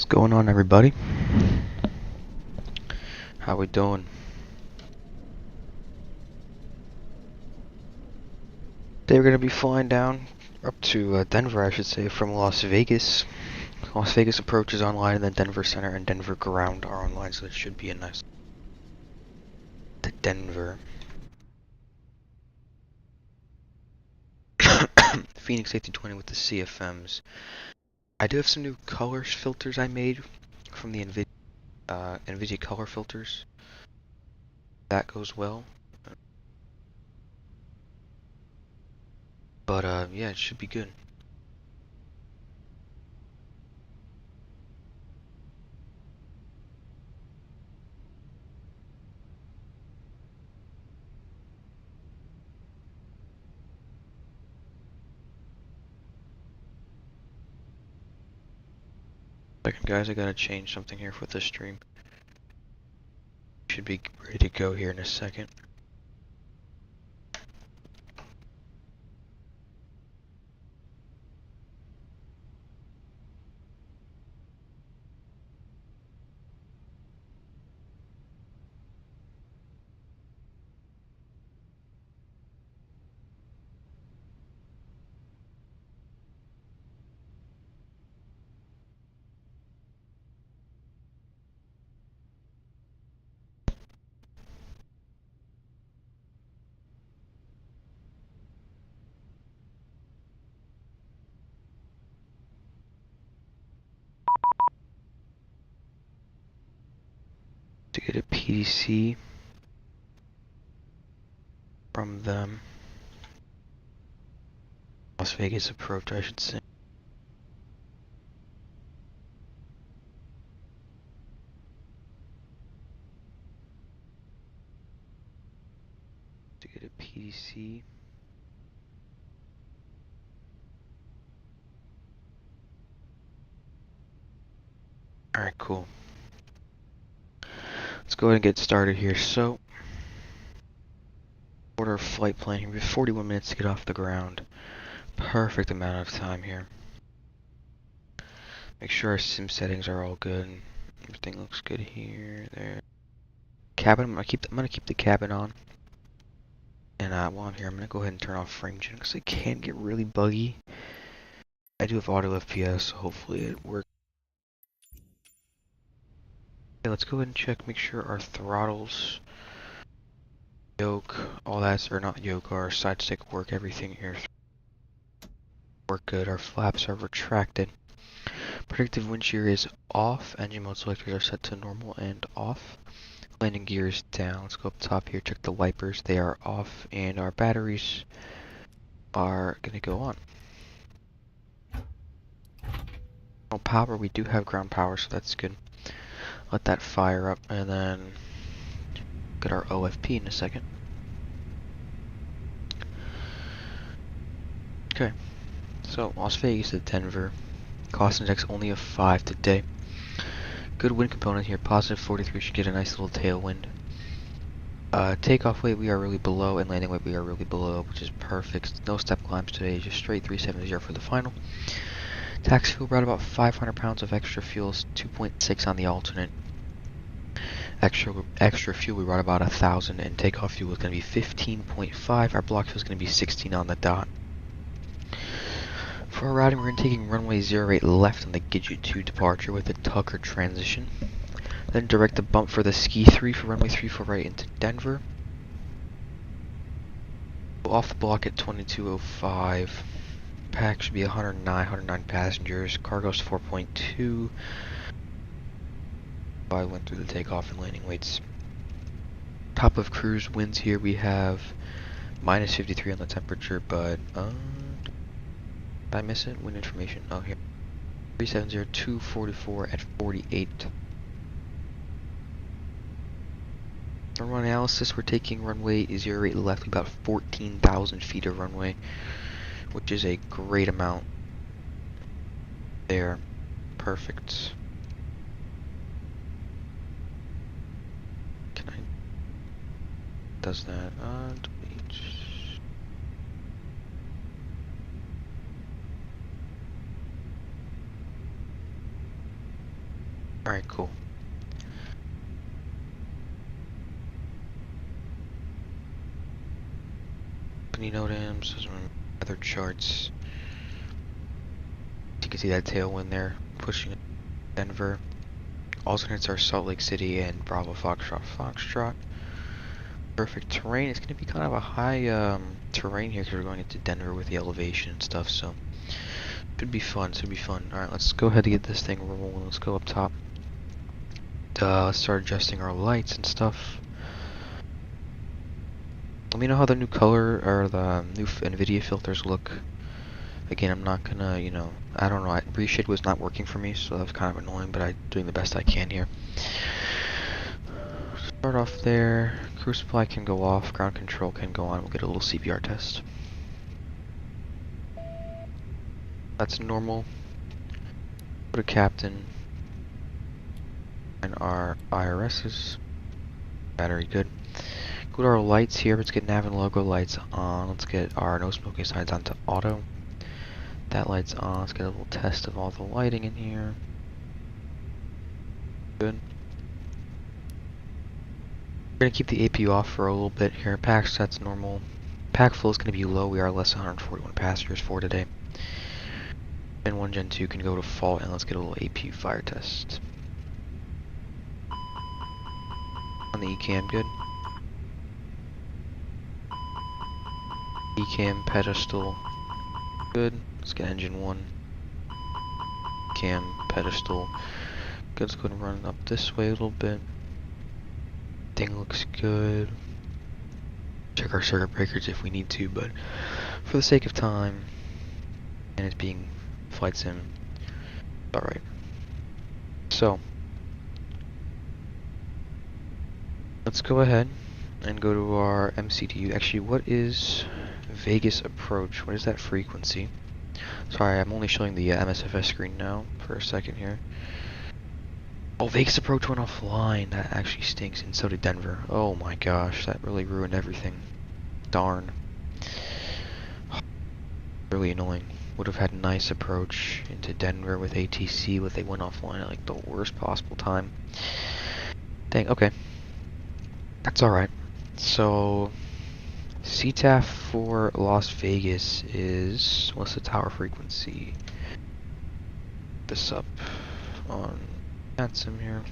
Going on, everybody? How we doing? Today we're gonna be flying down up to Denver, I should say, from Las Vegas. Las Vegas approach is online, and then Denver Center and Denver Ground are online, so it should be a nice to Denver. Phoenix 1820 with the CFMs. I do have some new color filters I made from the NVIDIA color filters. That goes well. But yeah, it should be good. Second, guys, I gotta change something here for this stream. Should be ready to go here in a second. To get a PDC from them. Las Vegas approach, I should say. To get a PDC. Alright, cool. Let's go ahead and get started here. So, order of flight plan here. We have 41 minutes to get off the ground. Perfect amount of time here. Make sure our sim settings are all good. Everything looks good here, there. Cabin, I'm gonna keep the cabin on. And while I'm here, I'm gonna go ahead and turn off frame gen because it can get really buggy. I do have auto FPS, so hopefully it works. Okay, let's go ahead and check, make sure our throttles, yoke, all that, or not yoke, our side stick work, everything here work good. Our flaps are retracted. Predictive wind shear is off. Engine mode selectors are set to normal and off. Landing gear is down. Let's go up top here, check the wipers. They are off, and our batteries are gonna go on. No power, we do have ground power, so that's good. Let that fire up, and then get our OFP in a second. Okay, so Las Vegas to Denver. Cost index only of 5 today. Good wind component here, positive 43, should get a nice little tailwind. Takeoff weight we are really below, and landing weight we are really below, which is perfect. No step climbs today, just straight 370 for the final. Tax fuel brought about 500 pounds of extra fuel, 2.6 on the alternate. Extra fuel we brought about 1,000, and takeoff fuel is going to be 15.5. Our block fuel is going to be 16 on the dot. For our routing, we're taking runway 08 left on the Gidget 2 departure with a Tucker transition. Then direct a bump for the Ski 3 for runway 34 right into Denver. Off the block at 2205. Pack should be 109 passengers. Cargo's 4.2. I went through the takeoff and landing weights. Top of cruise winds here we have minus 53 on the temperature, but did I miss it? Wind information. Oh, here. 370, 244 at 48. Runway analysis, we're taking runway 08 left, about 14,000 feet of runway, which is a great amount there. Perfect. Can I... does that? Delete. Alright, cool. Company NOTAMs, other charts. You can see that tailwind there pushing Denver. Alternates are Salt Lake City and Bravo Foxtrot Foxtrot. Perfect terrain. It's going to be kind of a high terrain here because we're going into Denver with the elevation and stuff, so should be fun. Should be fun. All right, let's go ahead and get this thing rolling. Let's go up top. Let's start adjusting our lights and stuff. Let me know how the new color or the new NVIDIA filters look. Again, I'm not gonna, you know, I don't know. Reshade was not working for me, so that was kind of annoying. But I'm doing the best I can here. Start off there. Cruise supply can go off. Ground control can go on. We'll get a little CPR test. That's normal. Go to captain. And our IRSs. Battery good. Go to our lights here. Let's get nav and logo lights on. Let's get our no smoking signs onto auto. That light's on. Let's get a little test of all the lighting in here. Good. We're going to keep the APU off for a little bit here. Pack set's normal. Pack flow is going to be low. We are less than 141 passengers for today. Gen 1, Gen 2 can go to fault, and let's get a little APU fire test. On the ECAM, good. ECAM pedestal, good. Let's get engine 1. Cam pedestal. Good, let's go ahead and run it up this way a little bit. Thing looks good. Check our circuit breakers if we need to, but for the sake of time, and it's being flight sim, alright. So, let's go ahead and go to our MCDU. Actually, what is Vegas approach? What is that frequency? Sorry, I'm only showing the MSFS screen now for a second here. Oh, Vegas approach went offline. That actually stinks, and so did Denver. Oh my gosh, that really ruined everything. Darn. Really annoying. Would have had a nice approach into Denver with ATC, but they went offline at like the worst possible time. Dang, okay. That's alright. So, CTAF for Las Vegas is, what's the tower frequency? This up on Vatsim here.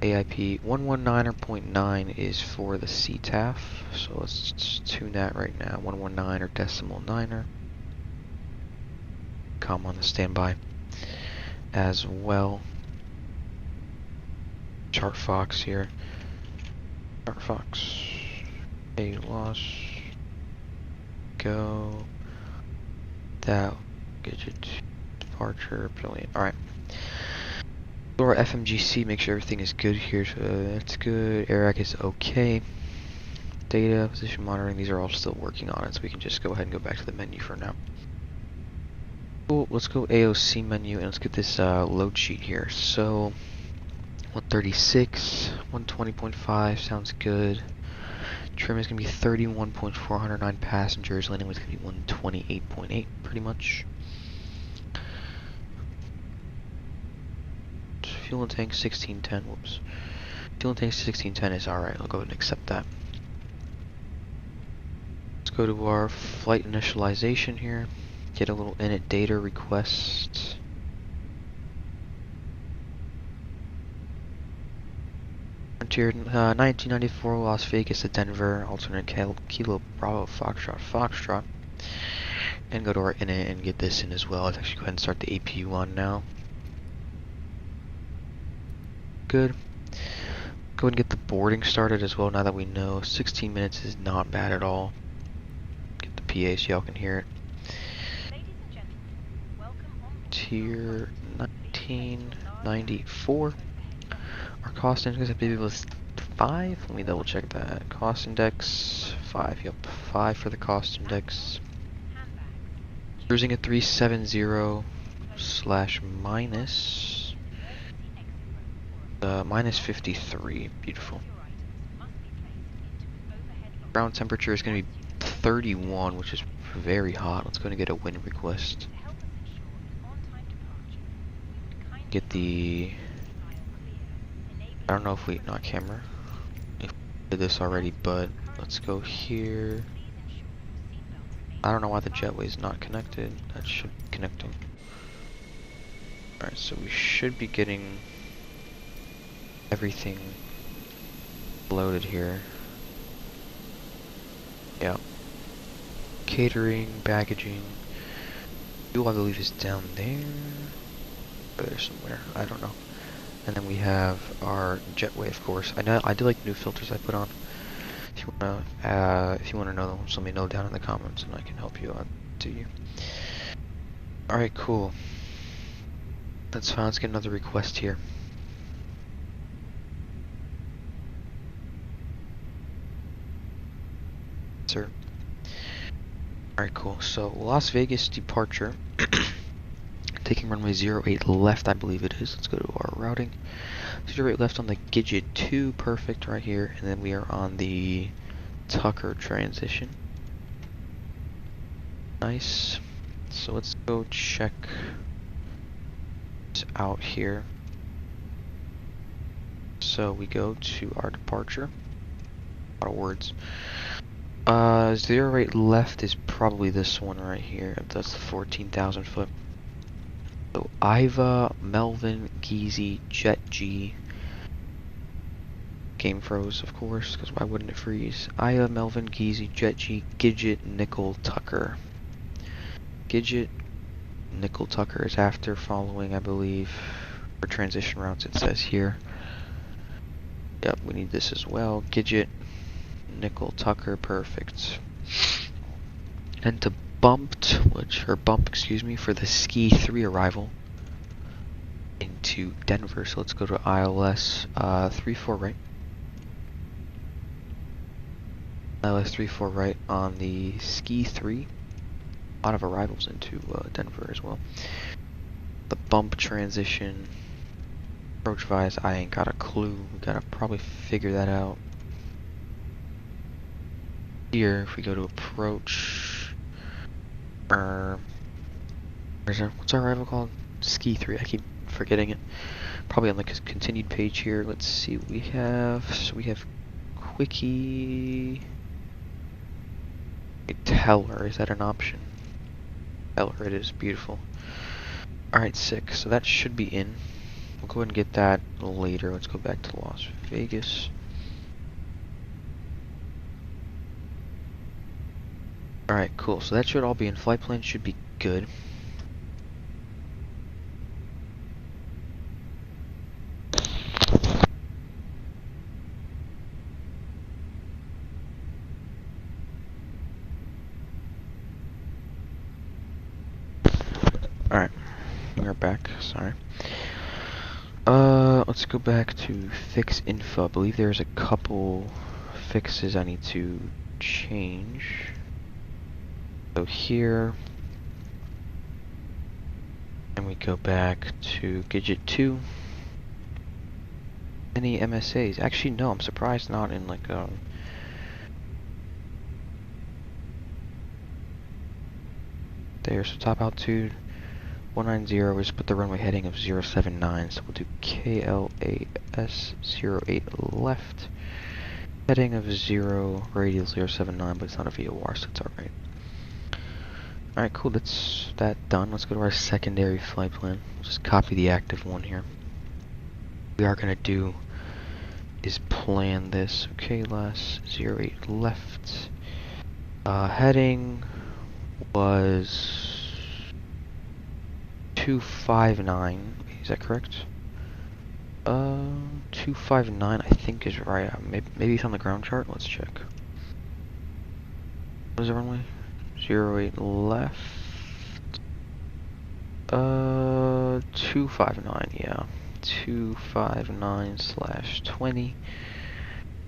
AIP 119.9 is for the CTAF, so let's just tune that right now. 119 or decimal niner. Come on the standby as well. Chart Fox here. Chart Fox. A loss. Go. That. Gadget. Departure. Brilliant. Alright. Go to our FMGC. Make sure everything is good here. So that's good. AirAC is okay. Data. Position monitoring. These are all still working on it. So we can just go ahead and go back to the menu for now. Cool. Let's go AOC menu and let's get this load sheet here. So 136, 120.5 sounds good. Trim is going to be 31.409 passengers. Landing was going to be 128.8 pretty much. Fuel and tank 1610. Whoops. Fuel and tank 1610 is alright. I'll go ahead and accept that. Let's go to our flight initialization here. Get a little init data request. Frontier 1994 Las Vegas to Denver, alternate Kilo Bravo Foxtrot Foxtrot. And go to our init and get this in as well. Let's actually go ahead and start the APU on now. Good. Go ahead and get the boarding started as well now that we know 16 minutes is not bad at all. Get the PA so y'all can hear it. Tier 1994. Our cost index I believe was 5. Let me double check that. Cost index 5. Yep, 5 for the cost index. Cruising at 370 slash minus. Minus 53. Beautiful. Ground temperature is going to be 31, which is very hot. Let's go and get a wind request. Get the I don't know if we, not camera, if we did this already, but let's go here. I don't know why the jetway's not connected. That should be connecting. Alright, so we should be getting everything loaded here. Yeah. Catering, baggaging. Fuel, I believe, is down there. Or there somewhere. I don't know. And then we have our jetway, of course. I know I do like new filters I put on. If you wanna know them, just let me know down in the comments, and I can help you out to you. All right, cool. That's fine. Let's get another request here. Sir. Alright, cool. So, Las Vegas departure. Taking runway 08 left, I believe it is. Let's go to our routing. 08 left on the Gidget 2, perfect right here. And then we are on the Tucker transition. Nice. So let's go check this out here. So we go to our departure. A lot of words. 08 left is probably this one right here. That's the 14,000 foot. So Iva, Melvin, Geezy, Jet G. Game froze, of course, because why wouldn't it freeze? Iva, Melvin, Geezy, Jet G, Gidget, Nickel, Tucker. Gidget, Nickel, Tucker is after, following, I believe, for transition routes it says here. Yep, we need this as well. Gidget, Nickel, Tucker, perfect. And to bump, excuse me, for the Ski 3 arrival into Denver. So let's go to ILS 34 right. ILS 34 right on the Ski 3. A lot of arrivals into Denver as well. The bump transition. Approach vise, I ain't got a clue. We gotta probably figure that out. Here, if we go to approach, what's our arrival called? Ski 3, I keep forgetting it. Probably on the continued page here. Let's see what we have. So we have Quickie. Teller, is that an option? Teller, it is, beautiful. Alright, sick. So that should be in. We'll go ahead and get that later. Let's go back to Las Vegas. Alright, cool. So that should all be in. Flight plan should be good. Alright, we're back. Sorry. Let's go back to fix info. I believe there's a couple fixes I need to change. So here, and we go back to Gidget 2. Any MSAs? Actually, no, I'm surprised not in like there. So top altitude 190, we just put the runway heading of 079, so we'll do KLAS-08 left, heading of 0, radial 079, but it's not a VOR, so it's alright. Alright, cool, that's that done. Let's go to our secondary flight plan. We'll just copy the active one here. What we are going to do is plan this. Okay, KLAS-08 left. Heading was 259, is that correct? 259 I think is right. Maybe it's on the ground chart. Let's check. What is the runway? 08 left. 259, yeah. 259/20.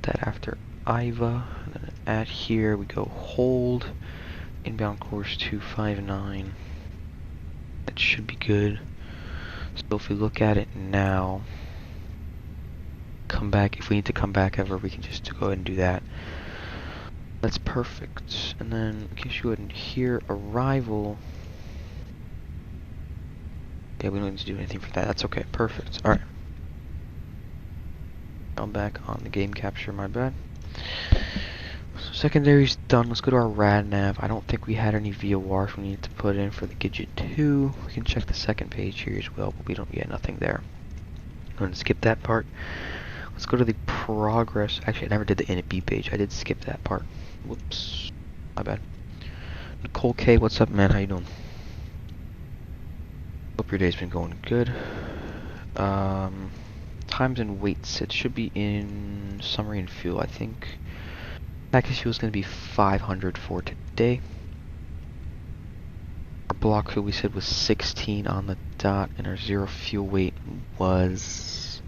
That after Iva. And then at here we go hold. Inbound course 259. That should be good. So if we look at it now, come back. If we need to come back ever, we can just go ahead and do that. That's perfect. And then we can go ahead and here arrival. Yeah, we don't need to do anything for that. That's okay. Perfect. All right. I'm back on the game capture, my bad. So secondary's done. Let's go to our rad nav. I don't think we had any VORs we need to put in for the Gidget 2. We can check the second page here as well, but we don't get nothing there. I'm going to skip that part. Let's go to the progress. Actually, I never did the NB page. I did skip that part. Whoops. My bad. Nicole K, what's up, man? How you doing? Hope your day's been going good. Times and weights. It should be in summary and fuel, I think. Package fuel is going to be 500 for today. Our block fuel we said was 16 on the dot, and our zero fuel weight was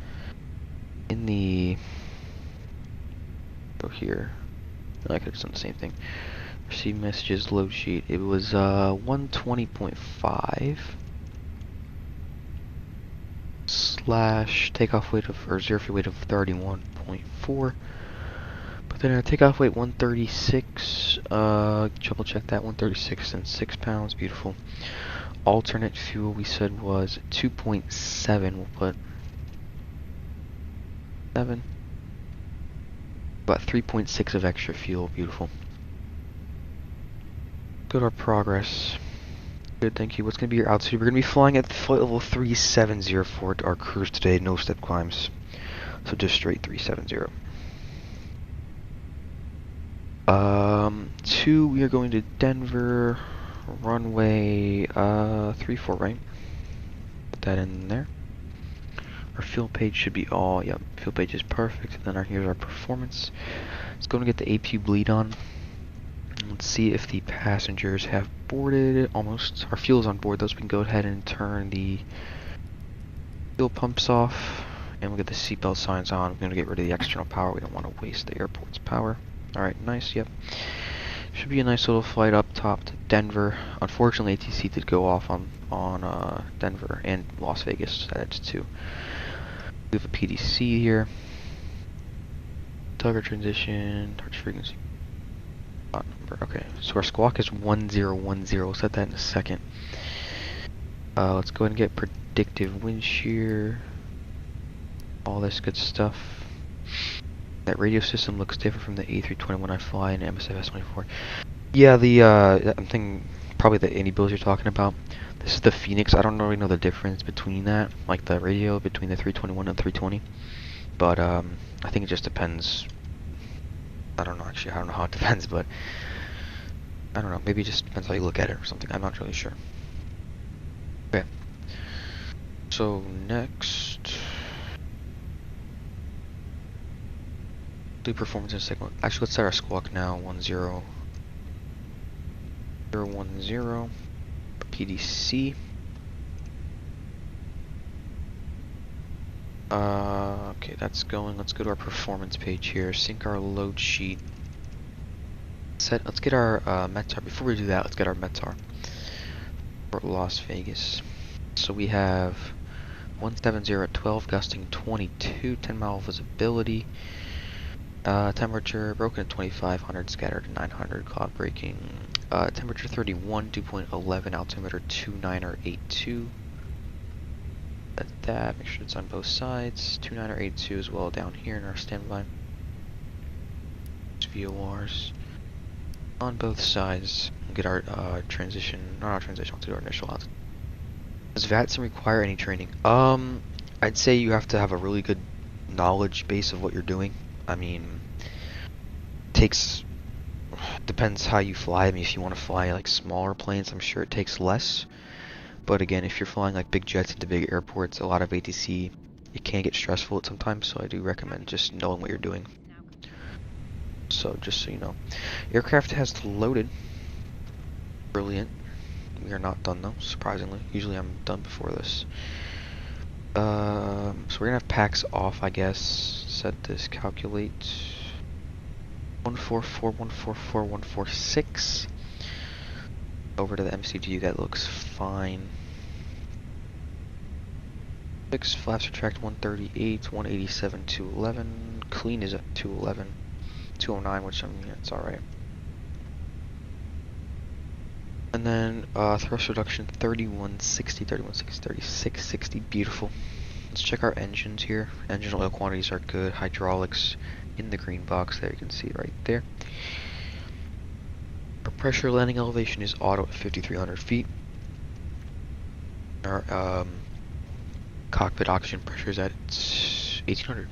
in the... Go here. No, I could have done the same thing. Receive messages, load sheet. It was 120.5 slash takeoff weight of, or zero fuel weight of 31.4. But then our takeoff weight 136. Double check that, 136 and 6 pounds. Beautiful. Alternate fuel we said was 2.7. We'll put 7. About 3.6 of extra fuel. Beautiful. Go to our progress. Good, thank you. What's going to be your altitude? We're going to be flying at flight level 370 for our cruise today. No step climbs. So just straight 370. 2, we are going to Denver. Runway 34, right? Put that in there. Our fuel page should be all, yep, fuel page is perfect. And then here's our performance. Let's go and get the APU bleed on. Let's see if the passengers have boarded. Almost. Our fuel is on board, though, so we can go ahead and turn the fuel pumps off. And we'll get the seatbelt signs on. We're going to get rid of the external power. We don't want to waste the airport's power. Alright, nice, yep. Should be a nice little flight up top to Denver. Unfortunately, ATC did go off on Denver and Las Vegas. That's 2. We have a PDC here. Tugger transition, touch frequency. Number. Okay, so our squawk is 1010. We'll set that in a second. Let's go ahead and get predictive wind shear. All this good stuff. That radio system looks different from the A321 I fly in MSFS 24. Yeah, I'm thinking probably the Indy bills you're talking about. This is the Phoenix. I don't really know the difference between that, like the radio between the 321 and 320. But I think it just depends. I don't know, actually. I don't know how it depends, but I don't know. Maybe it just depends how you look at it or something. I'm not really sure. Okay. So next, do performance in a second. Actually, let's set our squawk now. 1010 PDC. Okay, that's going. Let's go to our performance page here. Sync our load sheet. Let's get our METAR. Before we do that, let's get our METAR for Las Vegas. So we have 170 at 12, gusting 22, 10 mile visibility. Temperature broken at 2500, scattered at 900, cloud breaking. Temperature 31, 2.11, altimeter 2982. That's that. Make sure it's on both sides. 2982 as well down here in our standby. VORs on both sides. We'll get our transition. Not our transition. We'll do our initial altitude. Does Vatsim require any training? I'd say you have to have a really good knowledge base of what you're doing. I mean, depends how you fly. I mean, if you want to fly like smaller planes, I'm sure it takes less. But again, if you're flying like big jets into big airports, a lot of ATC, it can get stressful at sometimes. So I do recommend just knowing what you're doing. So just so you know, aircraft has loaded. Brilliant. We are not done though, surprisingly. Usually I'm done before this. So we're gonna have packs off, I guess. Set this, calculate 144, 144, 146. Over to the MCG, that looks fine. 6 flaps retract 138, 187, 211. Clean is at 211, 209, which I mean it's alright. And then thrust reduction 3160, 3660, beautiful. Let's check our engines here. Engine oil quantities are good. Hydraulics in the green box there, you can see it right there. Our pressure landing elevation is auto at 5,300 feet. Our cockpit oxygen pressure is at 1,800.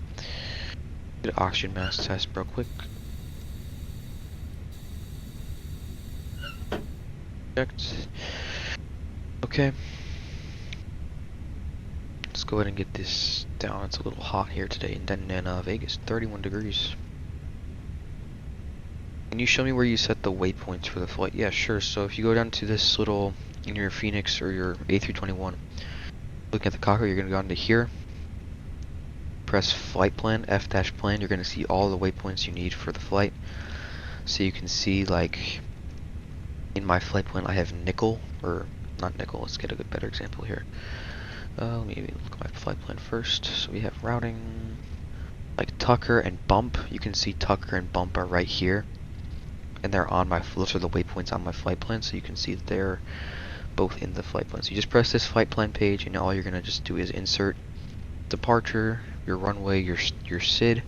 Get an oxygen mask test real quick. Checked. Okay. Let's go ahead and get this down. It's a little hot here today in Denton, Vegas. 31 degrees. Can you show me where you set the waypoints for the flight? Yeah, sure. So if you go down to this little, in your Phoenix or your A321, looking at the cockpit, you're going to go into here. Press flight plan, F-plan. You're going to see all the waypoints you need for the flight. So you can see, like, in my flight plan, I have nickel, or not nickel. Let's get a better example here. Let me look at my flight plan first. So we have routing, like Tucker and Bump. You can see Tucker and Bump are right here. And they're on my, those are the waypoints on my flight plan, so you can see that they're both in the flight plan. So you just press this flight plan page, and all you're gonna just do is insert departure, your runway, your SID,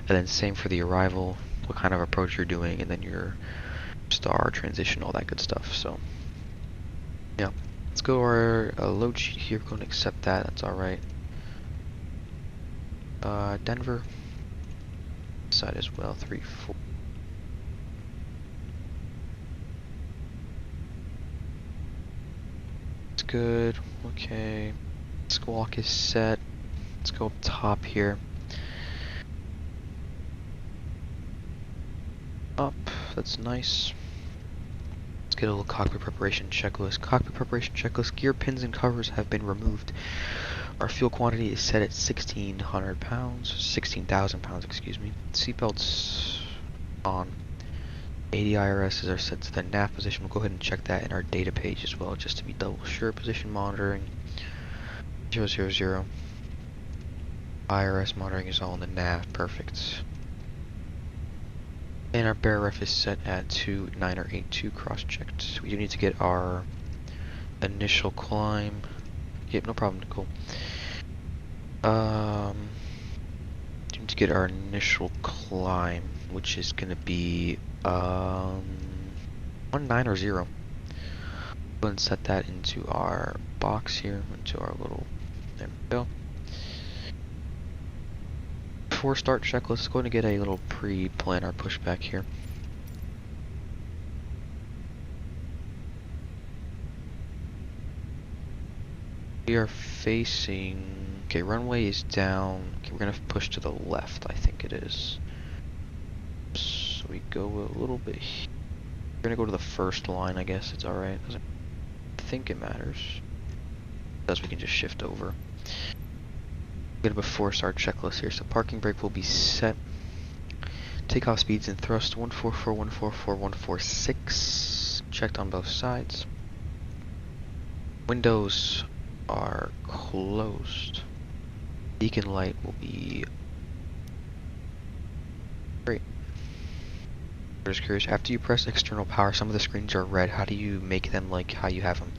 and then same for the arrival, what kind of approach you're doing, and then your star, transition, all that good stuff. So yeah, let's go to our load sheet here. We're going to accept that. That's all right. Denver side as well. 3, 4. Good. Okay. Squawk is set. Let's go up top here. Up. That's nice. Let's get a little cockpit preparation checklist. Cockpit preparation checklist. Gear pins and covers have been removed. Our fuel quantity is set at 1,600 pounds. 16,000 pounds, excuse me. Seatbelts on. 80 IRSs are set to the nav position. We'll go ahead and check that in our data page as well, just to be double sure. Position monitoring 000. IRS monitoring is all in the nav. Perfect. And our bear ref is set at 29082 cross-checked. We do need to get our initial climb. Yep, no problem, Nicole. We need to get our initial climb, which is gonna be 19 or 0. Go and set that into our box here, into our little, there we go. Before start checklist, let's go ahead and get a little pre-plan our pushback here. We are facing, okay, runway is down. Okay, we're gonna push to the left, I think it is. So we go a little bit here. We're gonna go to the first line, I guess. It's alright. Doesn't think it matters. Because we can just shift over. Get a before start checklist here. So parking brake will be set. Takeoff speeds and thrust 144, 144, 146. Checked on both sides. Windows are closed. Beacon light will be great. I'm just curious, after you press external power, some of the screens are red. How do you make them like how you have them?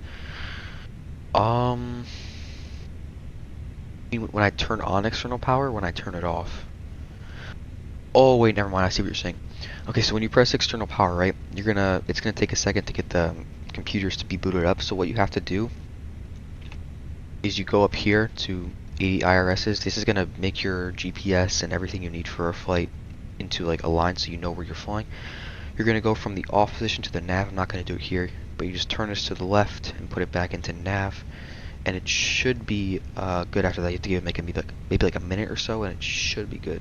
When I turn on external power, when I turn it off. Oh wait, never mind. I see what you're saying. Okay, so when you press external power, right, it's gonna take a second to get the computers to be booted up. So what you have to do is you go up here to 80 IRSs. This is gonna make your GPS and everything you need for a flight into like a line, so you know where you're flying. You're gonna go from the off position to the nav. I'm not gonna do it here, but you just turn this to the left and put it back into nav, and it should be good. After that, you have to give it maybe like a minute or so, and it should be good.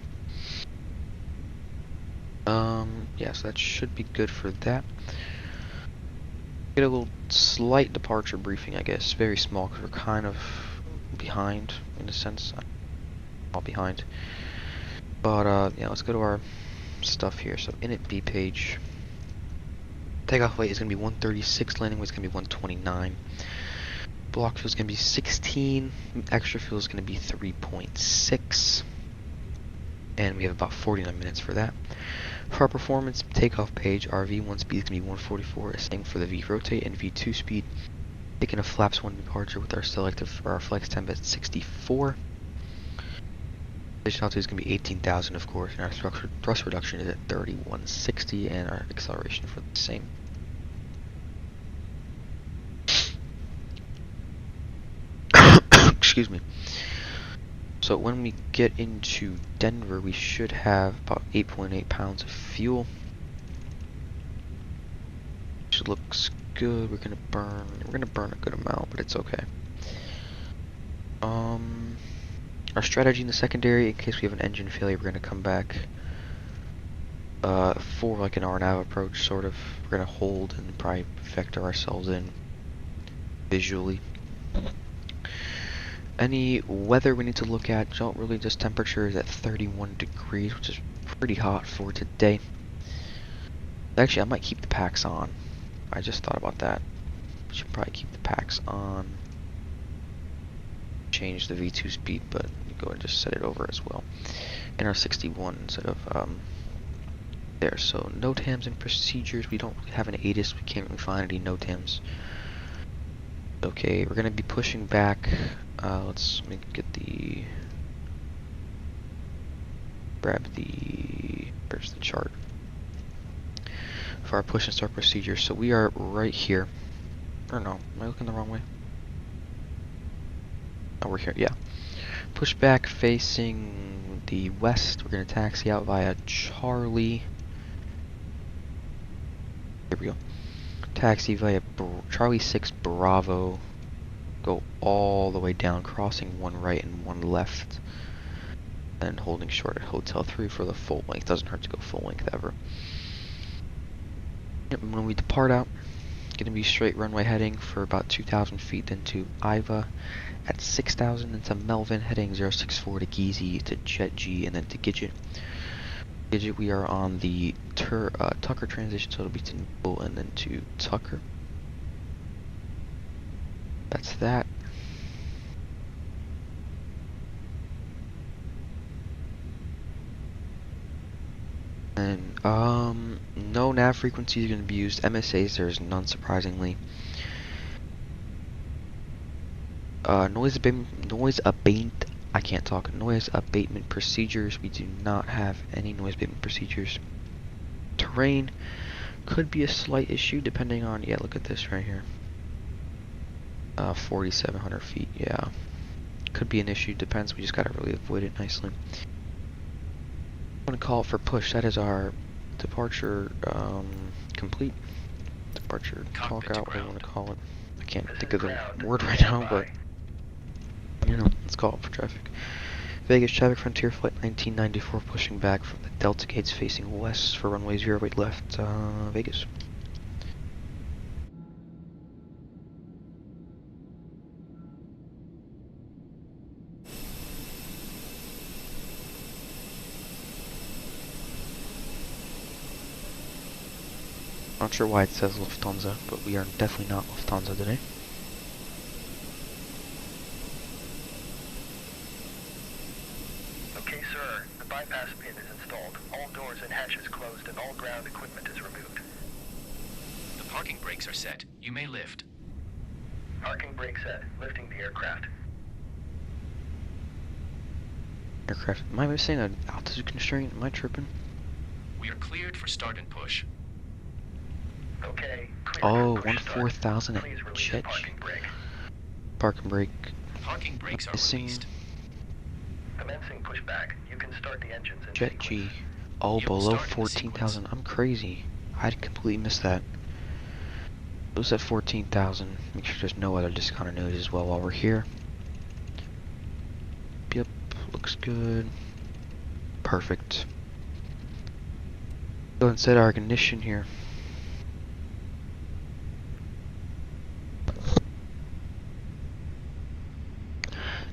Yeah, so that should be good for that. Get a little slight departure briefing, I guess. Very small, because we're kind of behind, in a sense. All behind. But, yeah, let's go to our stuff here. So, init B page. Takeoff weight is going to be 136, landing weight is going to be 129. Block fuel is going to be 16. Extra fuel is going to be 3.6. And we have about 49 minutes for that. For our performance takeoff page, our V1 speed is going to be 144, same for the V rotate, and V2 speed. Taking a flaps 1 departure with our selective for our flex temp at 64. Position altitude is going to be 18,000, of course, and our thrust reduction is at 3160, and our acceleration for the same. Excuse me. So when we get into Denver, we should have about 8.8 pounds of fuel. Which looks good. We're gonna burn a good amount, but it's okay. Our strategy in the secondary, in case we have an engine failure, we're gonna come back for like an RNAV approach, sort of. We're gonna hold and probably vector ourselves in visually. Any weather we need to look at, don't really, just temperature is at 31 degrees, which is pretty hot for today. Actually, I might keep the packs on. I just thought about that. Should probably keep the packs on. Change the V2 speed, but go and just set it over as well. And our 61 instead of there. So NOTAMs and procedures. We don't have an ATIS. We can't really find any NOTAMs. Okay, we're gonna be pushing back. Let me get the where's the chart for our push and start procedure. So we are right here. Or no, am I looking the wrong way? Oh, we're here. Yeah. Push back facing the west. We're gonna taxi out via Charlie. Here we go. Taxi via Charlie 6 Bravo. Go all the way down, crossing one right and one left. And holding short at Hotel 3 for the full length. Doesn't hurt to go full length ever. Yep, when we depart out, gonna be straight runway heading for about 2,000 feet, then to Iva at 6,000, then to Melvin, heading 064 to Geezy, to Jet G, and then to Gidget. Gidget, we are on the Tucker transition, so it'll be to Newell and then to Tucker. That's that. And no nav frequencies are going to be used. MSAs, there's none, surprisingly. Noise abatement procedures. We do not have any noise abatement procedures. Terrain could be a slight issue depending on, yeah, look at this right here. 4,700 feet, yeah. Could be an issue, depends. We just gotta really avoid it nicely. I'm gonna call it for push. That is our departure complete. Departure talk out, whatever you want to call it. I can't think of the word right now, but you know, let's call it for traffic. Vegas traffic Frontier Flight 1994 pushing back from the Delta gates facing west for runway 08 left, Vegas. Not sure why it says Lufthansa, but we are definitely not Lufthansa today. Okay, sir. The bypass pin is installed. All doors and hatches closed and all ground equipment is removed. The parking brakes are set. You may lift. Parking brake set. Lifting the aircraft. Aircraft. Am I missing an altitude constraint? Am I tripping? We are cleared for start and push. Okay. Oh, 1,4,000 at Jet G. Parking brake. Parking brakes are Missing. released. Commencing pushback. You can start the engines in Jet sequence. G. Oh, You will below start in the 14,000. I'm crazy. I completely missed that. It was at 14,000. Make sure there's no other discontinuities as well while we're here. Yep, looks good. Perfect. Go ahead and set our ignition here.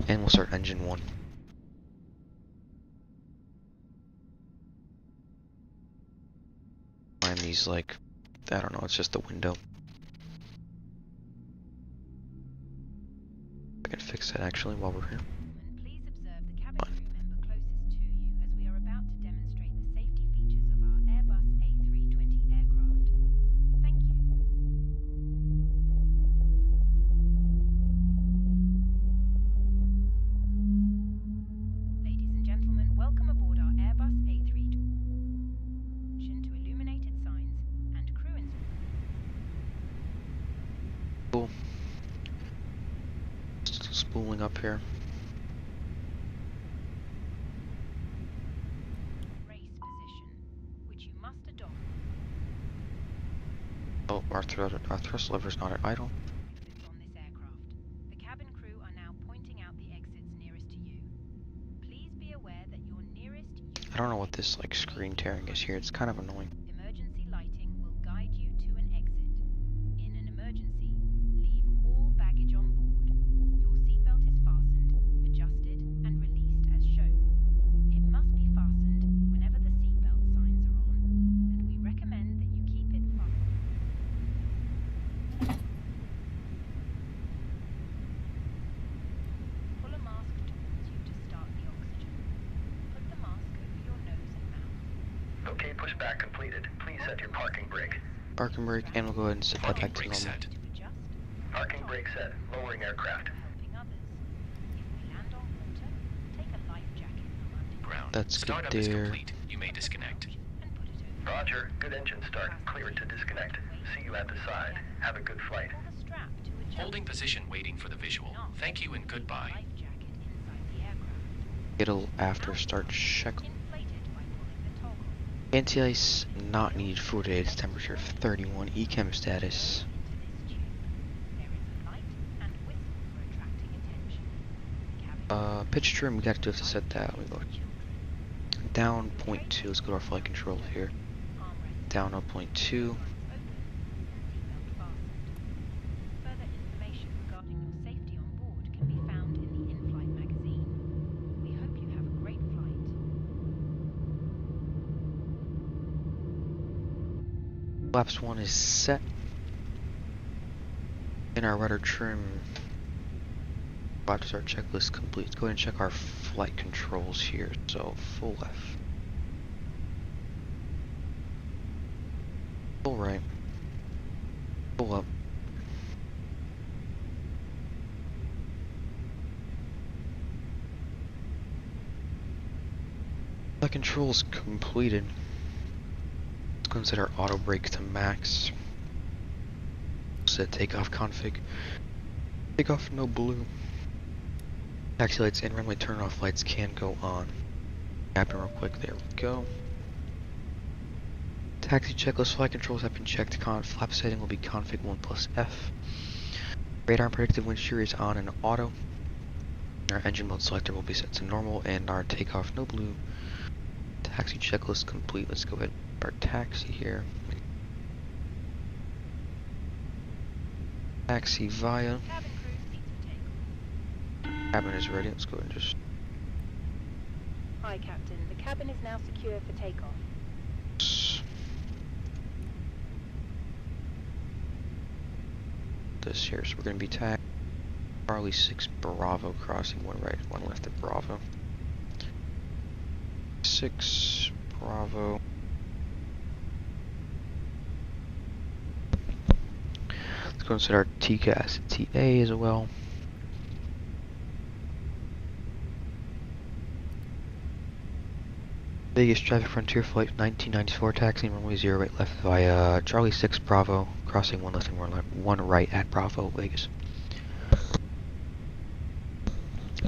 And we'll start engine 1. Find these, like, I don't know, it's just the window. I can fix that actually while we're here. Please observe the cabin crew member closest to you as we are about to demonstrate the safety features of our Airbus A320 aircraft. Thank you. Ladies and gentlemen, Cool. Still spooling up here. Race position, which you must adopt. Oh, our thrust lever's not at idle. Exits on this aircraft. The cabin crew are now pointing out the exits nearest to you. Please be aware that your nearest I don't know what this like screen tearing is here. It's kind of annoying. emergency lighting will guide you to an exit. In an emergency, leave all baggage on board. Your seatbelt is fastened, adjusted, and released as shown. It must be fastened whenever the seatbelt signs are on, and we recommend that you keep it fastened. Pull a mask towards you to start the oxygen. Put the mask over your nose and mouth. Okay, pushback completed. Please set your parking brake. Parking brake, and we'll go ahead and set that Parking back to brake normal. set. To adjust, Parking brake set. Lowering aircraft. helping others. If we land on water, take a life jacket from under Ground. That's good Startup is there. complete. You may disconnect. and put it over. Roger. Good engine start. Clear it to disconnect. See you at the side. Have a good flight. Pull the strap to adjust. Holding position waiting for the visual. Thank you and goodbye. Life jacket inside the aircraft. It'll after start check. Inflated by pulling the toggle. Anti-ice not needed for today's temperature 31. Echem status. Into this tube. There is a light and whistle for attracting attention. Cabin Pitch trim, we got to set that. We go down 0.2. Let's go to our flight control here. armrest Down 0.2. open and seatbelt fastened. Further information regarding your safety on board can be found in the in-flight magazine. We hope you have a great flight. Flaps 1 is set. In our rudder trim. About to start checklist complete. Let's go ahead and check our flight controls here. So full left. Full right. Full up. Flight controls completed. Let's go and set our auto brake to max. Set takeoff config. Takeoff no blue. Taxi lights and runway turn off lights can go on. Happen real quick. There we go. Taxi checklist flight controls have been checked. Flap setting will be config 1 plus F. Radar and predictive wind shear is on and auto. Our engine mode selector will be set to normal and our takeoff no blue. Taxi checklist complete. Let's go ahead and start taxi here. Taxi via. Cabin crew, seats for takeoff. Cabin is ready. Let's go ahead and just. Hi, Captain. The cabin is now secure for takeoff. This here, so we're going to be tagged Charlie 6 Bravo crossing 1 right, 1 left at Bravo. 6 Bravo. Let's go and set our TCAS and TA as well. Vegas Traffic Frontier Flight 1994 taxiing runway 0 right left via Charlie 6 Bravo, crossing 1 left and 1 right at Bravo, Vegas.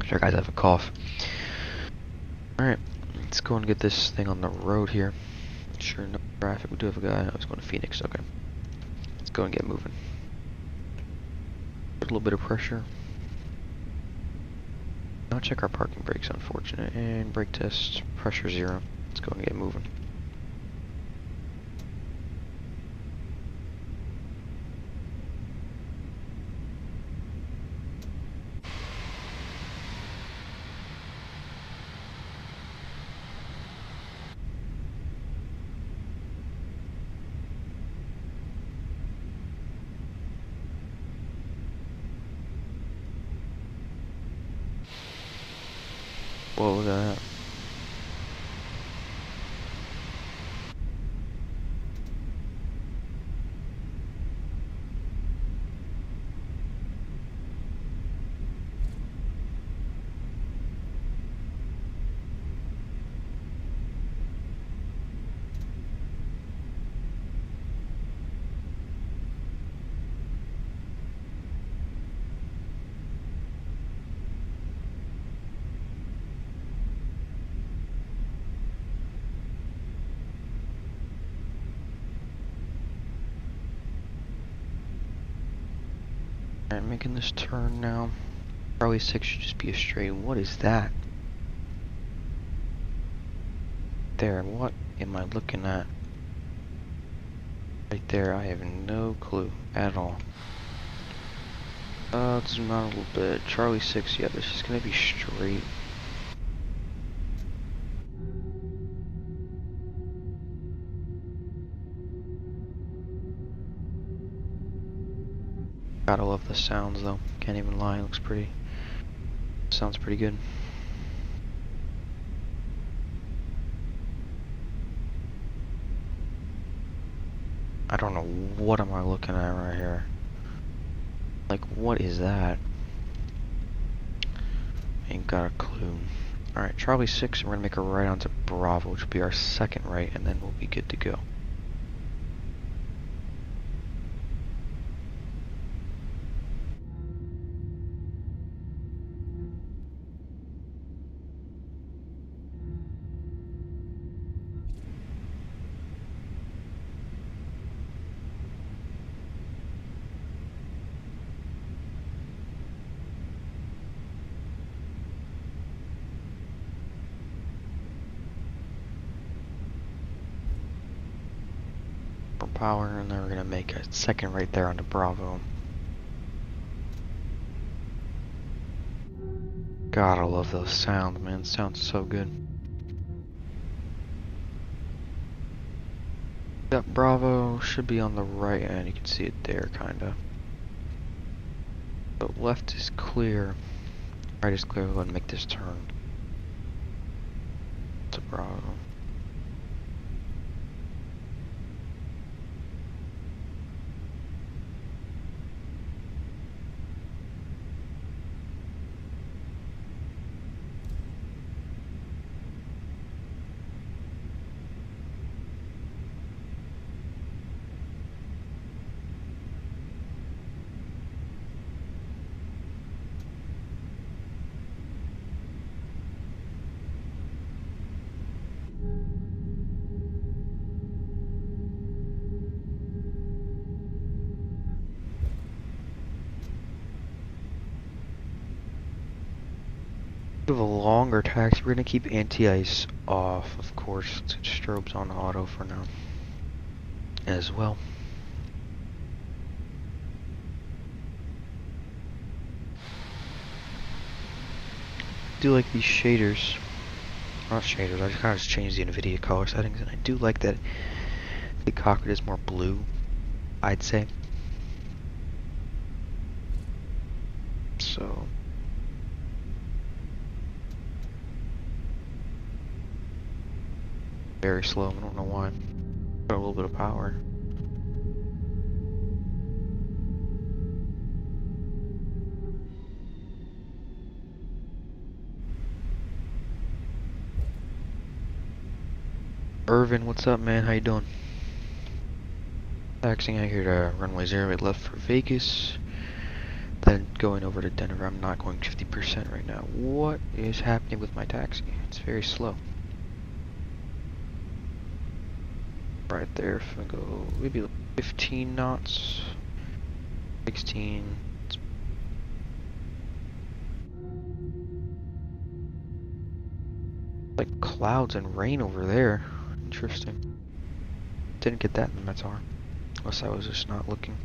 Sure guys, I have a cough. Alright, let's go and get this thing on the road here. Sure, no traffic. We do have a guy. I was going to Phoenix, okay. Let's go and get moving. Put a little bit of pressure. Now check our parking brakes, unfortunate. And brake test, pressure 0. Let's go and get moving. Whoa, look at that. Alright, making this turn now. Charlie 6 should just be a straight. What is that? There, what am I looking at? Right there, I have no clue at all. Let's zoom out a little bit. Charlie 6, yeah, this is gonna be straight. Gotta love the sounds though. Can't even lie, it looks pretty. Sounds pretty good. I don't know what am I looking at right here. Like, what is that? Ain't got a clue. Alright, Charlie 6, and we're gonna make a right onto Bravo, which will be our second right, and then we'll be good to go. Power, and then we're gonna make a second right there onto Bravo. God, I love those sounds, man. It sounds so good. Got Bravo, should be on the right end. You can see it there, kinda. But left is clear. Right is clear. We're gonna make this turn to Bravo. Of a longer taxi, we're gonna keep anti-ice off, of course. Let's get strobes on auto for now, as well. Do like these shaders, not shaders. I just kind of changed the NVIDIA color settings, and I do like that the cockpit is more blue, I'd say. So. Very slow, I don't know why. Got a little bit of power. Irvin, what's up, man? How you doing? Taxiing out here to runway 08 left for Vegas. Then going over to Denver. I'm not going 50% right now. What is happening with my taxi? It's very slow. Right there, if I go maybe like 15 knots, 16. Like clouds and rain over there. Interesting. Didn't get that in the Metar, unless I was just not looking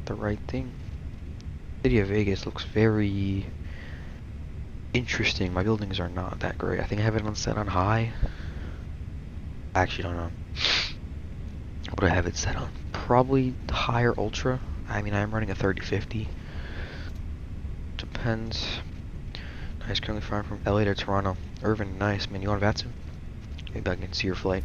at the right thing. City of Vegas looks very interesting. My buildings are not that great. I think I have it on set on high. I actually don't know what I have it set on. Probably higher ultra. I mean, I'm running a 3050. Depends. Nice, currently flying from LA to Toronto. Irvin, nice, man. You on Vatsim? Maybe I can see your flight.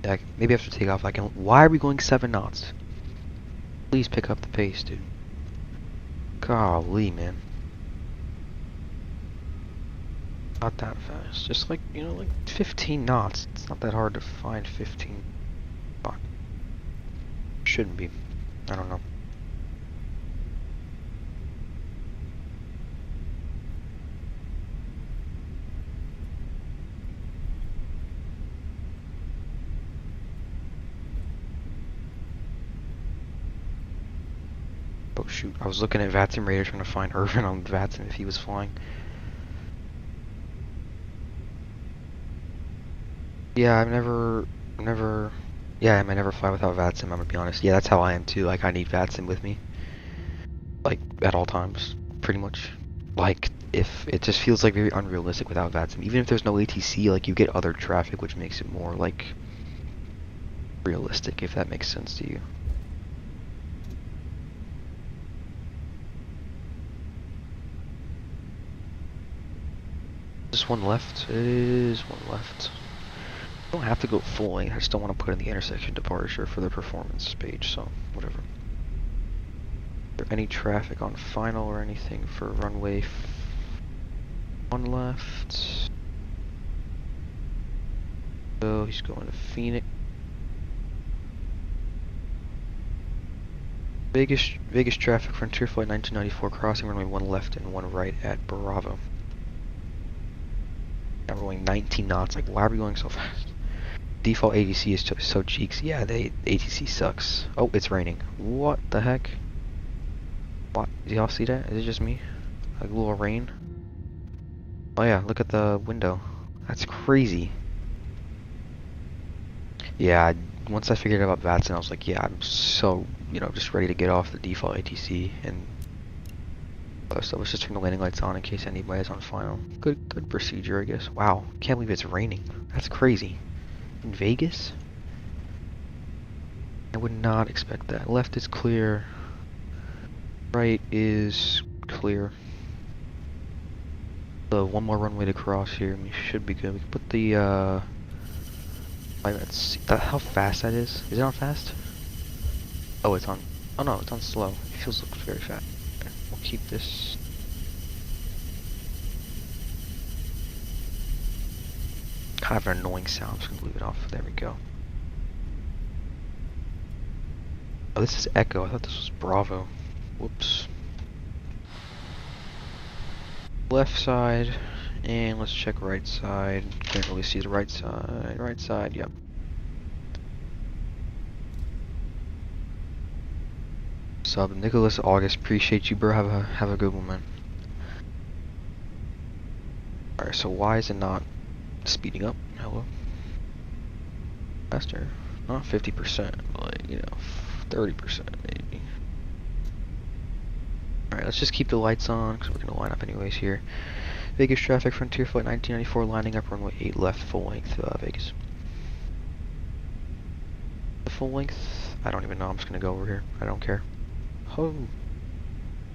Yeah, maybe after takeoff I can. Why are we going 7 knots? Please pick up the pace, dude. Golly, man. Not that fast. Just like, you know, like 15 knots. It's not that hard to find 15. Fuck. Shouldn't be. I don't know. Oh shoot, I was looking at Vatsim radar trying to find Irvin on Vatsim if he was flying. Yeah, yeah, I might never fly without Vatsim, I'm gonna be honest. Yeah, that's how I am too, like I need Vatsim with me. Like, at all times, pretty much. Like, if it just feels like very unrealistic without Vatsim. Even if there's no ATC, like you get other traffic, which makes it more like realistic, if that makes sense to you. Just one left. It is one left. I don't have to go full lane. I just don't want to put in the intersection departure for the performance page, so whatever. Is there any traffic on final or anything for runway one left? So he's going to Phoenix. Vegas traffic Frontier Flight 1994 crossing runway 1 left and 1 right at Bravo. Now we're going 19 knots. Like, why are we going so fast? Default ATC is so cheeks. Yeah, the ATC sucks. Oh, it's raining. What the heck? What? Do y'all see that? Is it just me? Like a little rain? Oh yeah, look at the window. That's crazy. Yeah, once I figured out about Vatsim, I was like, yeah, I'm so, just ready to get off the default ATC and so let's just turn the landing lights on in case anybody's on final. Good procedure, I guess. Wow, can't believe it's raining. That's crazy. In Vegas? I would not expect that. Left is clear. Right is clear. So one more runway to cross here. We should be good. We can put the let's see how fast that is. Is it on fast? Oh, it's on. Oh no, it's on slow. It feels looks very fast. Okay, we'll keep this. Kind of an annoying sound. I'm just gonna leave it off. There we go. Oh, this is Echo. I thought this was Bravo. Whoops. Left side, and let's check right side. Can't really see the right side. Right side, yep. Sub Nicholas August, appreciate you, bro. Have a good one, man. Alright, so why is it not speeding up? Hello. Faster. Not 50%, like 30% maybe. Alright, let's just keep the lights on because we're gonna line up anyways here. Vegas traffic, Frontier Flight 1994, lining up runway 8 left, full length, Vegas. The full length, I don't even know. I'm just gonna go over here. I don't care. Oh,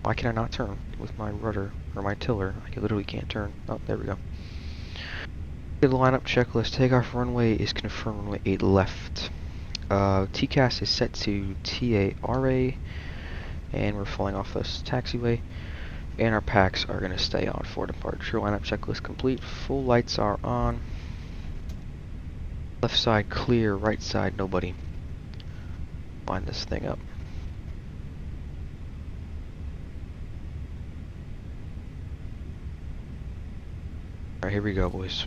why can I not turn with my rudder or my tiller? I literally can't turn. Oh, there we go. The lineup checklist. Takeoff runway is confirmed. Runway 8 left. TCAS is set to TARA, and we're falling off this taxiway. And our packs are gonna stay on for departure. Lineup checklist complete. Full lights are on. Left side clear. Right side nobody. Line this thing up. Alright, here we go, boys.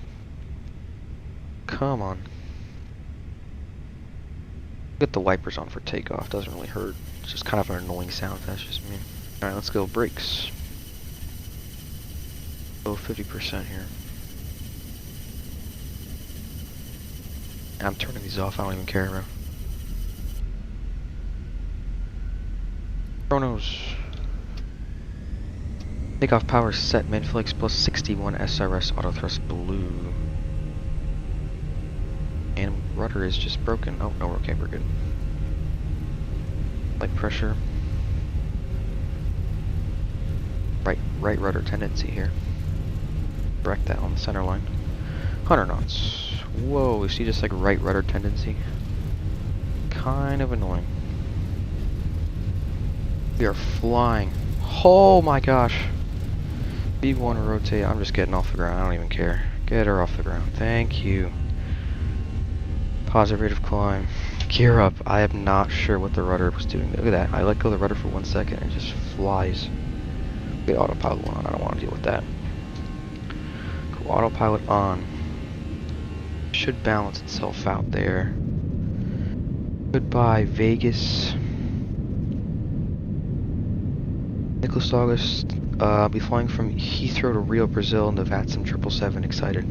Come on. Get the wipers on for takeoff. Doesn't really hurt. It's just kind of an annoying sound. That's just me. Alright, let's go. Brakes. Go 50% here. I'm turning these off. I don't even care, bro. Chronos. Takeoff power set. Manflex plus 61 SRS auto thrust blue. And rudder is just broken. Oh no, okay, we're good. Light pressure. Right rudder tendency here. Direct that on the center line. 100 knots. Whoa, you see just like right rudder tendency? Kind of annoying. We are flying. Oh my gosh. B1 rotate. I'm just getting off the ground. I don't even care. Get her off the ground. Thank you. Positive rate of climb. Gear up. I am not sure what the rudder was doing. Look at that. I let go of the rudder for 1 second and it just flies. Get autopilot on. I don't want to deal with that. Cool. Autopilot on. Should balance itself out there. Goodbye, Vegas. Nicholas August, I'll be flying from Heathrow to Rio, Brazil in the Vatsim 777. Excited.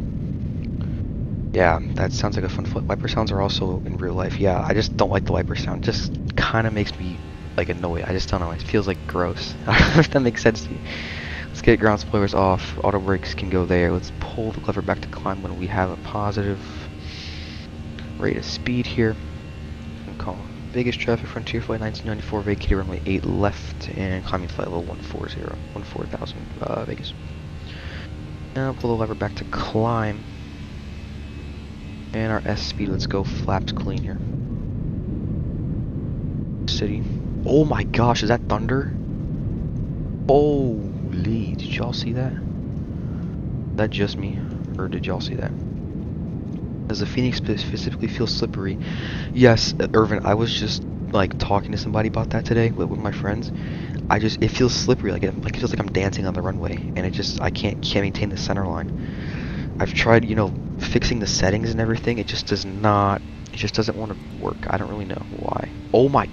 Yeah, that sounds like a fun flight. Wiper sounds are also in real life. Yeah, I just don't like the wiper sound. Just kind of makes me like annoyed. I just don't know. It feels like gross. I don't know if that makes sense to you. Let's get ground spoilers off. Auto brakes can go there. Let's pull the lever back to climb when we have a positive rate of speed here. And call Vegas traffic Frontier flight 1994 vacated runway 8 left and climbing flight level 14,000 Vegas. Now pull the lever back to climb. And our S speed, let's go flaps clean here. City. Oh my gosh, is that thunder? Holy, did y'all see that? That just me? Or did y'all see that? Does the Phoenix specifically feel slippery? Yes, Irvin, I was just like talking to somebody about that today with my friends. It feels slippery, like it feels like I'm dancing on the runway, and I can't maintain the center line. I've tried, fixing the settings and everything. It just doesn't want to work. I don't really know why. Oh my,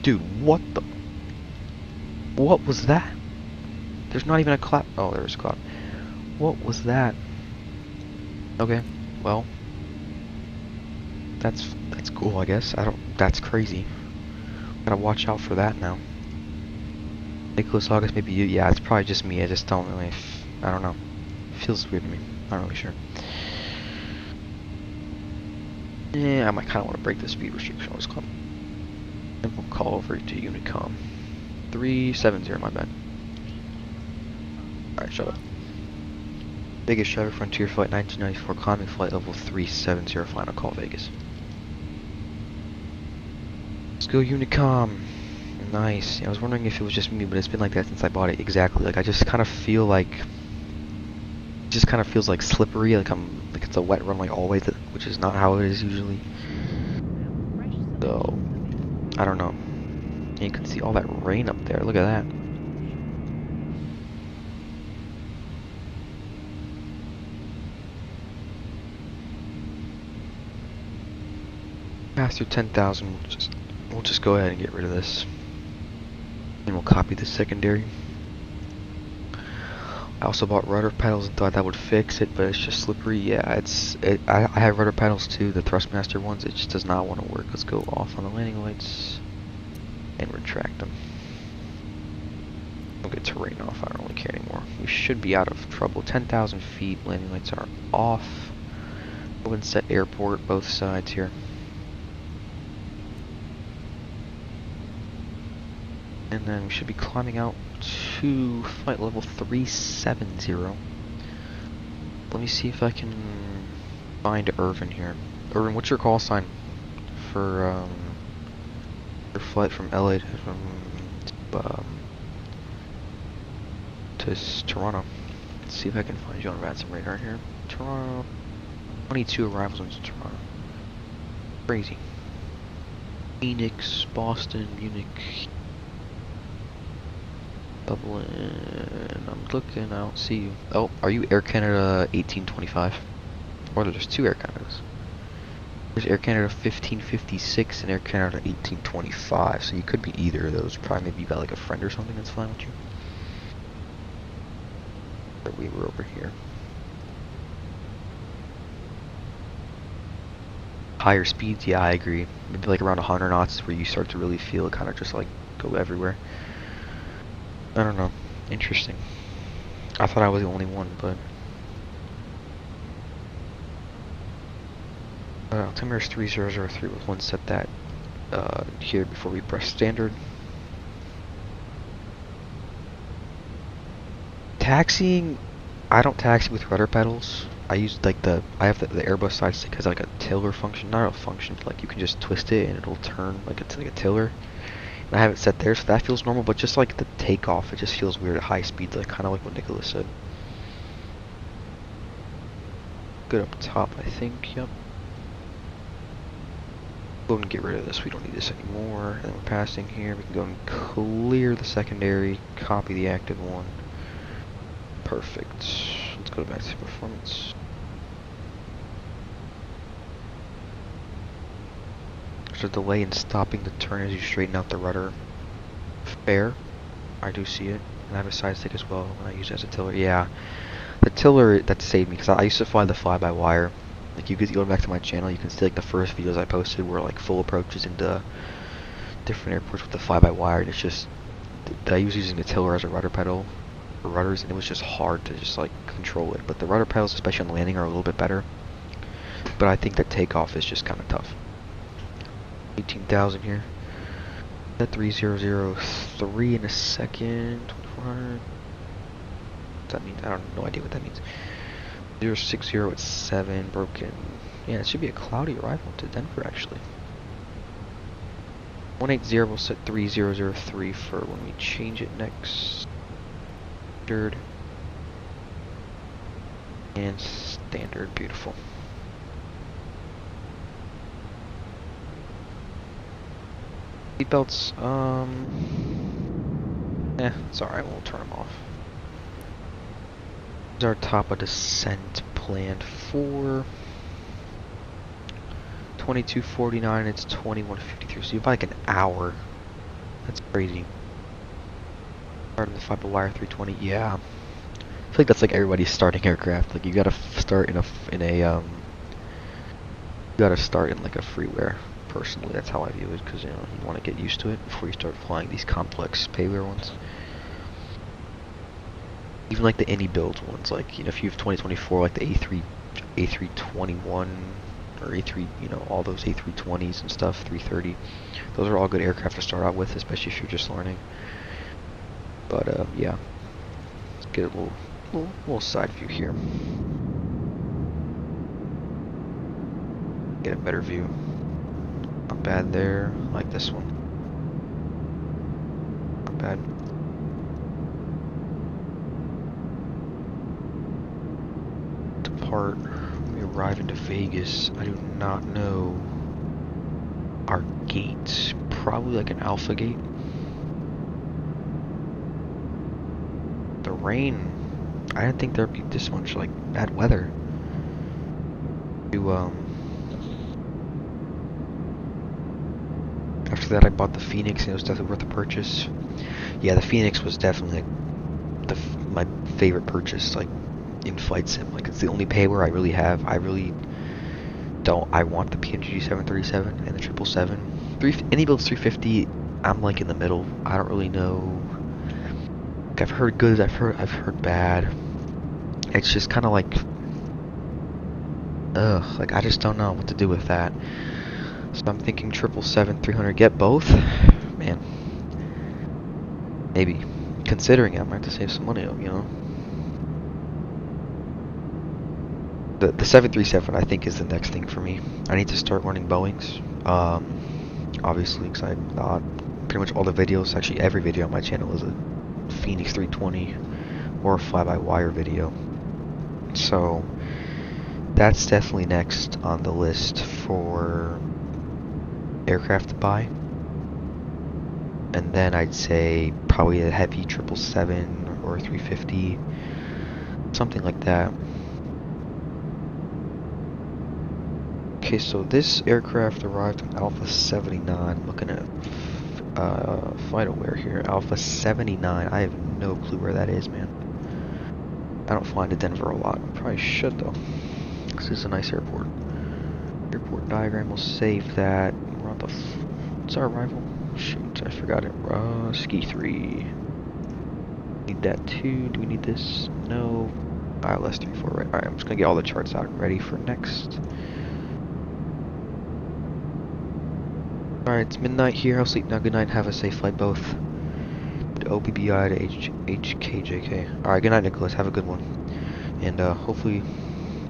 dude, what was that? There's not even a clap. Oh, there's a clap. What was that? Okay, well, that's cool, I guess. That's crazy. Gotta watch out for that now. Nicholas August, maybe you. Yeah, it's probably just me. I just don't really. I don't know. It feels weird to me. Not really sure. Yeah, I might kind of want to break the speed restriction. Let's call. And we'll call over to Unicom. 370, my bad. Alright, shut up. Vegas traffic Frontier flight 1994 climbing flight level 370 final call Vegas. Let's go Unicom. Nice. I was wondering if it was just me, but it's been like that since I bought it. Exactly. Like I just kind of feel like it just kind of feels like slippery, like it's a wet runway always, which is not how it is usually. So I don't know. And you can see all that rain up there. Look at that. Pass through 10,000. We'll just go ahead and get rid of this. And we'll copy the secondary. I also bought rudder pedals and thought that would fix it, but it's just slippery. Yeah, I have rudder pedals too, the Thrustmaster ones. It just does not want to work. Let's go off on the landing lights and retract them. We'll get terrain off. I don't really care anymore. We should be out of trouble. 10,000 feet. Landing lights are off. Open set airport, both sides here. And then we should be climbing out to flight level 370. Let me see if I can find Irvin here. Irvin, what's your call sign for your flight from LA to Toronto? Let's see if I can find you on Vatsim radar here. Toronto, 22 arrivals into Toronto. Crazy. Phoenix, Boston, Munich. Dublin. I'm looking. I don't see you. Oh, are you Air Canada 1825? Or there's two Air Canadas. There's Air Canada 1556 and Air Canada 1825. So you could be either of those. Probably maybe you got like a friend or something that's flying with you. But we were over here. Higher speeds, yeah, I agree. Maybe like around 100 knots where you start to really feel it kind of just like go everywhere. I don't know. Interesting. I thought I was the only one, but Altimeter's 3003 with one set that here before we press standard. Taxiing, I don't taxi with rudder pedals. I use like I have the Airbus side stick has like a tiller function, not a function, but like you can just twist it and it'll turn like it's like a tiller. I have it set there, so that feels normal, but just like the takeoff, it just feels weird at high speeds, like kind of like what Nicholas said. Good up top, I think, yep. Go and get rid of this, we don't need this anymore. And then we're passing here, we can go and clear the secondary, copy the active one. Perfect. Let's go back to performance. There's a delay in stopping the turn as you straighten out the rudder. Fair. I do see it. And I have a side stick as well when I use it as a tiller. Yeah, the tiller, that saved me, because I used to fly the fly-by-wire. Like, you could go back to my channel, you can see like the first videos I posted were like full approaches into different airports with the fly-by-wire, and it's just, I was using the tiller as a rudder pedal for rudders, and it was just hard to just like control it. But the rudder pedals, especially on landing, are a little bit better. But I think that takeoff is just kind of tough. 18,000 here. That 3003 in a second. 2400. What that means? I don't have no idea what that means. 060 at 7 broken. Yeah, it should be a cloudy arrival to Denver actually. 180 will set 3003 for when we change it next. Standard. And standard, beautiful. Seatbelts, it's alright, we'll turn them off. This is our top of descent planned for 22:49, it's 21:53, so you have like an hour. That's crazy. Starting the fly-by-wire 320, yeah. I feel like that's like everybody's starting aircraft. Like, you gotta start in a you gotta start in like a freeware. Personally, that's how I view it, because you know, you want to get used to it before you start flying these complex payware ones. Even like the indie build ones, like, you know, if you have 2024, like the A321 or A3, you know, all those A320s and stuff, 330. Those are all good aircraft to start out with, especially if you're just learning. But yeah, let's get a little side view here. Get a better view. Not bad there. I like this one. Not bad. Depart. We arrive into Vegas. I do not know our gate. Probably like an alpha gate. The rain. I didn't think there'd be this much like bad weather. After that, I bought the Phoenix, and it was definitely worth the purchase. Yeah, the Phoenix was definitely like my favorite purchase, like in flight sim. Like, it's the only payware I really have. I really don't. I want the PMG 737 and the 777. Any builds 350, I'm like in the middle. I don't really know. Like, I've heard good. I've heard bad. It's just kind of like, like I just don't know what to do with that. So I'm thinking 777-300, get both? Man. Maybe. Considering it, I might have to save some money, you know? The 737, I think, is the next thing for me. I need to start learning Boeings. Obviously, because pretty much all the videos, actually every video on my channel is a Phoenix 320 or a fly-by-wire video. So, that's definitely next on the list for aircraft to buy. And then I'd say probably a heavy 777 or 350, something like that. Okay, so this aircraft arrived in Alpha 79. Looking at flight aware here, Alpha 79. I have no clue where that is, man. I don't fly into Denver a lot. I probably should though. This is a nice airport. Airport diagram will save that. We're on the. What's our arrival? Shoot, I forgot it. Ski 3. Need that too. Do we need this? No. ILS 34, right? Alright, I'm just gonna get all the charts out ready for next. Alright, it's midnight here. I'll sleep now. Good night. Have a safe flight, both. OBBI to HKJK. Alright, good night, Nicholas. Have a good one. And hopefully,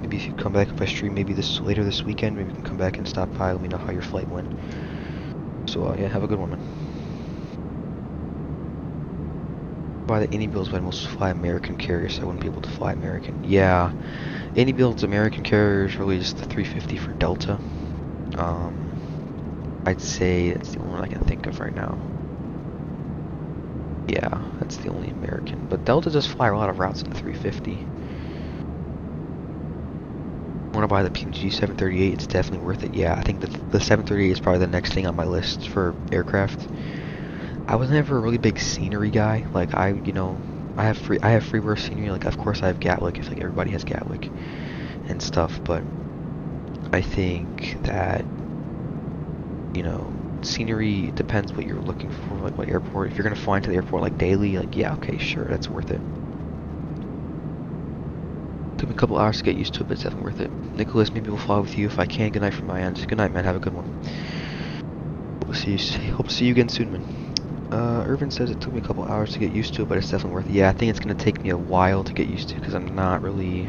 maybe if you come back, if I stream maybe later this weekend, maybe you can come back and stop by. Let me know how your flight went. So yeah, have a good one, man. By the Indie builds, but I most fly American carriers, so I wouldn't be able to fly American. Yeah, Indie builds American carriers really just the 350 for Delta. I'd say that's the only one I can think of right now. Yeah, that's the only American. But Delta does fly a lot of routes in the 350. Want to buy the PMG 738? It's definitely worth it. Yeah, I think the 738 is probably the next thing on my list for aircraft. I was never a really big scenery guy. Like I have freeburst scenery. Like of course I have Gatwick. If like everybody has Gatwick and stuff, but I think that scenery depends what you're looking for. Like what airport. If you're gonna fly into the airport like daily, like yeah, okay, sure, that's worth it. Took me a couple hours to get used to it, but it's definitely worth it. Nicholas, maybe we'll fly with you if I can. Good night from my end. Good night, man. Have a good one. Hope to see you again soon, man. Irvin says it took me a couple hours to get used to it, but it's definitely worth it. Yeah, I think it's gonna take me a while to get used to because I'm not really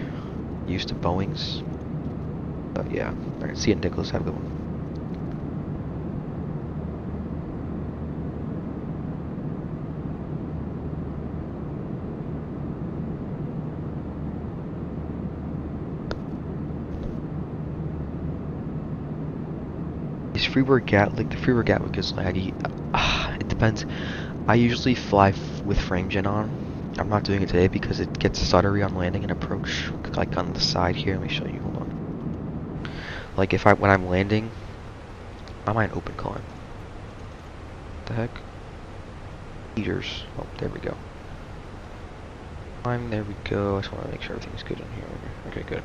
used to Boeings. But yeah. Alright, see you, Nicholas. Have a good one. Is Freeburg Gatwick? The Freeburg Gatwick is laggy. It depends. I usually fly with FrameGen on. I'm not doing it today because it gets stuttery on landing and approach. Like on the side here. Let me show you. Hold on. Like when I'm landing, I might open climb. What the heck? Meters. Oh, there we go. Climb. There we go. I just want to make sure everything's good in here. Okay, good.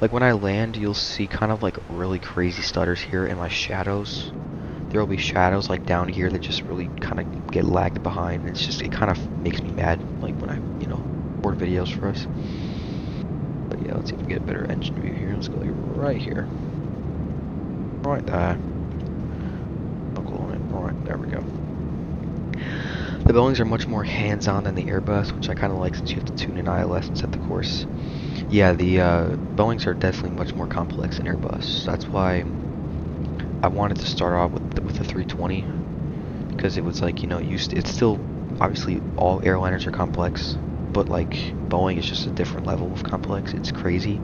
Like when I land, you'll see kind of like really crazy stutters here in my shadows. There will be shadows like down here that just really kind of get lagged behind. And it kind of makes me mad, like when I, record videos for us. But yeah, let's see if we can get a better engine view here. Let's go like right here. Right there. Right, there we go. The Boeings are much more hands-on than the Airbus, which I kind of like since you have to tune in ILS and set the course. Yeah, the Boeings are definitely much more complex than Airbus. That's why I wanted to start off with the 320, because it was like, it's still, obviously all airliners are complex, but like Boeing is just a different level of complex. It's crazy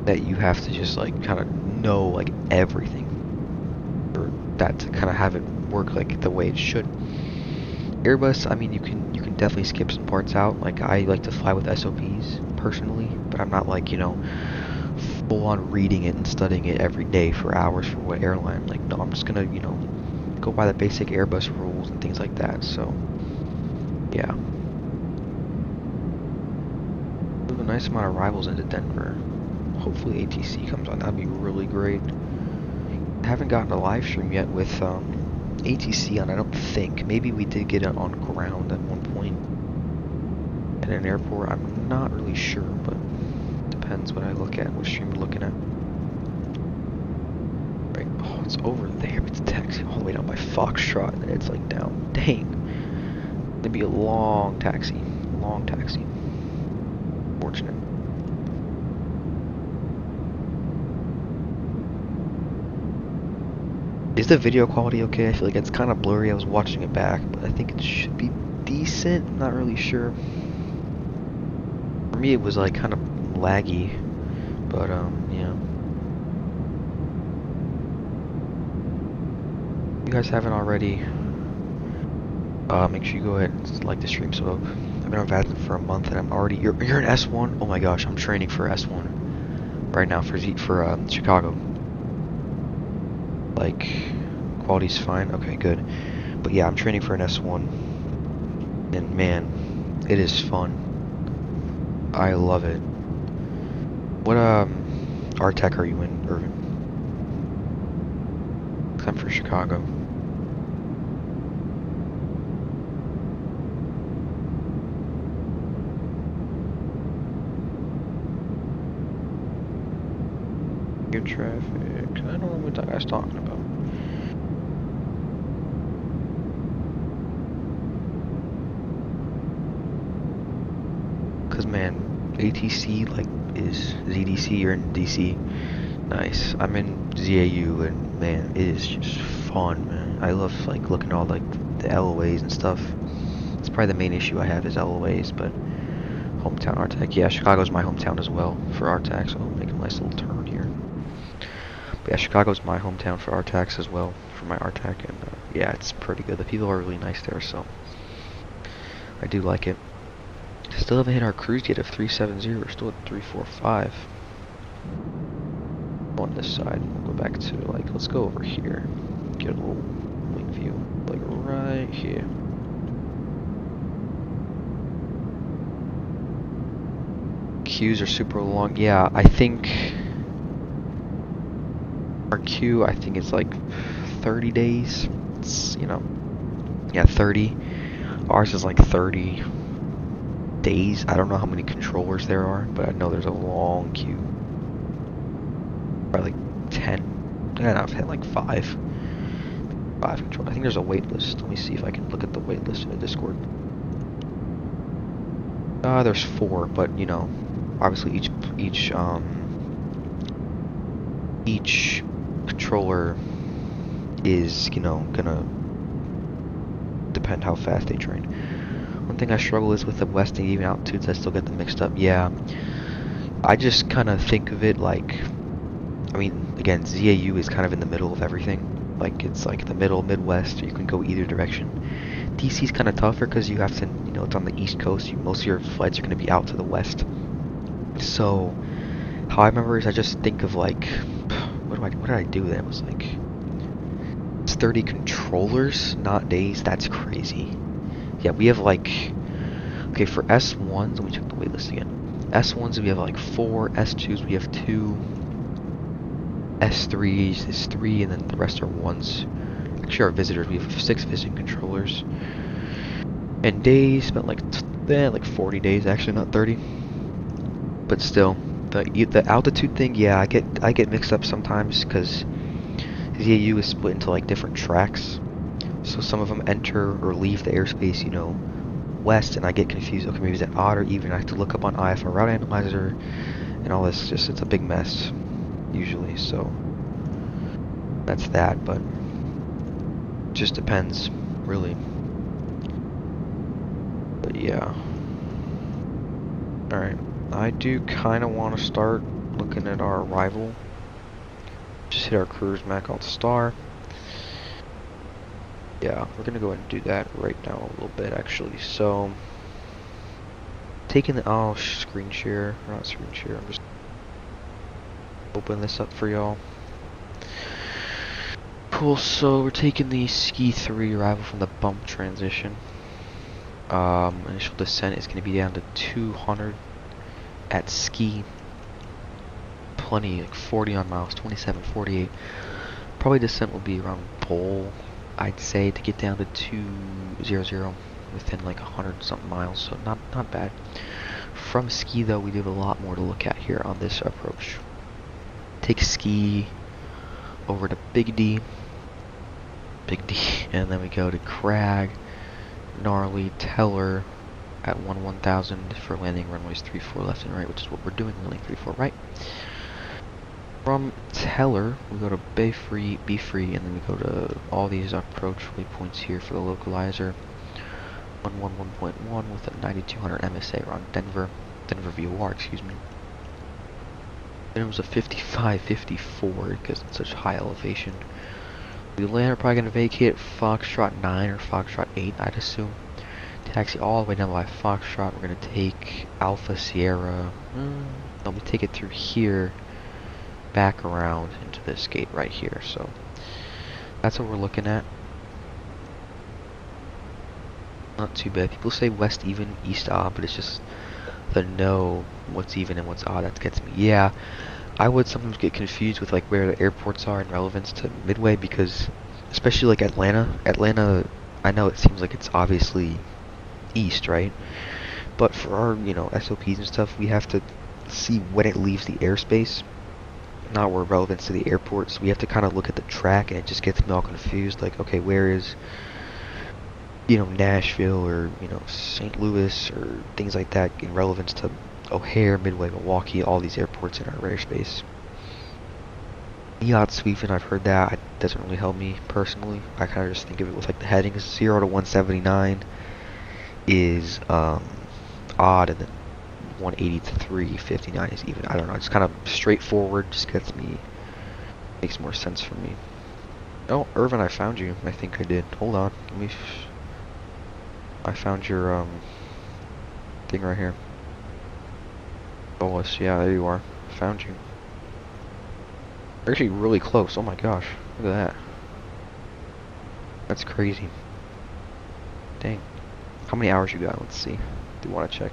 that you have to just like kind of know like everything for that to kind of have it work like the way it should. Airbus, I mean, you can definitely skip some parts out. Like I like to fly with SOPs personally, but I'm not like full on reading it and studying it every day for hours for what airline. Like no, I'm just gonna go by the basic Airbus rules and things like that. So yeah, we have a nice amount of arrivals into Denver. Hopefully ATC comes on. That'd be really great. I haven't gotten a live stream yet with ATC on, I don't think. Maybe we did get it on ground at one point at an airport. I'm not really sure, but depends what I look at, what stream you're looking at. Right, oh, it's over there. It's taxi all the way down by Foxtrot, and it's like down. Dang. It'd be a long taxi. Long taxi. Fortunate. Is the video quality okay? I feel like it's kind of blurry. I was watching it back, but I think it should be decent. I'm not really sure. For me, it was like kind of laggy, but yeah. If you guys haven't already, make sure you go ahead and like the stream sub. I've been on Vatsim for a month, and I'm already. You're an S1. Oh my gosh, I'm training for S1 right now for Chicago. Like, quality's fine. Okay, good. But yeah, I'm training for an S1, and man, it is fun. I love it. What RTEC are you in, Irvin? 'Cause I'm for Chicago. Good traffic. I don't know what that guy's talking about. Cause man, ATC like is ZDC. You're in DC. Nice. I'm in ZAU, and man, it is just fun, man. I love like looking at all like the LOAs and stuff. It's probably the main issue I have is LOAs, but hometown RTEC. Yeah, Chicago's my hometown as well for RTEC, so I'll make a nice little turn here. But yeah, Chicago's my hometown for RTECs as well, for my RTEC, and yeah, it's pretty good. The people are really nice there, so I do like it. Still haven't hit our cruise yet of 370. We're still at 345 on this side. We'll go back to like, let's go over here, get a little wing view, like right here. Queues are super long. Yeah, I think our queue, I think it's like 30 days. It's, you know, yeah, 30. Ours is like 30 days. I don't know how many controllers there are, but I know there's a long queue. Probably like 10. Yeah, not 10, like 5. 5 controllers. I think there's a wait list. Let me see if I can look at the wait list in the Discord. There's 4, but you know, obviously each controller is, you know, gonna depend how fast they train. One thing I struggle is with the west and even altitudes. I still get them mixed up. Yeah, I just kind of think of it like, I mean, again, ZAU is kind of in the middle of everything. Like, it's like the middle, Midwest. You can go either direction. DC's kind of tougher because you have to, you know, it's on the East Coast. Most of your flights are going to be out to the west. So, how I remember is I just think of like, what did I do? That was like, it's 30 controllers, not days. That's crazy. Yeah, we have like, okay, for S1s, let me check the waitlist again. S1s we have like 4, S2s we have 2, S3s is 3, and then the rest are 1s. Actually, our visitors, we have 6 visiting controllers. And days, spent like 40 days, actually, not 30. But still, the altitude thing, yeah, I get mixed up sometimes because ZAU is split into like different tracks. So some of them enter or leave the airspace, you know, west, and I get confused. Okay, maybe is that odd or even? I have to look up on IFR Route Analyzer and all this. Just, it's a big mess usually. So that's that, but it just depends, really. But yeah. All right, I do kind of want to start looking at our arrival. Just hit our cruise Mac Alt Star. Yeah, we're gonna go ahead and do that right now a little bit, actually. So, taking the screen share, or not screen share. I'm just open this up for y'all. Cool. So we're taking the Ski 3 arrival from the bump transition. Initial descent is gonna be down to 200 at Ski. Plenty, like 40 on miles, 27, 48. Probably descent will be around pole, I'd say, to get down to 200 within like 100 something miles, so not bad. From Ski though, we do have a lot more to look at here on this approach. Take Ski over to Big D, and then we go to Crag, Gnarly, Teller at 1000 for landing runways 34 left and right, which is what we're doing, landing 34 right. From Teller, we go to Be Free, and then we go to all these approach waypoints here for the localizer. 111.1 with a 9200 MSA around Denver VOR, excuse me. Then it was a 55-54 because it's such high elevation. We land, we're probably going to vacate Foxtrot 9 or Foxtrot 8, I'd assume. Taxi all the way down by Foxtrot. We're going to take Alpha Sierra. No, we take it through here, back around into this gate right here. So that's what we're looking at. Not too bad. People say west even, east odd, but it's just the know what's even and what's odd that gets me. Yeah, I would sometimes get confused with like where the airports are in relevance to Midway, because especially like Atlanta, I know it seems like it's obviously east, right? But for our, you know, SOPs and stuff, we have to see when it leaves the airspace, not where relevance to the airport. So we have to kind of look at the track, and it just gets me all confused. Like, okay, where is, you know, Nashville or, you know, St. Louis or things like that in relevance to O'Hare, Midway, Milwaukee, all these airports in our airspace. Yacht sweeping, I've heard that. It doesn't really help me personally. I kind of just think of it with like the headings. 0 to 179 is odd, and then 180 to 359 is even. I don't know. It's kind of straightforward. Just gets me, makes more sense for me. Oh, Irvin, I found you. I think I did. Hold on. Let me. I found your thing right here. Bolus, yeah, there you are. Found you. You're actually really close. Oh my gosh, look at that. That's crazy. Dang. How many hours you got? Let's see. Do you want to check?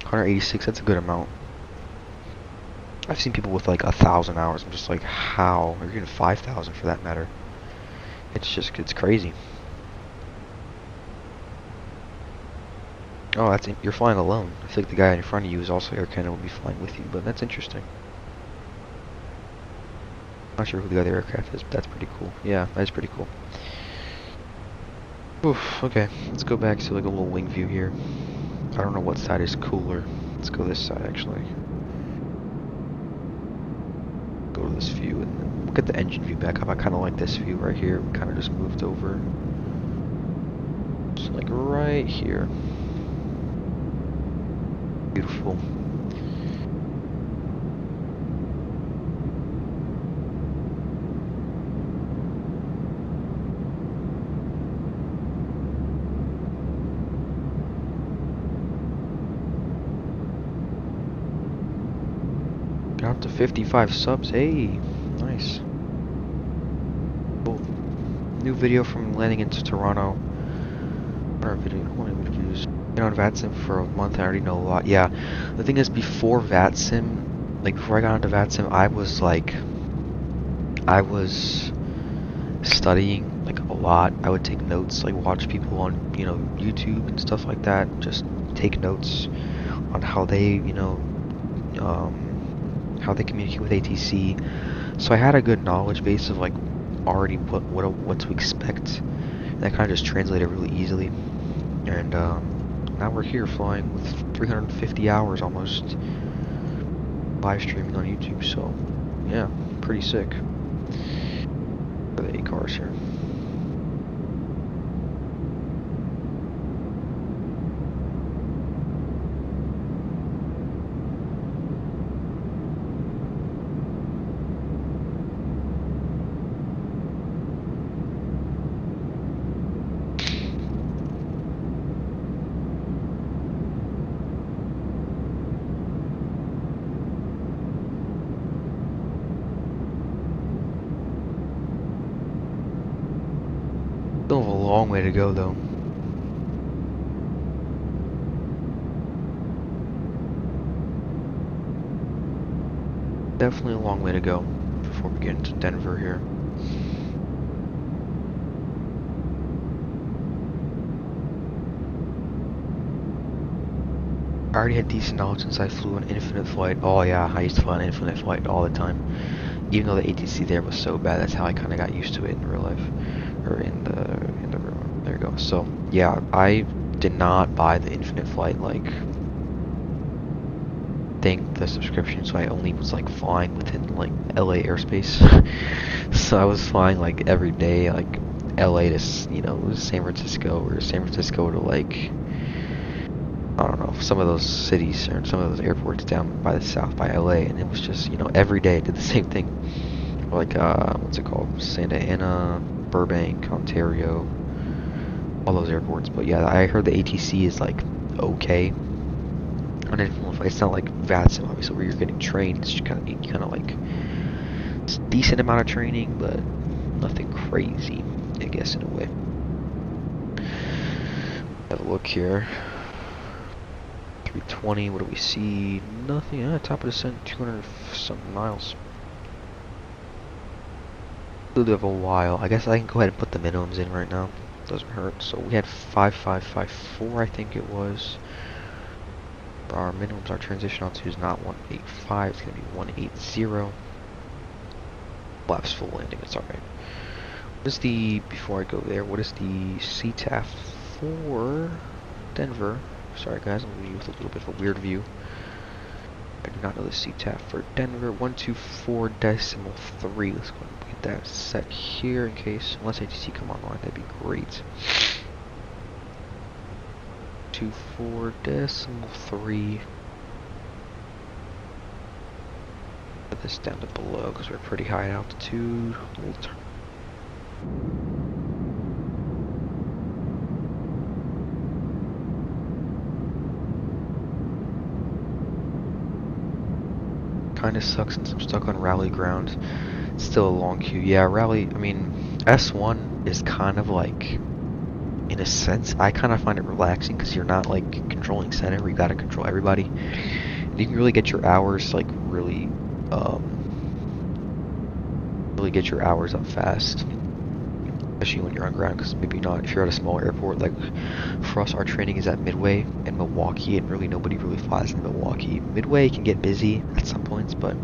186, that's a good amount. I've seen people with like 1,000 hours. I'm just like, how? Or even 5,000 for that matter. It's crazy. Oh, you're flying alone. I feel like the guy in front of you is also Air Canada, will be flying with you, but that's interesting. Not sure who the other aircraft is, but that's pretty cool. Yeah, that's pretty cool. Oof, okay, let's go back to like a little wing view here. I don't know what side is cooler. Let's go this side actually. Go to this view and then we'll get the engine view back up. I kind of like this view right here. We kind of just moved over. Just like right here. Beautiful. Got up to 55 subs. Hey, nice. Cool. New video from landing into Toronto. Our video, how many views? Been on Vatsim for a month. I already know a lot. Yeah, the thing is, before Vatsim, like before I got onto Vatsim, I was studying like a lot. I would take notes, like watch people on YouTube and stuff like that. Just take notes on how they how they communicate with ATC. So I had a good knowledge base of like already what to expect. And that kind of just translated really easily. And now we're here flying with 350 hours almost live streaming on YouTube. So yeah, pretty sick. For the 8 cars here. Still have a long way to go though. Definitely a long way to go before we get into Denver here. I already had decent knowledge since I flew an infinite flight. Oh yeah, I used to fly an infinite flight all the time. Even though the ATC there was so bad, that's how I kind of got used to it in real life. Or in the there you go. So yeah, I did not buy the infinite flight like thing, the subscription, so I only was like flying within like LA airspace. So I was flying like every day, like LA to San Francisco, or San Francisco to like I don't know, some of those cities or some of those airports down by the south by LA, and it was just every day I did the same thing. Or like what's it called, Santa Ana, Burbank, Ontario, all those airports. But yeah, I heard the ATC is like okay. And it's not like Vatsim, obviously, where you're getting trained. It's just kind of like it's a decent amount of training, but nothing crazy, I guess, in a way. Have a look here. 320. What do we see? Nothing. Top of descent, 200 something miles. Still do have a while. I guess I can go ahead and put the minimums in right now. Doesn't hurt. So we had 5554, I think it was. Our minimums, our transition onto is not 185. It's gonna be 180. Flaps full landing. It's all right. What is the, before I go there, what is the CTAF for Denver? Sorry guys, I'm gonna be with a little bit of a weird view. I do not know the CTAF for Denver. 124.3. Let's go ahead and get that set here in case, unless ATC come online, that'd be great. 24.3. Put this down to below because we're pretty high altitude. We'll turn. Kind of sucks since I'm stuck on rally ground. It's still a long queue. Yeah, rally. I mean, S1 is kind of like in a sense, I kind of find it relaxing because you're not like controlling center where you gotta control everybody. And you can really get your hours like really get your hours up fast, especially when you're on ground. Because maybe not if you're at a small airport. Like for us, our training is at Midway and Milwaukee, and really nobody really flies in Milwaukee. Midway can get busy at some points, but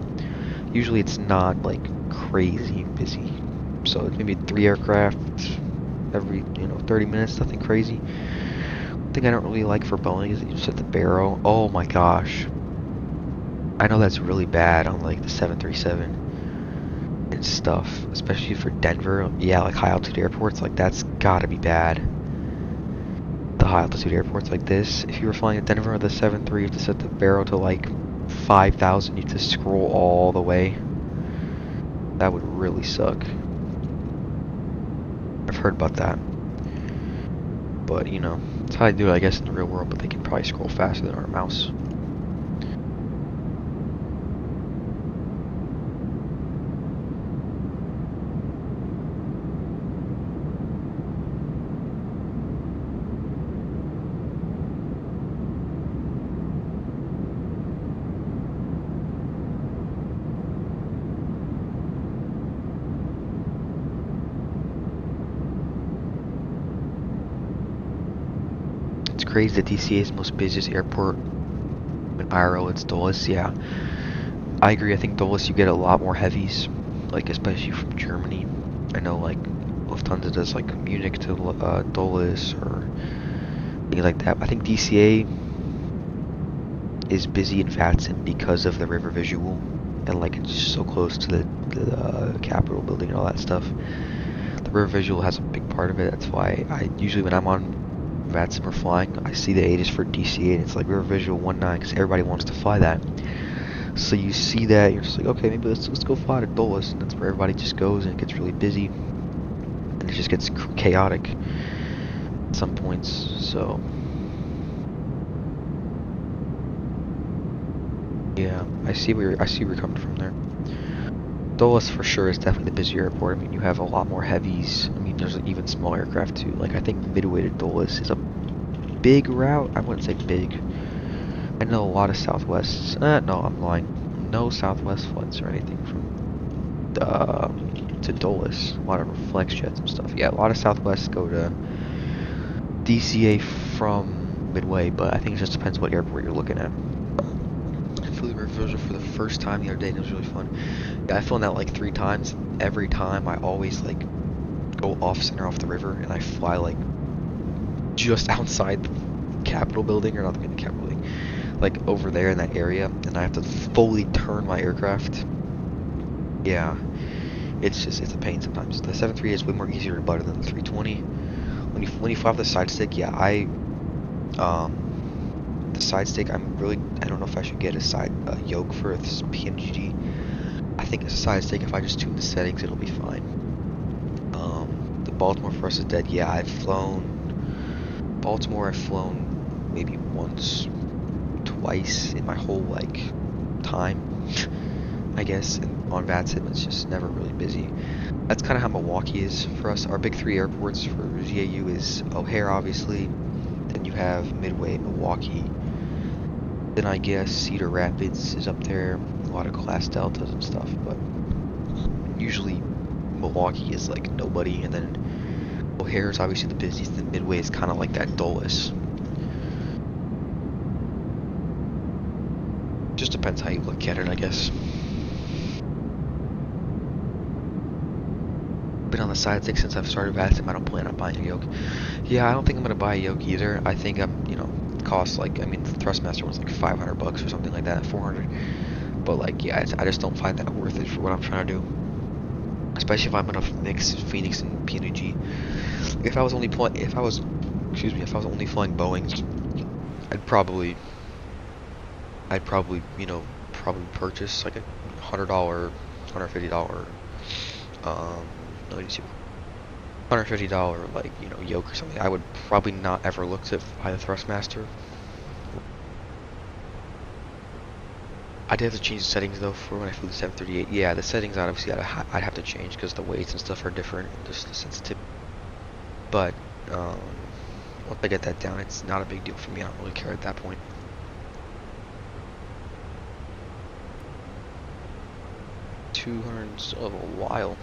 usually it's not like crazy busy. So it's maybe 3 aircraft every 30 minutes, nothing crazy. One thing I don't really like for Boeing is that you just hit the barrel. Oh my gosh, I know that's really bad on like the 737 and stuff, especially for Denver. Yeah, like high altitude airports, like that's gotta be bad. The high altitude airports like this, if you were flying at Denver with the 737, you have to set the barrel to like 5,000. You have to scroll all the way. That would really suck. I've heard about that. But, it's how they do it, I guess, in the real world, but they can probably scroll faster than our mouse. Crazy that DCA is the most busiest airport in IRL. It's Dulles. Yeah, I agree. I think Dulles you get a lot more heavies, like especially from Germany. I know like Lufthansa does like Munich to Dulles or things like that. I think DCA is busy in Vatsim because of the river visual and like it's just so close to the Capitol building and all that stuff. The river visual has a big part of it. That's why I usually when I'm on Vatsim or flying, I see the 8 is for DCA and it's like River Visual 19 because everybody wants to fly that. So you see that, you're just like, okay, maybe let's go fly to Dulles, and that's where everybody just goes and it gets really busy and it just gets chaotic at some points. So yeah, I see where you're coming from there. Dulles for sure is definitely the busier airport. I mean, you have a lot more heavies. I mean, there's even small aircraft too. Like, I think Midway to Dulles is a big route. I wouldn't say big. I know a lot of Southwests. No, I'm lying. No Southwest flights or anything from to Dulles. A lot of flex jets and stuff. Yeah, a lot of Southwests go to DCA from Midway, but I think it just depends what airport you're looking at. Flew the River for the first time the other day and it was really fun. Yeah, I've flown that like 3 times. Every time I always like go off center off the river and I fly like just outside the Capitol building, or not the Capitol building, like over there in that area, and I have to fully turn my aircraft. Yeah, it's a pain sometimes. The 738 is way more easier to butter than the 320. When you fly off the side stick, yeah, the side stick, I don't know if I should get a side yoke for this PNGD. I think a side stick, if I just tune the settings, it'll be fine. The Baltimore for us is dead. Yeah, I've flown Baltimore. I've flown maybe once, twice in my whole like time, I guess. And on Vatsim, it's just never really busy. That's kind of how Milwaukee is for us. Our big 3 airports for GAU is O'Hare, obviously. Then you have Midway, Milwaukee. Then I guess Cedar Rapids is up there. A lot of Class Deltas and stuff, but usually Milwaukee is like nobody, and then O'Hare is obviously the busiest, and Midway is kind of like that Dulles. Just depends how you look at it, I guess. Been on the side stick since I've started Vatsim. I don't plan on buying a yoke. Yeah, I don't think I'm gonna buy a yoke either. I think it costs like, I mean, the Thrustmaster was like $500 or something like that, 400. But like, yeah, I just don't find that worth it for what I'm trying to do. Especially if I'm gonna mix Phoenix and PNG. If I was only flying Boeings, I'd probably purchase like a $100, $150 $150 like yoke or something. I would probably not ever look to buy the Thrustmaster. I did have to change the settings though for when I flew the 738. Yeah, the settings obviously I'd have to change because the weights and stuff are different, just the sensitivity. But once I get that down, it's not a big deal for me. I don't really care at that point. 200 of a while.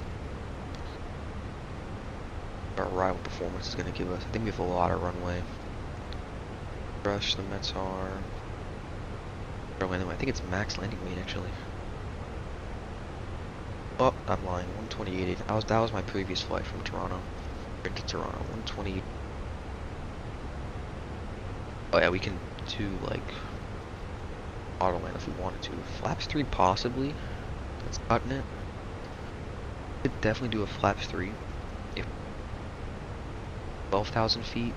Our arrival performance is going to give us. I think we have a lot of runway. Rush the Mets are. Anyway, I think it's max landing weight actually. Oh, I'm lying. 128. That was my previous flight from Toronto into Toronto. 128. Oh yeah, we can do like auto land if we wanted to. Flaps 3 possibly. That's cutting it. Could definitely do a flaps 3. If 12,000 feet.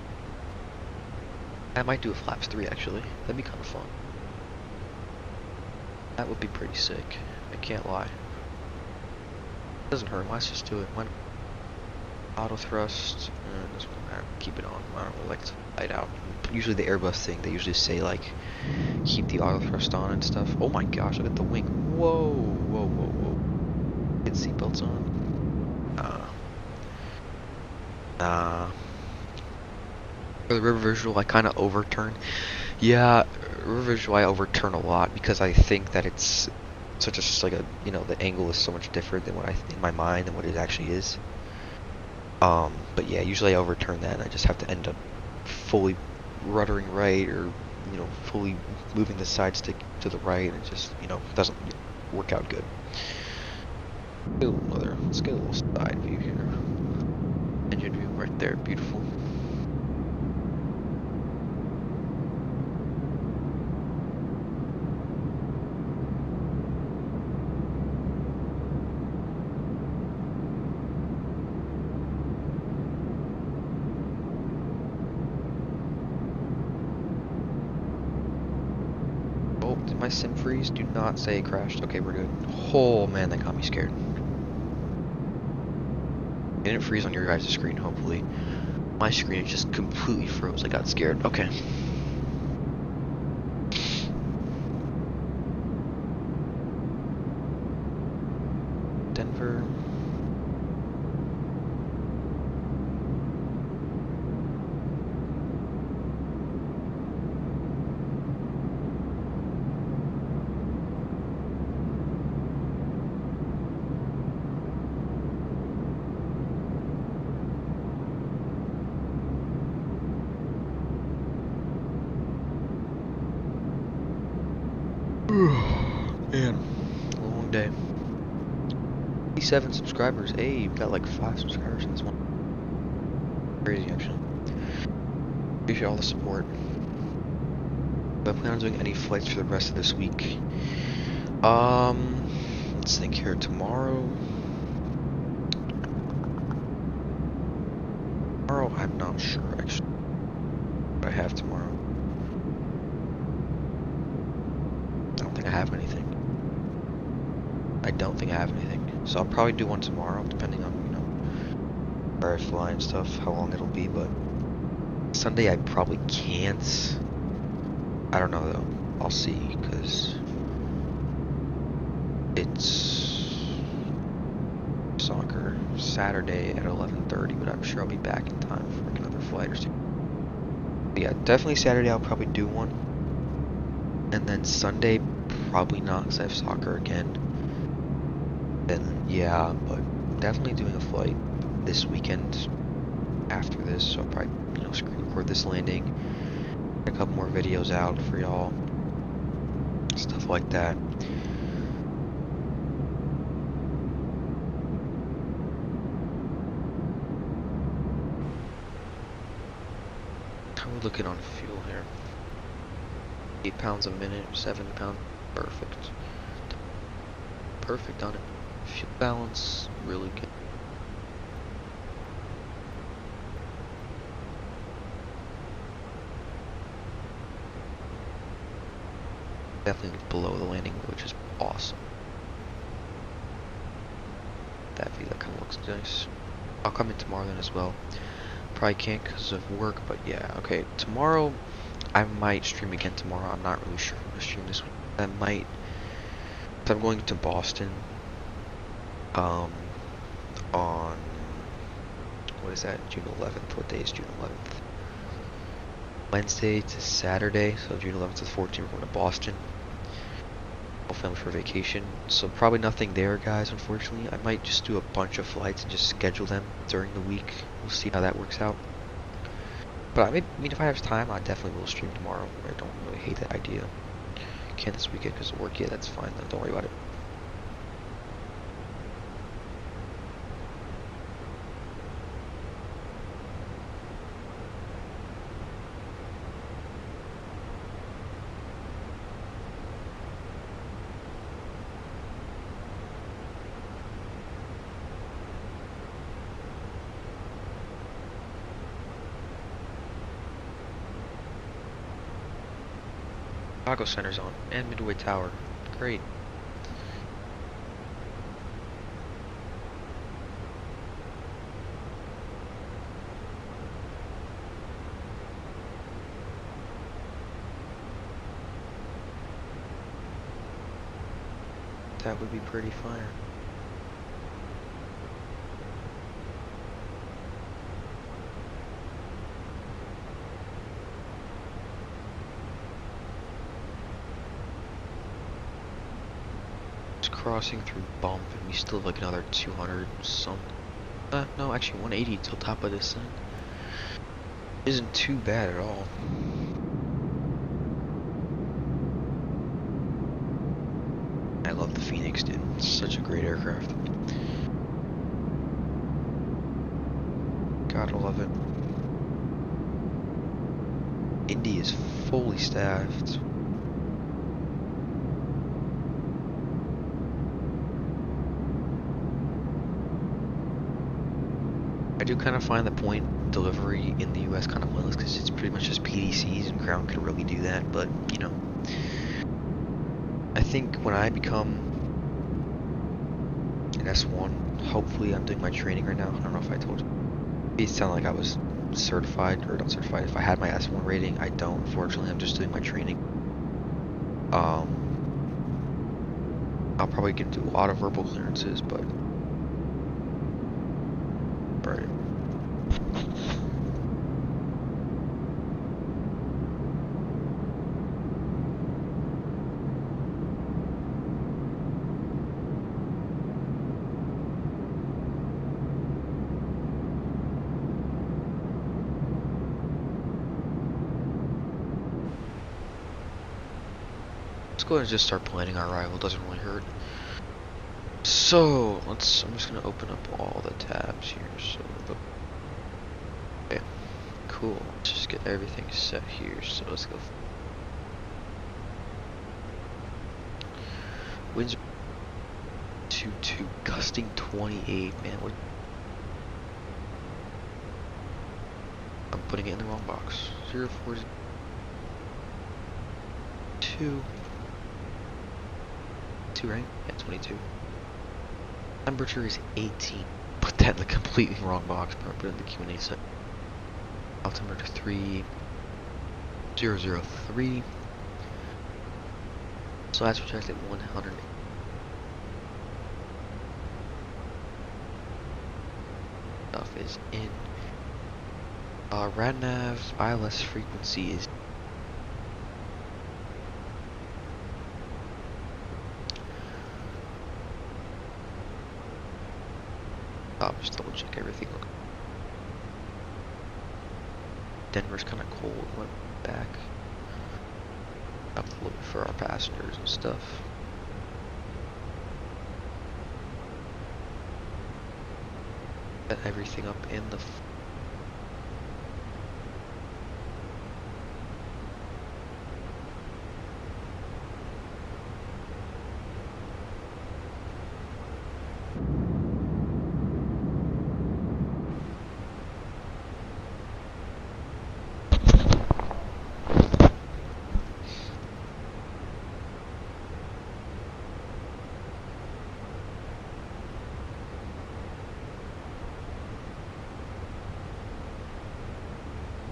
I might do a flaps 3 actually. That'd be kind of fun. That would be pretty sick. I can't lie. Doesn't hurt. Let's just do it. Why not? Auto thrust and this one. Keep it on. I don't really like to light out. Usually the Airbus thing, they usually say like keep the auto thrust on and stuff. Oh my gosh! Look at the wing. Whoa! Whoa! Whoa! Whoa! Get seatbelts on. Nah. For the river visual, I kind of overturn. Yeah, river visual I overturn a lot because I think that it's such a just like a the angle is so much different than what in my mind than what it actually is. But yeah, usually I overturn that and I just have to end up fully ruddering right or fully moving the side stick to the right and it just doesn't work out good. Let's get a little side view here. Engine view right there, beautiful. Did my sim freeze? Do not say it crashed. Okay, we're good. Oh man, that got me scared. It didn't freeze on your guys' screen, hopefully. My screen just completely froze. I got scared. Okay. Denver. Man, long day. 87 subscribers. Hey, we've got like 5 subscribers in this one. Crazy, actually. Appreciate all the support. Do I plan on doing any flights for the rest of this week? Let's think here. Tomorrow, I'm not sure actually. What I have tomorrow. I don't think I have anything. So I'll probably do one tomorrow, depending on where I fly and stuff, how long it'll be. But Sunday I probably can't. I don't know though. I'll see, because it's soccer Saturday at 11:30, but I'm sure I'll be back in time for like another flight or two. But yeah, definitely Saturday I'll probably do one, and then Sunday probably not because I have soccer again. Then yeah, but definitely doing a flight this weekend after this, so I'll probably screen record this landing, get a couple more videos out for y'all, stuff like that. How are we looking on fuel here? 8 pounds a minute, 7 pounds, perfect. Perfect on it. Fuel balance, really good. Definitely below the landing, which is awesome. That view, that kind of looks nice. I'll come in tomorrow then as well. Probably can't because of work, but yeah, okay. Tomorrow, I might stream again tomorrow. I'm not really sure if I'm going to stream this week. I might. So I'm going to Boston. On what is that? June 11th. What day is June 11th? Wednesday to Saturday, so June 11th to 14th, we're going to Boston. Whole family for vacation, so probably nothing there, guys, unfortunately. I might just do a bunch of flights and just schedule them during the week. We'll see how that works out. But I mean, if I have time, I definitely will stream tomorrow. I don't really hate that idea. Can't this weekend because of work. Yeah, that's fine then. Don't worry about it. Chicago Center's on, and Midway Tower. Great. That would be pretty fire. Crossing through bump, and we still have like another 200 some. No, actually 180 till top of this thing. Isn't too bad at all. I love the Phoenix, dude. It's such a great aircraft. Gotta love it. Indy is fully staffed. I do kind of find the point delivery in the US kind of pointless because it's pretty much just PDCs and Crown could really do that, but you know, I think when I become an S1, hopefully I'm doing my training right now. I don't know if I told you. It sounded like I was certified or not certified. If I had my S1 rating, I don't. Unfortunately, I'm just doing my training. I'll probably get to a lot of verbal clearances, but. Right. Let's go ahead and just start planning our arrival. Doesn't really hurt. So I'm just gonna open up all the tabs here. So okay, cool. Let's just get everything set here. So let's go. Winds 22, gusting 28. Man, what? I'm putting it in the wrong box. 040. 2, right? Yeah, 22. Temperature is 18. Put that in the completely wrong box, but put it in the Q&A set. Altimeter 3003. So that's projected 100. Stuff is in. RadNav ILS frequency is. I'll just double check everything. Denver's kind of cold. Went back up a little bit for our passengers and stuff. Set everything up in the.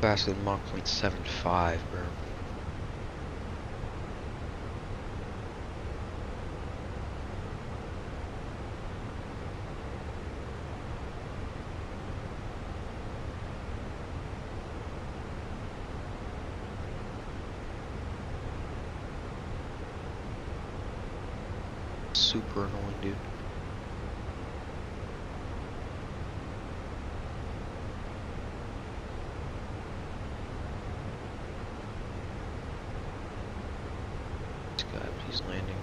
Faster than Mach 0.75, bro. super annoying, dude. This guy, please landing.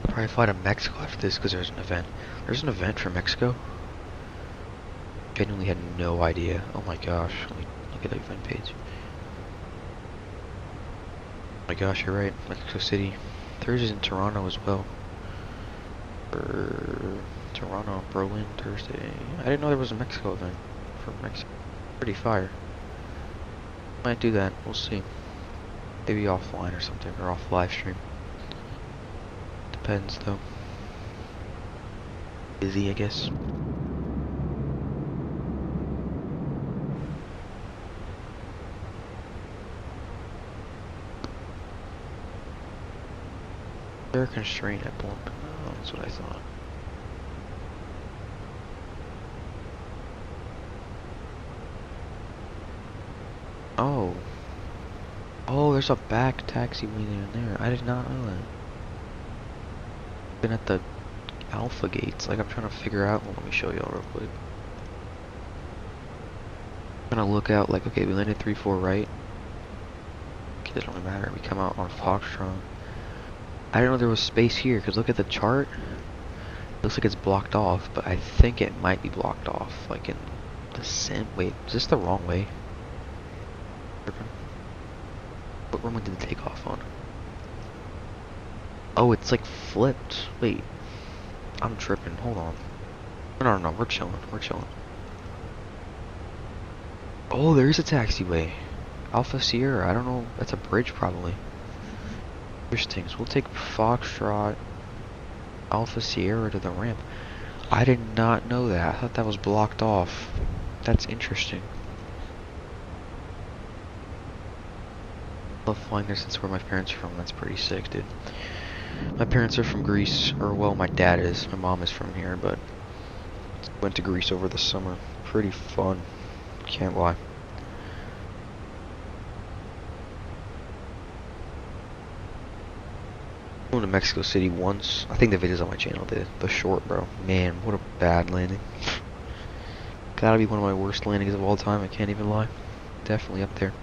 Probably fly to Mexico after this because there's an event. There's an event for Mexico. Genuinely had no idea. Oh my gosh. Let me look at the event page. Oh my gosh, you're right. Mexico City. Thursday's in Toronto as well. Toronto, Berlin, Thursday. I didn't know there was a Mexico event for Mexico. Pretty fire. Might do that. We'll see. Maybe offline or something, or off live stream. Depends though. Busy, I guess. They're constrained at blunt. Oh, that's what I thought. Oh. Oh, there's a back taxiway in there. I did not know that. Been at the Alpha gates. Like, I'm trying to figure out. Well, let me show y'all real quick. I'm gonna look out. Like, okay, we landed 3-4 right. Okay, it doesn't really matter. We come out on Foxtron. I didn't know there was space here, because look at the chart. It looks like it's blocked off, but I think it might be blocked off. Like in the same. Wait, is this the wrong way? What runway did it take off on? Oh, it's like flipped. Wait. I'm tripping. Hold on. No, we're chilling. We're chilling. Oh, there's a taxiway. Alpha Sierra. I don't know. That's a bridge, probably. Interesting. So we'll take Foxtrot, Alpha Sierra to the ramp. I did not know that. I thought that was blocked off. That's interesting. Love flying there since where my parents are from. That's pretty sick, dude. My parents are from Greece, or well, my dad is. My mom is from here, but went to Greece over the summer. Pretty fun. Can't lie. I went to Mexico City once. I think the video's on my channel. The short, bro. Man, what a bad landing. Gotta be one of my worst landings of all time. I can't even lie. Definitely up there.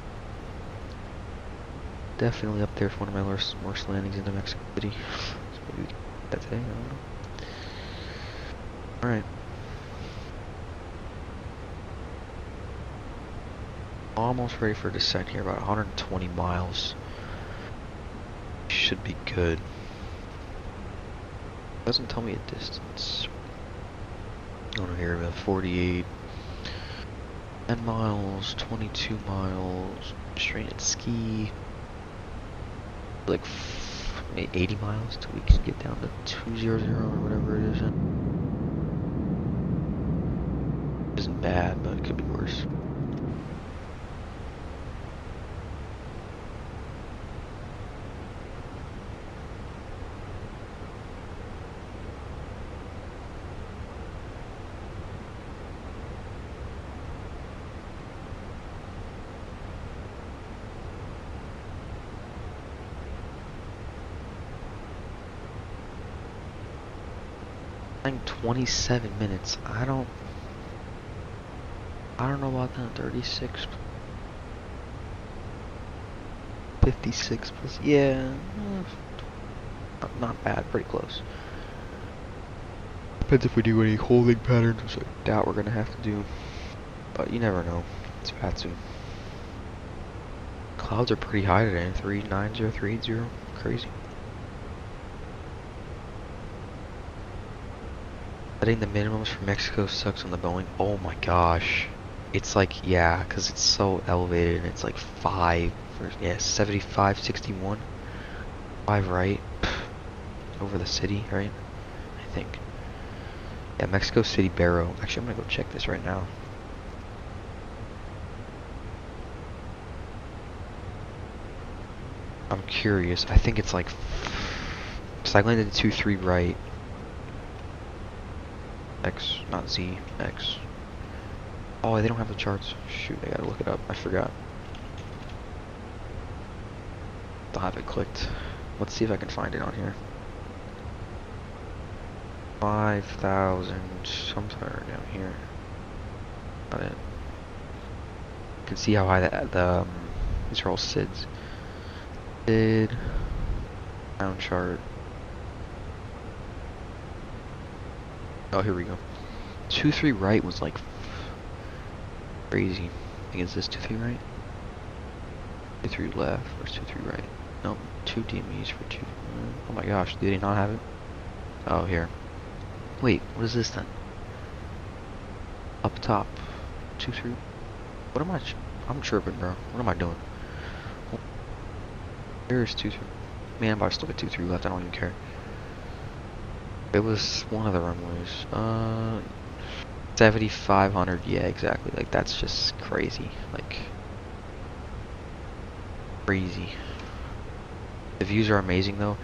Definitely up there for one of my worst landings into Mexico City. So maybe we can do that today. I don't know. All right. Almost ready for descent here. About 120 miles. Should be good. Doesn't tell me a distance. Over here we have 48, 10 miles, 22 miles, straight at ski. Like 80 miles till we can get down to 200 or whatever it is. It isn't bad, but it could be worse. Like 27 minutes. I don't know about that. 36, 56 plus. Yeah, not bad. Pretty close. Depends if we do any holding patterns, which I doubt we're gonna have to do. But you never know. It's Vatsim. Clouds are pretty high today. 390, 380. Crazy. Setting the minimums for Mexico sucks on the Boeing. Oh my gosh. It's like, yeah, because it's so elevated and it's like 5, yeah, 75, 61. 5 right. Over the city, right? I think. Yeah, Mexico City Barrow. Actually, I'm gonna go check this right now. I'm curious. I think it's like, so I landed 23 right. X, not Z, X. Oh, they don't have the charts. Shoot, I gotta look it up. I forgot. Don't have it clicked. Let's see if I can find it on here. 5,000 somewhere down here. Not it. You can see how high these are all SIDs. SID down chart. Oh, here we go. 2-3 right was like crazy. I think it's this 2-3 right. 2-3 left. Where's 2-3 right? Nope. 2 DMEs for 2. Oh my gosh, did they not have it? Oh, here. Wait, what is this then? Up top. 2-3. What am I? I'm tripping, bro. What am I doing? Here's 2-3. Man, but I still got 2-3 left. I don't even care. It was one of the runways. 7,500. Yeah, exactly. Like, that's just crazy. Like, crazy. The views are amazing, though.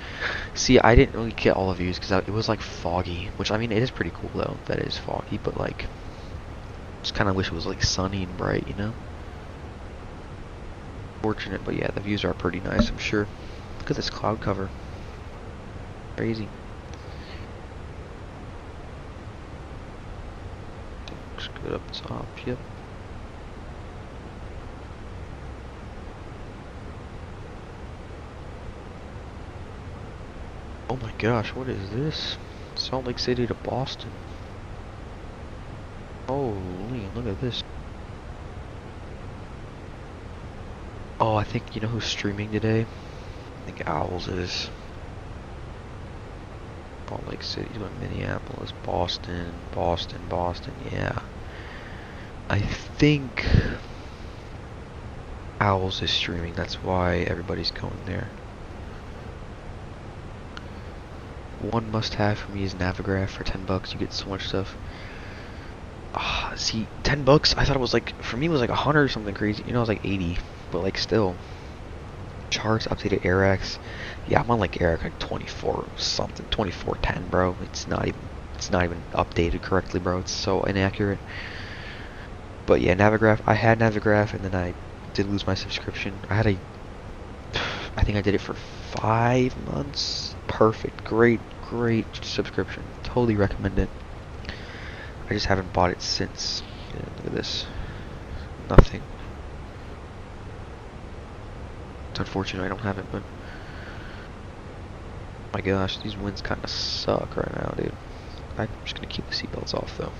See, I didn't really get all the views because it was, like, foggy. Which, I mean, it is pretty cool, though, that it is foggy. But, like, just kind of wish it was, like, sunny and bright, you know? Fortunate, but yeah, the views are pretty nice, I'm sure. Look at this cloud cover. Crazy. Looks good up top, yep. Oh my gosh, what is this? Salt Lake City to Boston. Holy, look at this. Oh, I think, you know who's streaming today? I think Owls is. Salt Lake City, Minneapolis, Boston, yeah. I think Owls is streaming, that's why everybody's going there. One must-have for me is Navigraph for $10. You get so much stuff. See, $10. I thought it was like, for me it was like 100 or something crazy. You know, it was like 80, but like still. Charts, updated AirX. Yeah, I'm on like AirX like 24 something, 2410, bro. It's not even updated correctly, bro. It's so inaccurate. But yeah, Navigraph. I had Navigraph, and then I did lose my subscription. I think I did it for 5 months. Perfect, great subscription. Totally recommend it. I just haven't bought it since. Yeah, look at this. Nothing. It's unfortunate I don't have it, but oh my gosh, these winds kind of suck right now, dude. I'm just gonna keep the seatbelts off though.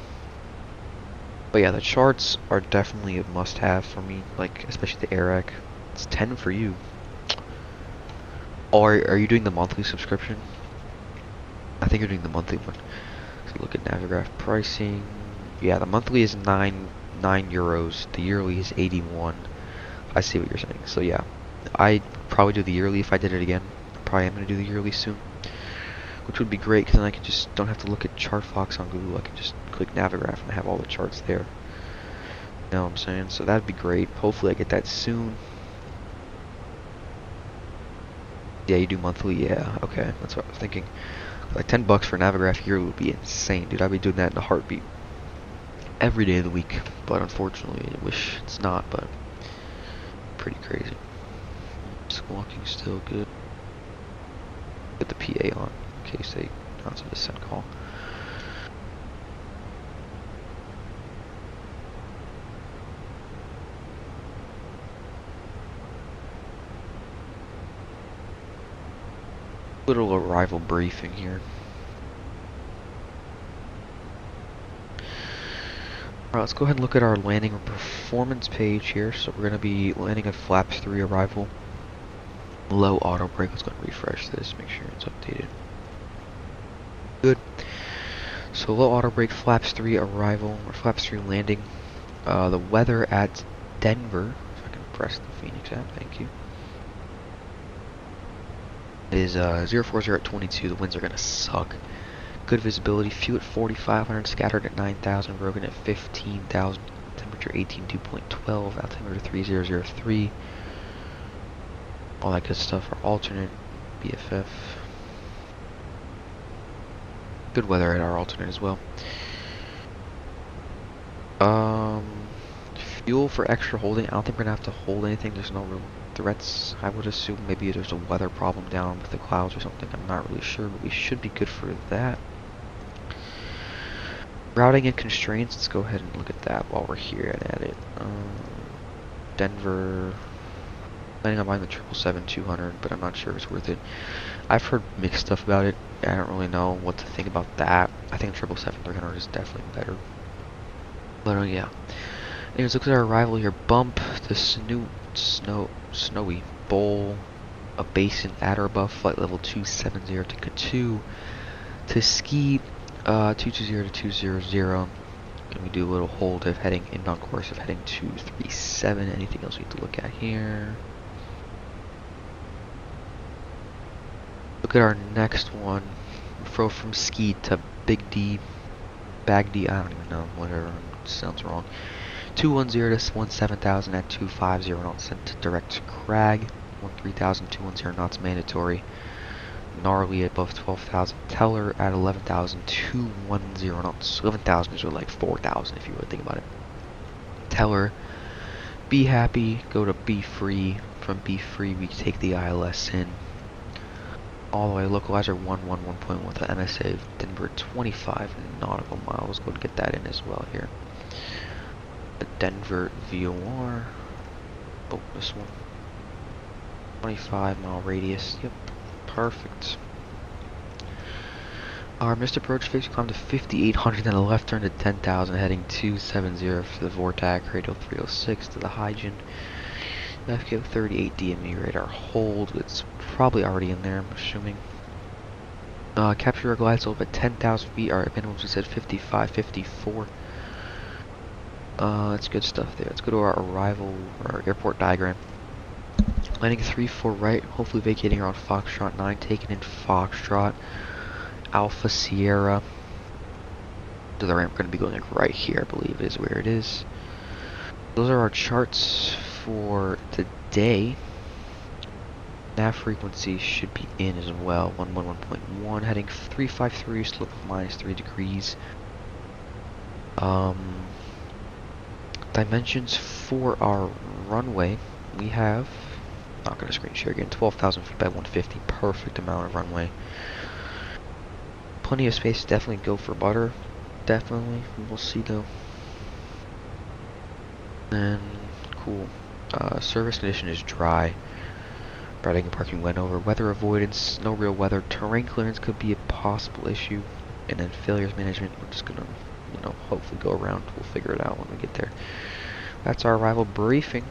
But yeah, the charts are definitely a must-have for me, like especially the AirX. It's 10 for you. Or are you doing the monthly subscription? I think you're doing the monthly one. So look at Navigraph pricing. Yeah, the monthly is 9 euros. The yearly is 81. I see what you're saying. So yeah, I'd probably do the yearly if I did it again. I probably am gonna do the yearly soon, which would be great because then I could just don't have to look at ChartFox on Google. I can just click Navigraph and have all the charts there. You know what I'm saying? So that'd be great. Hopefully I get that soon. Yeah, you do monthly. Yeah, okay, that's what I was thinking. Like $10 for Navigraph yearly would be insane, dude. I'd be doing that in a heartbeat every day of the week. But unfortunately, I wish it's not. But pretty crazy. Squawking still good. Put the PA on in case they answer the send call. Little arrival briefing here. Alright, let's go ahead and look at our landing and performance page here. So we're going to be landing at flaps 3 arrival. Low auto brake. Let's go and refresh this, make sure it's updated. Good. So low auto brake, flaps 3 arrival, or flaps 3 landing. The weather at Denver, if I can press the Phoenix app, thank you, is 040 at 22. The winds are going to suck. Good visibility, few at 4,500, scattered at 9,000, broken at 15,000, temperature 18.2.12, altimeter 3003. All that good stuff. Our alternate, BFF. Good weather at our alternate as well. Fuel for extra holding. I don't think we're gonna have to hold anything. There's no real threats. I would assume maybe there's a weather problem down with the clouds or something. I'm not really sure, but we should be good for that. Routing and constraints. Let's go ahead and look at that while we're here and at it. Denver. Planning on buying the 777-200, but I'm not sure if it's worth it. I've heard mixed stuff about it. I don't really know what to think about that. I think 777-300 is definitely better. But yeah. Anyways, look at our arrival here. Bump, the snowy bowl, a basin at or above flight level 270 to K2, to ski 220 to 200, and we do a little hold of heading inbound course of heading 237. Anything else we need to look at here? Look at our next one. Throw from ski to big D, bag D. I don't even know. Whatever, sounds wrong. 210 to 17,000 at 250 knots sent to direct Crag. 13,000, 210 knots mandatory. Gnarly above 12,000. Teller at 11,000, 210 knots. 11,000 is really like 4,000 if you really think about it. Teller, be happy, go to be free. From be free, we take the ILS in. All the way, localizer 111.1 with the MSA Denver 25 nautical miles. Go and get that in as well here. The Denver VOR. Oh, this one. 25-mile radius. Yep, perfect. Our missed approach phase, we climbed to 5,800, then a left turn to 10,000, heading 270 for the Vortac, radio 306 to the Hygiene. FKO 38 DME radar hold. It's probably already in there, I'm assuming. Capture our glide slope at 10,000 feet. Our minimums we said 55, 54. That's good stuff there. Let's go to our arrival, our airport diagram. Landing 3-4 right, hopefully vacating around Foxtrot 9, taking in Foxtrot, Alpha Sierra. So the ramp going to be going like right here, I believe is where it is. Those are our charts for today. Nav frequency should be in as well. 111.1, heading 353, slope of -3 degrees. Dimensions for our runway, we have, not going to screen share again, 12,000 feet by 150, perfect amount of runway. Plenty of space, definitely go for butter, definitely, we'll see though. And, cool. Service condition is dry. Riding and parking went over. Weather avoidance, no real weather. Terrain clearance could be a possible issue. And then failures management, we're just going to, you know, hopefully go around. We'll figure it out when we get there. That's our arrival briefing.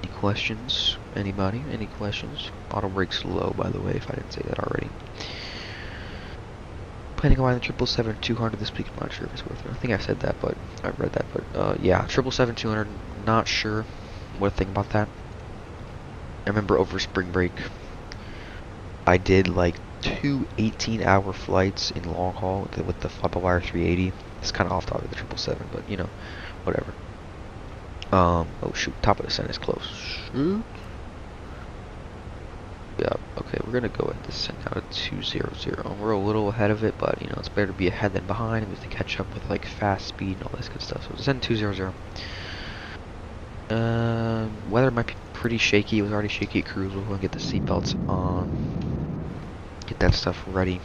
Any questions? Anybody? Any questions? Auto brake's low, by the way, if I didn't say that already. Planning on the 777-200 this week. I'm not sure if it's worth it. I think I said that, but I read that. But yeah, 777-200. Not sure what to think about that. I remember over spring break, I did like 2 18-hour flights in long haul with the Fly-by-Wire 380. It's kind of off topic of the 777, but you know, whatever. Oh shoot, top of the sun is close. Shoot. Yeah, okay, we're gonna go ahead and descend now to 200. We're a little ahead of it, but you know, it's better to be ahead than behind, and we have to catch up with like fast speed and all this good stuff. So descend 200. Weather might be pretty shaky. It was already shaky at cruise. We'll go and get the seatbelts on. Get that stuff ready.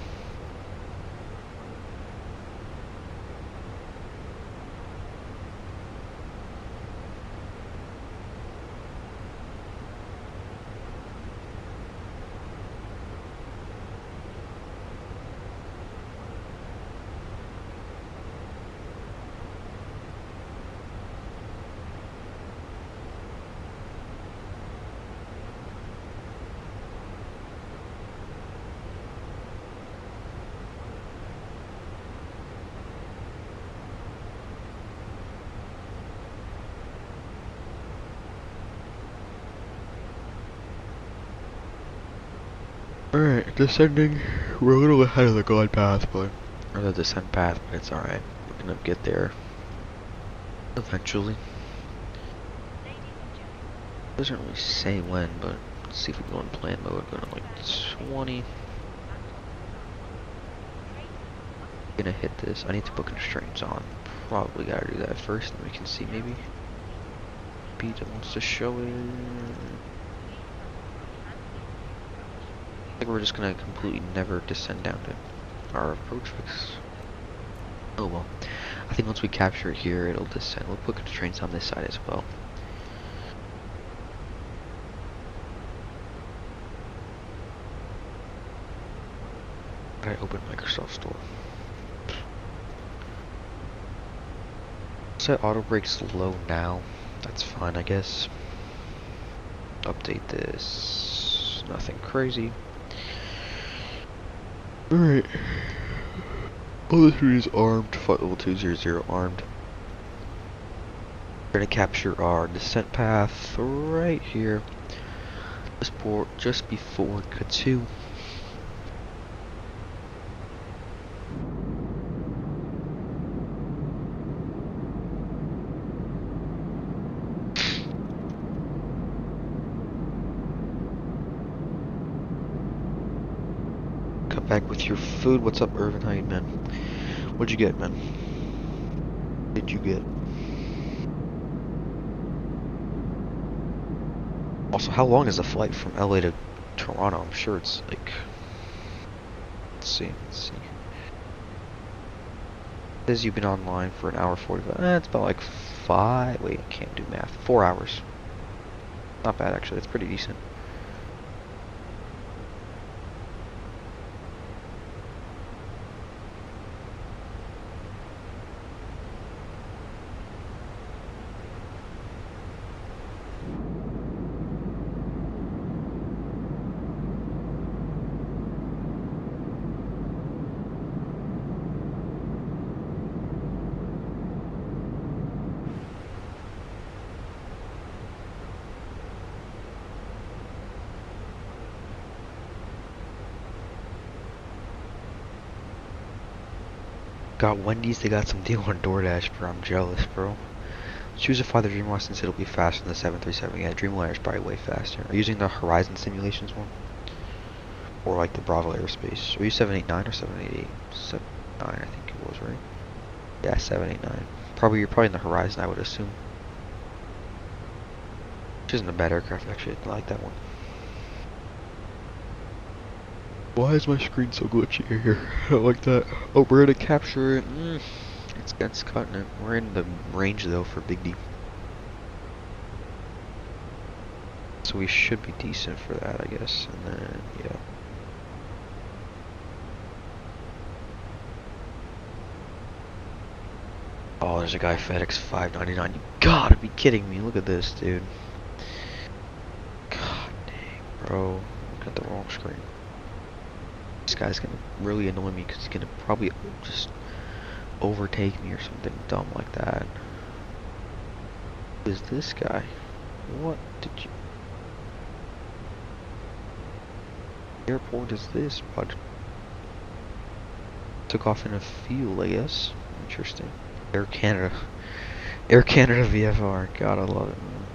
Alright, descending. We're a little ahead of the glide path, or the descent path, but it's alright. We're gonna get there eventually. Doesn't really say when, but let's see if we go in plan mode. Going to like 20. Gonna hit this. I need to put constraints on. Probably gotta do that first, then we can see maybe. speed it wants to show it. I think we're just gonna completely never descend down to our approach fix. Oh well. I think once we capture it here, it'll descend. We'll put constraints on this side as well. I open Microsoft Store. Set auto brakes low now. That's fine, I guess. Update this. Nothing crazy. Alright. All this is armed. Flight level 200 armed. We're gonna capture our descent path right here. Just before K2. Come back with your food. What's up, Irvin? How you, man? What'd you get, man? What did you get? Also, how long is the flight from LA to Toronto? I'm sure it's like... Let's see. It says you've been online for an hour 45. It's about like 5... Wait, I can't do math. 4 hours. Not bad, actually. That's pretty decent. Got Wendy's, they got some deal on DoorDash, bro. I'm jealous, bro. Choose a fly the Dreamliner since it'll be faster than the 737. Yeah, Dreamliner is probably way faster. Are you using the Horizon Simulations one? Or like the Bravo Aerospace? Are you 789 or 788? 789, I think it was, right? Yeah, 789. You're probably in the Horizon, I would assume. Which isn't a bad aircraft, actually. I like that one. Why is my screen so glitchy here? I don't like that. Oh, we're gonna capture it. It's cutting it. We're in the range though for Big D. So we should be decent for that, I guess. And then, yeah. Oh, there's a guy FedEx 599. You gotta be kidding me. Look at this, dude. God dang, bro. Look at the wrong screen. This guy's gonna really annoy me because he's gonna probably just overtake me or something dumb like that. Who is this guy? What did you... airport is this, bud? Took off in a field, I guess. Interesting. Air Canada. Air Canada VFR. Gotta love it, man.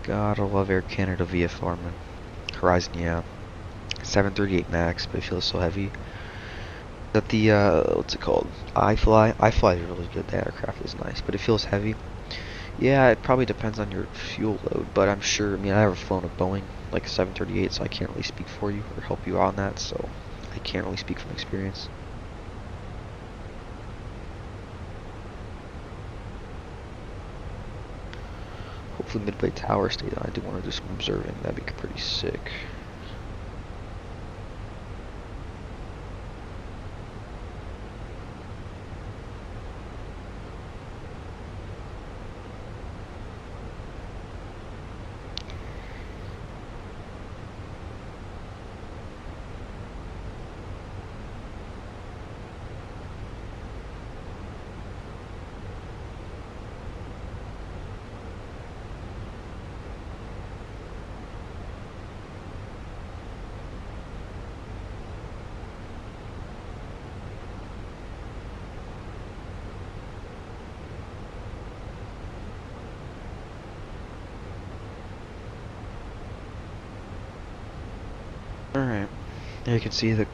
Gotta love Air Canada VFR, man. Horizon, yeah. 738 Max, but it feels so heavy. That the, what's it called? iFly? iFly is really good. The aircraft is nice, but it feels heavy. Yeah, it probably depends on your fuel load, but I'm sure, I mean, I never flown a Boeing, like a 738, so I can't really speak for you or help you out on that, so I can't really speak from experience. Hopefully Midway Tower stays on. I do want to do some observing. That'd be pretty sick. Alright, there you can see the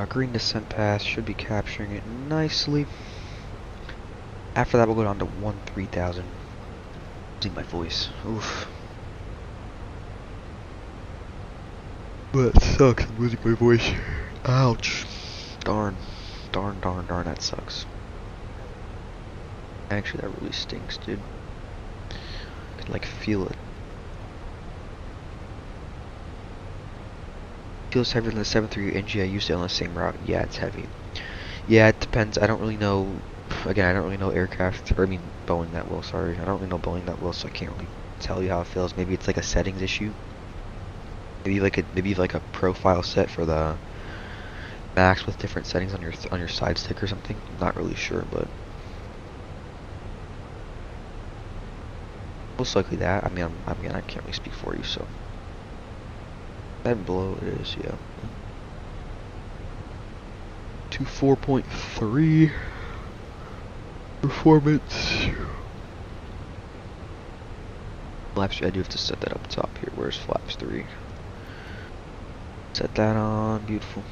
green descent path should be capturing it nicely. After that we'll go down to 13,000. Losing my voice. Oof. That sucks. I'm losing my voice. Ouch. Darn. Darn, darn, darn. That sucks. Actually, that really stinks, dude. I can, like, feel it. Feels heavier than the 7.3 NG I used to on the same route. Yeah, it's heavy. Yeah, it depends. I don't really know. Again, I don't really know aircraft, or I mean Boeing that well. Sorry, I don't really know Boeing that well, so I can't really tell you how it feels. Maybe it's like a settings issue. Maybe like a profile set for the Max with different settings on your side stick or something. I'm not really sure, but most likely that. I mean, I can't really speak for you, so that below it is, yeah. To 4.3 performance. Flaps, I do have to set that up top here. Where's flaps 3? Set that on. Beautiful.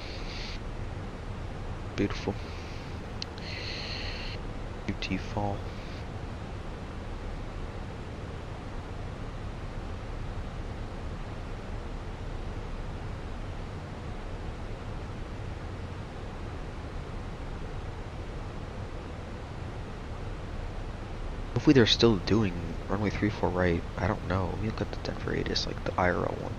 Beautiful. UT fall. Hopefully they're still doing runway 34 right. I don't know. Let me look at the Denver ATIS, like the IRL one.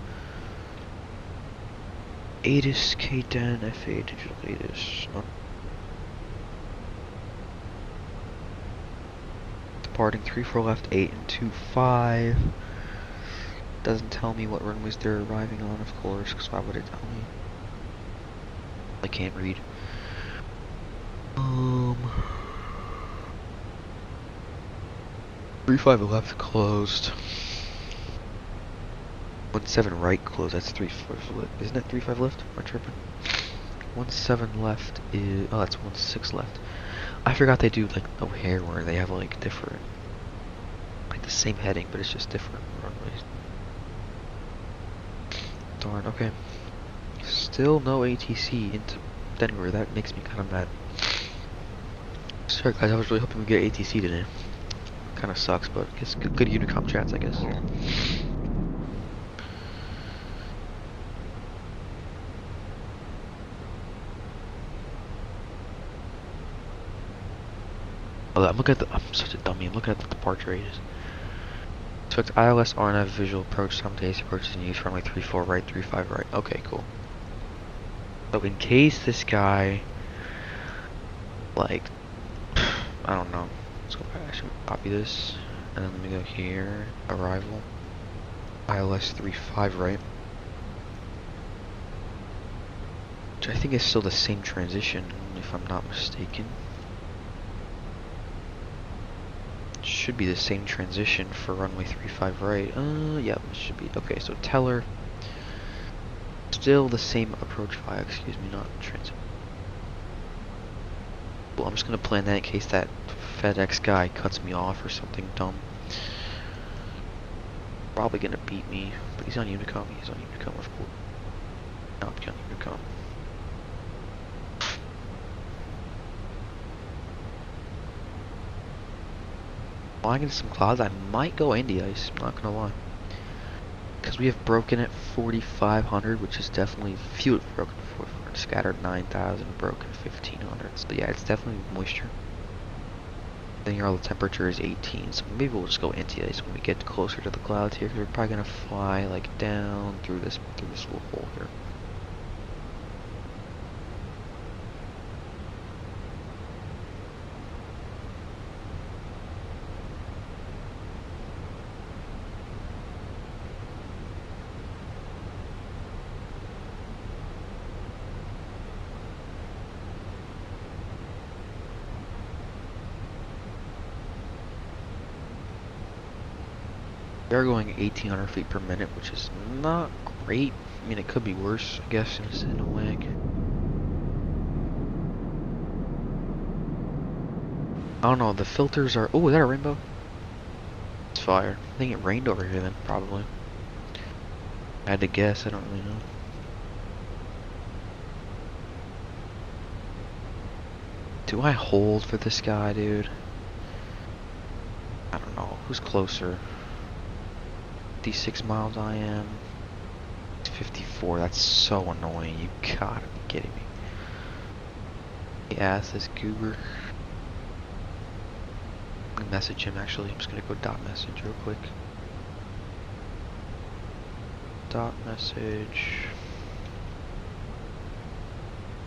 ATIS, KDEN, FA, digital ATIS. Departing 34 left, 8 and 25. Doesn't tell me what runways they're arriving on, of course, because why would it tell me? I can't read. 35 left closed. 17 right closed. That's 35 left. Isn't it 35 left? Am I tripping? 17 left is. Oh, that's 16 left. I forgot they do like O'Hare where they have like different, like the same heading, but it's just different runways. Darn. Okay. Still no ATC into Denver. That makes me kind of mad. Sorry guys, I was really hoping we get ATC today. Kind of sucks, but it's good Unicom chats, I guess. Oh, I'm such a dummy. I'm looking at the departure rate. Expect ILS RNF visual approach simultaneous approaches in use runway 34 right, 35 right. Okay, cool. So in case this guy, like, I don't know. Let's go back. Actually, copy this, and then let me go here. Arrival. ILS 35 right. Which I think is still the same transition, if I'm not mistaken. Should be the same transition for runway 35 right. Yeah, it should be. Okay, so Teller. Still the same approach via, excuse me, not transit. Well, I'm just gonna plan that in case that FedEx guy cuts me off or something dumb. Probably gonna beat me, but he's on Unicom. He's on Unicom, of course. Not on Unicom. Flying into some clouds, I might go anti-ice, I'm not gonna lie. Because we have broken at 4,500, which is definitely, few have broken 4,400, scattered 9,000, broken 1,500. So yeah, it's definitely moisture. Then here all the temperature is 18, so maybe we'll just go anti-ice when we get closer to the clouds here, because we're probably gonna fly like down through this little hole here. They're going 1,800 feet per minute, which is not great. I mean, it could be worse, I guess, in a way. I don't know, the filters are... Oh, is that a rainbow? It's fire. I think it rained over here then, probably. I had to guess, I don't really know. Do I hold for this guy, dude? I don't know. Who's closer? 56 miles I am. 54, that's so annoying. You gotta be kidding me. Ask this goober. I'm gonna message him actually. I'm just gonna go dot message real quick. Dot message.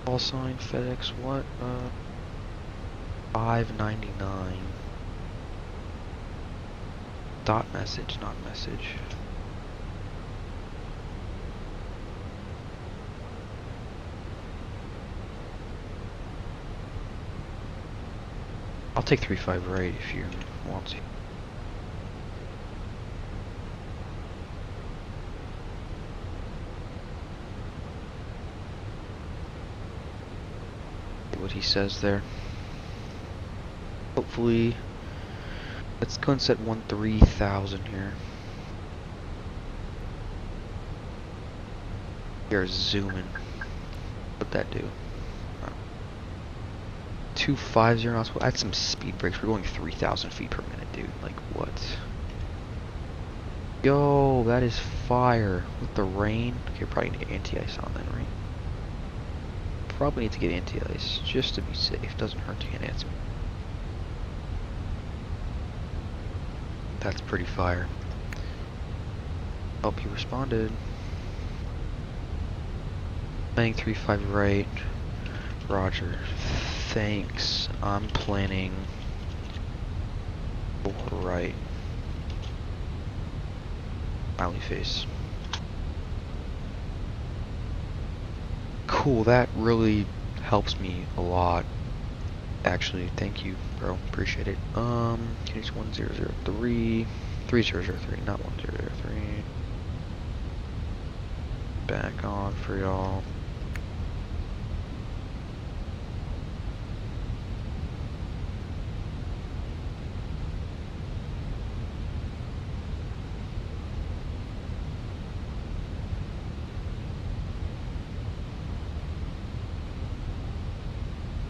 Call sign FedEx what? $5.99. Dot message, not message. I'll take 3.5 right if you want to. What he says there. Hopefully, let's go and set 13,000 here. We are zooming. What'd that do? 250 knots. That's some speed breaks. We're going 3,000 feet per minute, dude. Like what? Yo, that is fire. With the rain. Okay, probably need to get anti-ice on then, right? Probably need to get anti-ice just to be safe. Doesn't hurt to get anti-ice. That's pretty fire. Oh, he responded. Planning 3.5 right. Roger. Thanks. I'm planning 4 right. Smiley face. Cool, that really helps me a lot. Actually, thank you, bro. Appreciate it. Case 1003. 3003, not 1003. Back on for y'all.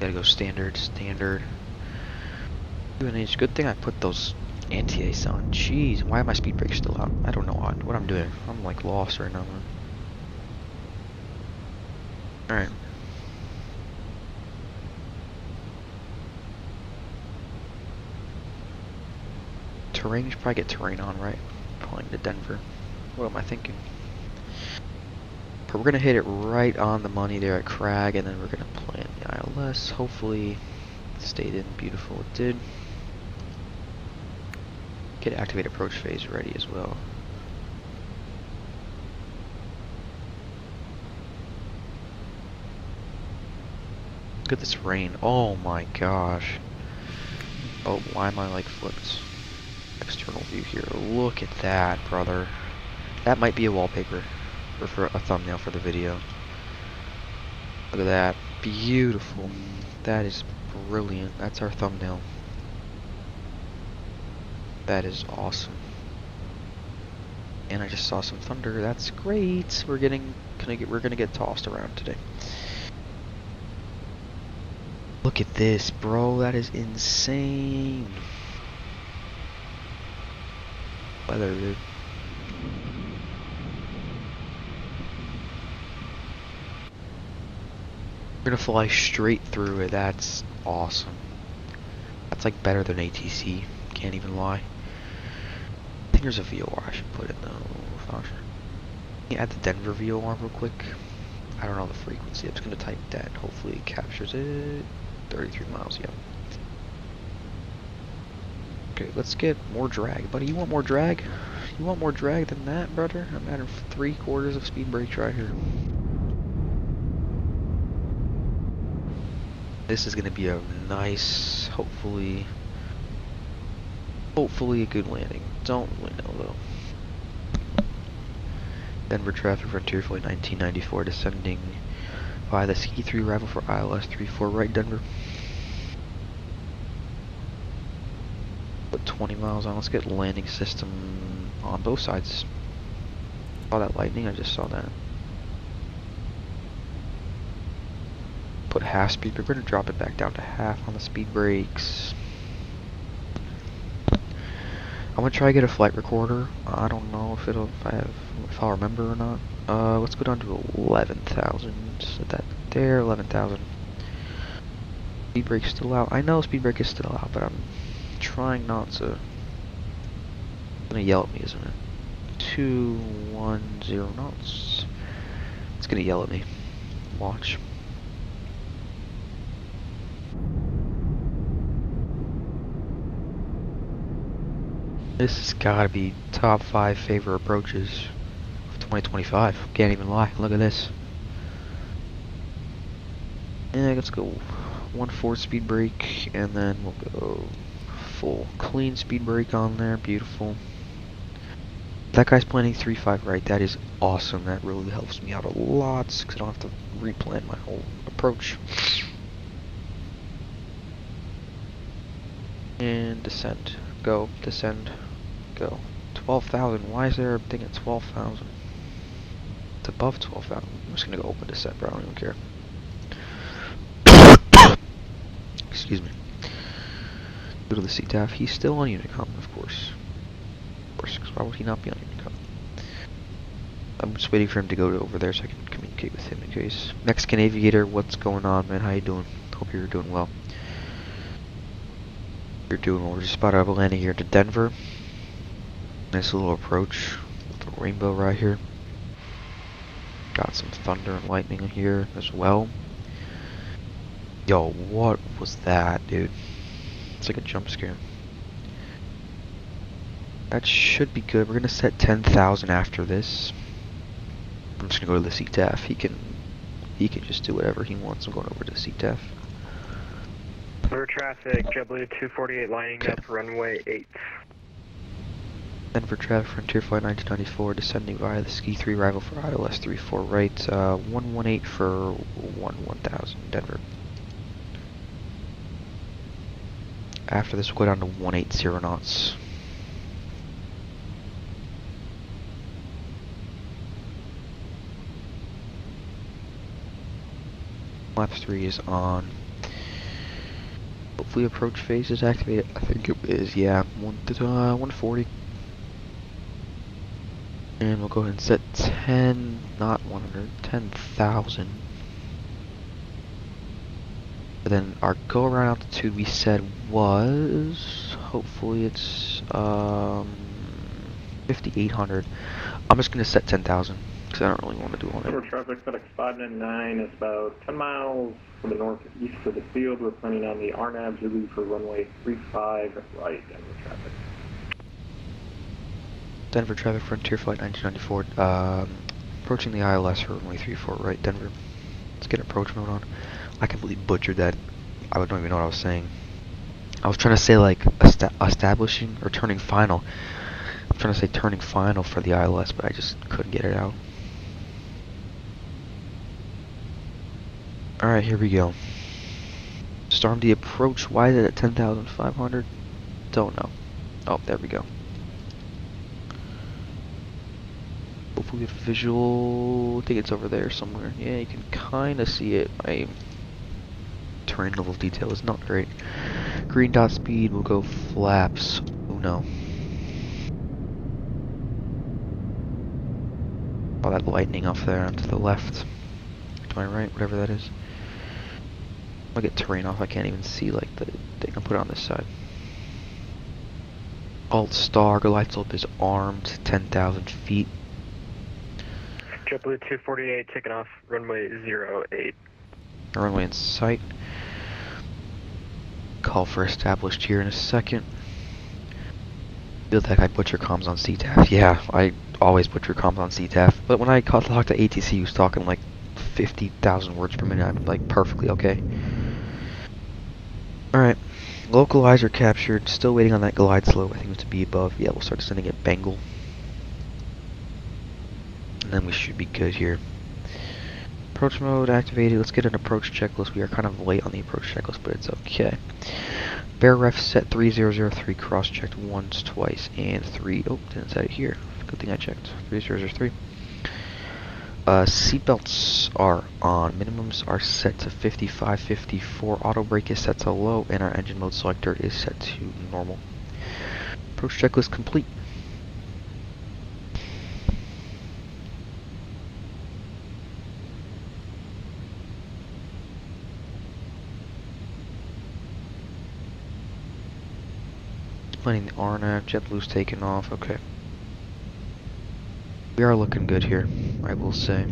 Gotta go standard. UNH, good thing I put those anti-ace on. Jeez, why are my speed brakes still out? I don't know what I'm doing. I'm like lost right now, man. Alright. Terrain, you should probably get terrain on, right? Pulling to Denver. What am I thinking? But we're gonna hit it right on the money there at Crag, and then we're gonna plan the ILS. Hopefully, it stayed in beautiful. It did. Get activate approach phase ready as well. Look at this rain. Oh my gosh. Oh, why am I like flipped? External view here. Look at that, brother. That might be a wallpaper. Or for a thumbnail for the video. Look at that. Beautiful. That is brilliant. That's our thumbnail. That is awesome. And I just saw some thunder. That's great. We're gonna get tossed around today. Look at this, bro. That is insane. Weather, dude. We're gonna fly straight through it. That's awesome. That's like better than ATC. Can't even lie. I think there's a VOR I should put in though. Can you add the Denver VOR real quick? I don't know the frequency. I'm just gonna type that. Hopefully it captures it. 33 miles, yeah. Okay, let's get more drag. Buddy, you want more drag? You want more drag than that, brother? I'm adding 3/4 of speed brakes right here. This is gonna be a nice, hopefully a good landing. Don't really know though. Denver traffic Frontier Flight 1994 descending via the Ski 3 arrival for ILS 34 right Denver. Put 20 miles on. Let's get landing system on both sides. Saw that lightning, I just saw that. Put half speed, but we're gonna drop it back down to half on the speed brakes. I'm gonna try to get a flight recorder. I don't know if I'll remember or not. Let's go down to 11,000. Set that there, 11,000. Speed brake's still out. I know speed brake is still out, but I'm trying not to. It's gonna yell at me, isn't it? 210 knots. It's gonna yell at me. Watch. This has gotta be top 5 favorite approaches of 2025. Can't even lie. Look at this. Yeah, let's go 1/4 speed brake, and then we'll go full clean speed brake on there. Beautiful. That guy's planning 3.5 right. That is awesome. That really helps me out a lot because I don't have to replan my whole approach. And descend. Go. Descend. Go. 12,000. Why is there a thing at 12,000? It's above 12,000. I'm just gonna go open descent, bro. I don't even care. Excuse me. Go to the CTAF. He's still on Unicom, of course. Of course, because why would he not be on Unicom? I'm just waiting for him to go over there so I can communicate with him in case. Mexican Aviator, what's going on, man? How you doing? Hope you're doing well. You're doing well. We're just about to landing here to Denver. Nice little approach with a rainbow right here. Got some thunder and lightning in here as well. Yo, what was that, dude? It's like a jump scare. That should be good. We're gonna set 10,000 after this. I'm just gonna go to the CTAF. He can just do whatever he wants. I'm going over to the CTAF. Clear traffic, JetBlue 248 lining up runway 8. Denver traffic, Frontier Flight 1994, descending via the Ski 3 arrival for ILS 34 right, 118 for 1000, Denver. After this, we'll go down to 180 knots. Lap 3 is on. Hopefully approach phase is activated. I think it is, yeah. 140. And we'll go ahead and set 10, not 100, 10,000. But then our go around altitude we said was, hopefully it's 5,800. I'm just gonna set 10,000 because I don't really want to do all that. Traffic FedEx 599 is about 10 miles to the northeast of the field. We're planning on the RNAV Zulu for runway 35 right, Denver traffic. Denver traffic, Frontier Flight 1994, approaching the ILS for runway 34 right, Denver. Let's get approach mode on. I completely butchered that. I don't even know what I was saying. I was trying to say like establishing or turning final. I'm trying to say turning final for the ILS, but I just couldn't get it out. Alright, here we go. Storm the approach. Why is it at 10,500? Don't know. Oh, there we go. Hopefully we have a visual. I think it's over there somewhere. Yeah, you can kind of see it. My terrain level detail is not great. Green dot speed, we'll go flaps. Oh no. Oh, that lightning off there to the left. To my right, whatever that is. I'll get terrain off. I can't even see like the thing. I'll put it on this side. Alt star, light slope is armed, 10,000 feet. JetBlue 248 taking off runway 08. Runway in sight. Call for established here in a second. Feel like I butcher comms on CTAF. Yeah, I always butcher comms on CTAF. But when I talked to ATC, he was talking like 50,000 words per minute. I'm like perfectly okay. Alright. Localizer captured. Still waiting on that glide slope. I think it's to be above. Yeah, we'll start sending it Bengal. And then we should be good here. Approach mode activated. Let's get an approach checklist. We are kind of late on the approach checklist, but it's okay. Bear ref set 3003. Cross checked once, twice, and 3. Oh, didn't set it here. Good thing I checked. 3003. Seatbelts are on. Minimums are set to 55, 54. Auto brake is set to low, and our engine mode selector is set to normal. approach checklist complete. Planning the RNAV, JetBlue's taking off, okay. We are looking good here, I will say.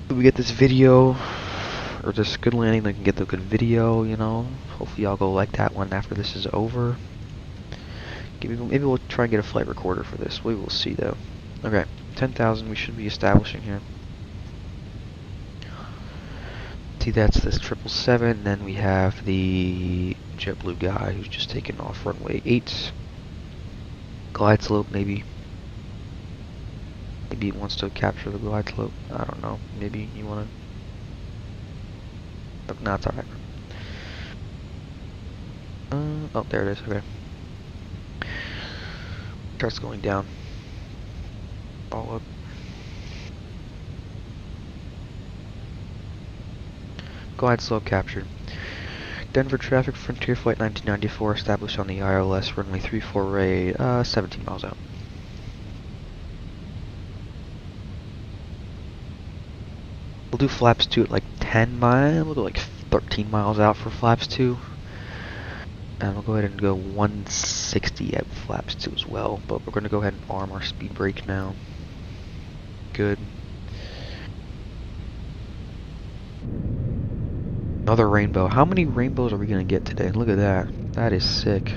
If we get this video, or this good landing, they can get the good video, you know. Hopefully y'all go like that one after this is over. Maybe we'll try and get a flight recorder for this. We will see though. Okay, 10,000 we should be establishing here. See, that's this 777, then we have the JetBlue guy who's just taking off runway 8. Glide slope, maybe. Maybe he wants to capture the glide slope. I don't know. Maybe you want to... No, it's alright. Oh, there it is. Okay. Starts going down. All up. Glide slope captured. Denver traffic, Frontier Flight 1994 established on the ILS runway 34 right, 17 miles out. We'll do flaps 2 at like 10 miles, we'll go like 13 miles out for flaps 2. And we'll go ahead and go 160 at flaps 2 as well, but we're going to go ahead and arm our speed brake now. Good. Another rainbow. How many rainbows are we going to get today? Look at that. That is sick.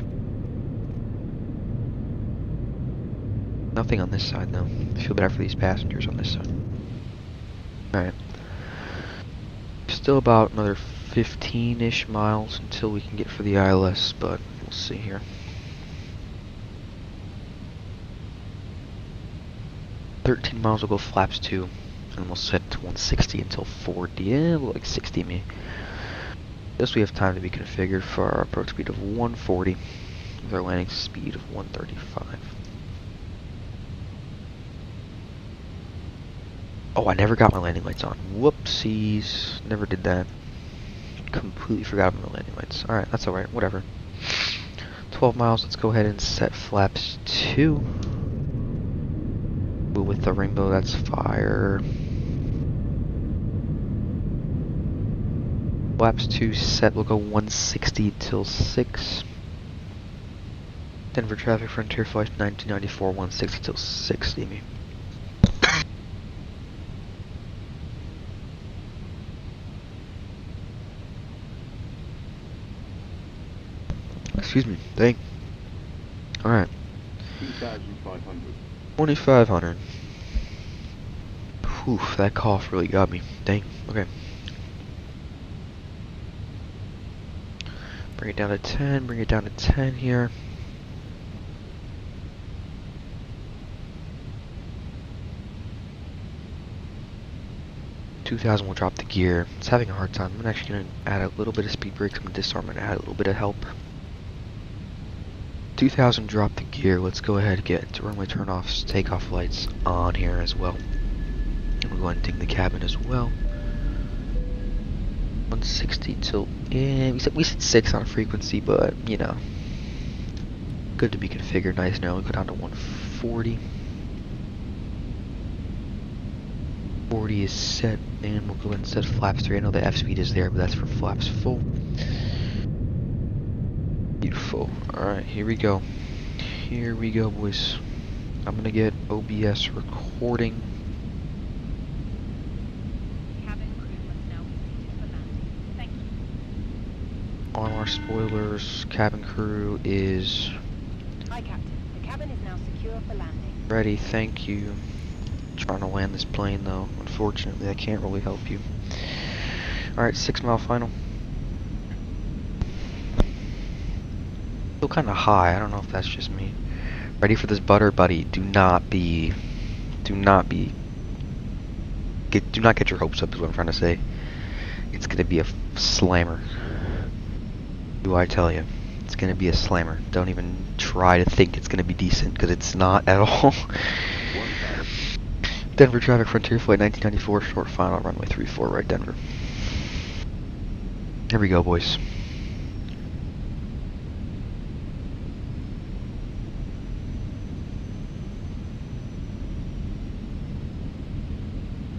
Nothing on this side though. I feel bad for these passengers on this side. Alright. Still about another 15-ish miles until we can get for the ILS, but we'll see here. $13 miles will go flaps 2, and we'll set to 160 until 40. Yeah, we'll like 60 me. This we have time to be configured for our approach speed of 140 with our landing speed of 135. Oh, I never got my landing lights on. Whoopsies. Never did that. Completely forgot about my landing lights. Alright, that's alright. Whatever. 12 miles. Let's go ahead and set flaps 2. Ooh, with the rainbow, that's fire. Flaps 2 set. We'll go 160 till 6. Denver traffic, Frontier Flight 1994, 160 till 6. See me. Excuse me. Dang. Alright. 2,500. 2,500. Oof, that cough really got me. Dang. Okay. Bring it down to 10. Bring it down to 10 here. $2,000 will drop the gear. It's having a hard time. I'm actually going to add a little bit of speed brakes. I'm going to disarm and add a little bit of help. 2,000 drop the gear. Let's go ahead and get runway turnoffs, takeoff lights on here as well. And we'll go ahead and ding the cabin as well. 160 till we said 6 on frequency, but you know, good to be configured. Nice. Now we go down to 140. 40 is set, and we'll go ahead and set flaps 3. I know the F speed is there, but that's for flaps full. Beautiful. Alright, here we go. Here we go, boys. I'm gonna get OBS recording. Cabin crew must now be seated for landing. Thank you. On our spoilers, cabin crew is Hi, Captain. The cabin is now secure for landing. ready. Thank you. Trying to land this plane though. Unfortunately, I can't really help you. Alright, 6 mile final. Still kind of high. I don't know if that's just me. Ready for this butter, buddy. Do not get your hopes up is what I'm trying to say. It's gonna be a slammer. Do I tell you? It's gonna be a slammer. Don't even try to think it's gonna be decent, because it's not at all. Denver traffic, Frontier Flight 1994, short final, runway 34, right Denver. Here we go, boys.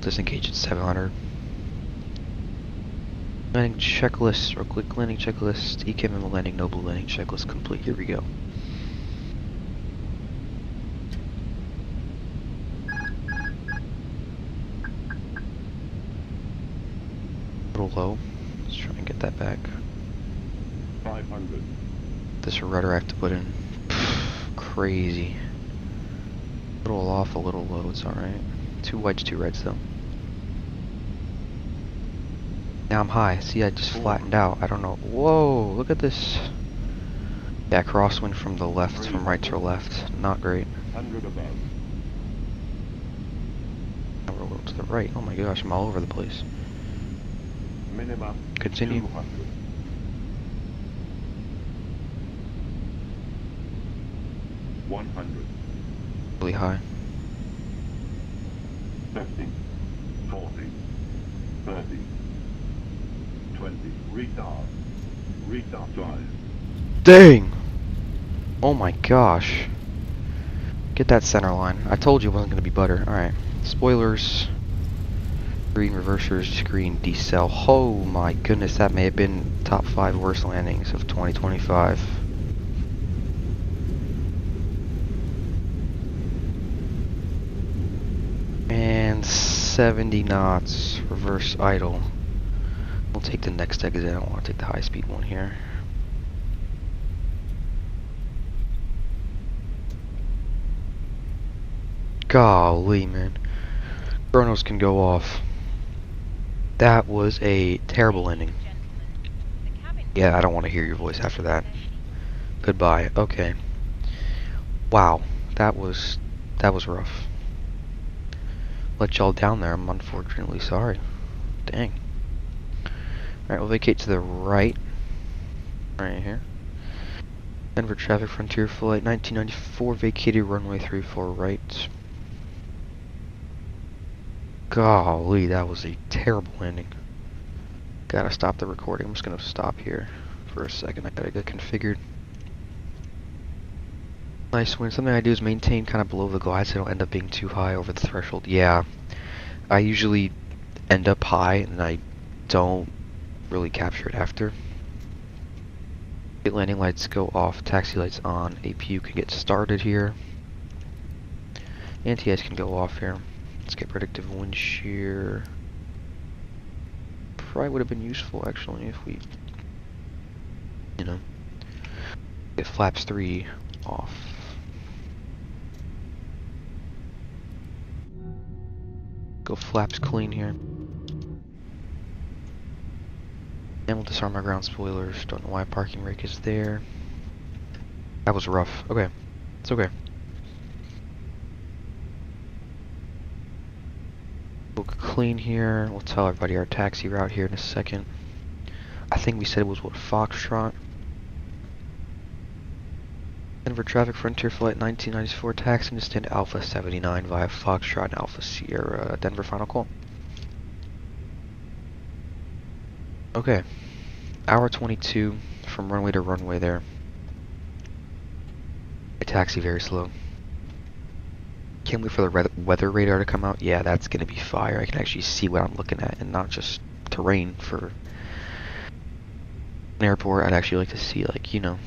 Disengage at 700. Landing checklist, real quick landing checklist. EKM landing, noble landing checklist complete. Here we go. A little low. Let's try and get that back. 500. This rudder I have to put in. Crazy. A little off, a little low. It's alright. 2 whites, 2 reds though. Now I'm high. See, I just flattened out. I don't know. Whoa, look at this. Yeah, crosswind from the left, from right to left. Not great. 100 above. Now we're a little to the right. Oh my gosh, I'm all over the place. Minimum. Continue. 200. 100. Really high. 50. 40. 30. 20. Retard. Retard drive. Dang! Oh my gosh. Get that center line. I told you it wasn't going to be butter. Alright. Spoilers. Green reversers. Green decel. Oh my goodness, that may have been top 5 worst landings of 2025. And 70 knots. Reverse idle. We'll take the next exit. I don't want to take the high speed one here. Golly, man. Chronos can go off. That was a terrible landing. Yeah, I don't want to hear your voice after that. Goodbye. Okay. Wow. That was rough. Let y'all down there. I'm unfortunately sorry. Dang. Alright, we'll vacate to the right. Right here. Denver traffic frontier flight 1994 vacated runway 34 right. Golly, that was a terrible landing. Gotta stop the recording. I'm just gonna stop here for a second. I gotta get configured. Nice wind. Something I do is maintain kind of below the glide so I don't end up being too high over the threshold. Yeah, I usually end up high and I don't really capture it after. Get landing lights go off, taxi lights on, APU can get started here. Anti-ice can go off here. Let's get predictive wind shear. Probably would have been useful actually if we, you know, get flaps 3 off. Go flaps clean here. And we'll disarm our ground spoilers. Don't know why parking brake is there. That was rough. Okay. It's okay. We'll clean here. We'll tell everybody our taxi route here in a second. I think we said it was what, Foxtrot? Denver traffic frontier flight 1994 taxiing to stand Alpha 79 via Foxtrot and Alpha Sierra. Denver final call. Okay. Hour 22 from runway to runway there. I taxi very slow. Can't wait for the weather radar to come out. Yeah, that's gonna be fire. I can actually see what I'm looking at and not just terrain for an airport. I'd actually like to see, like, you know,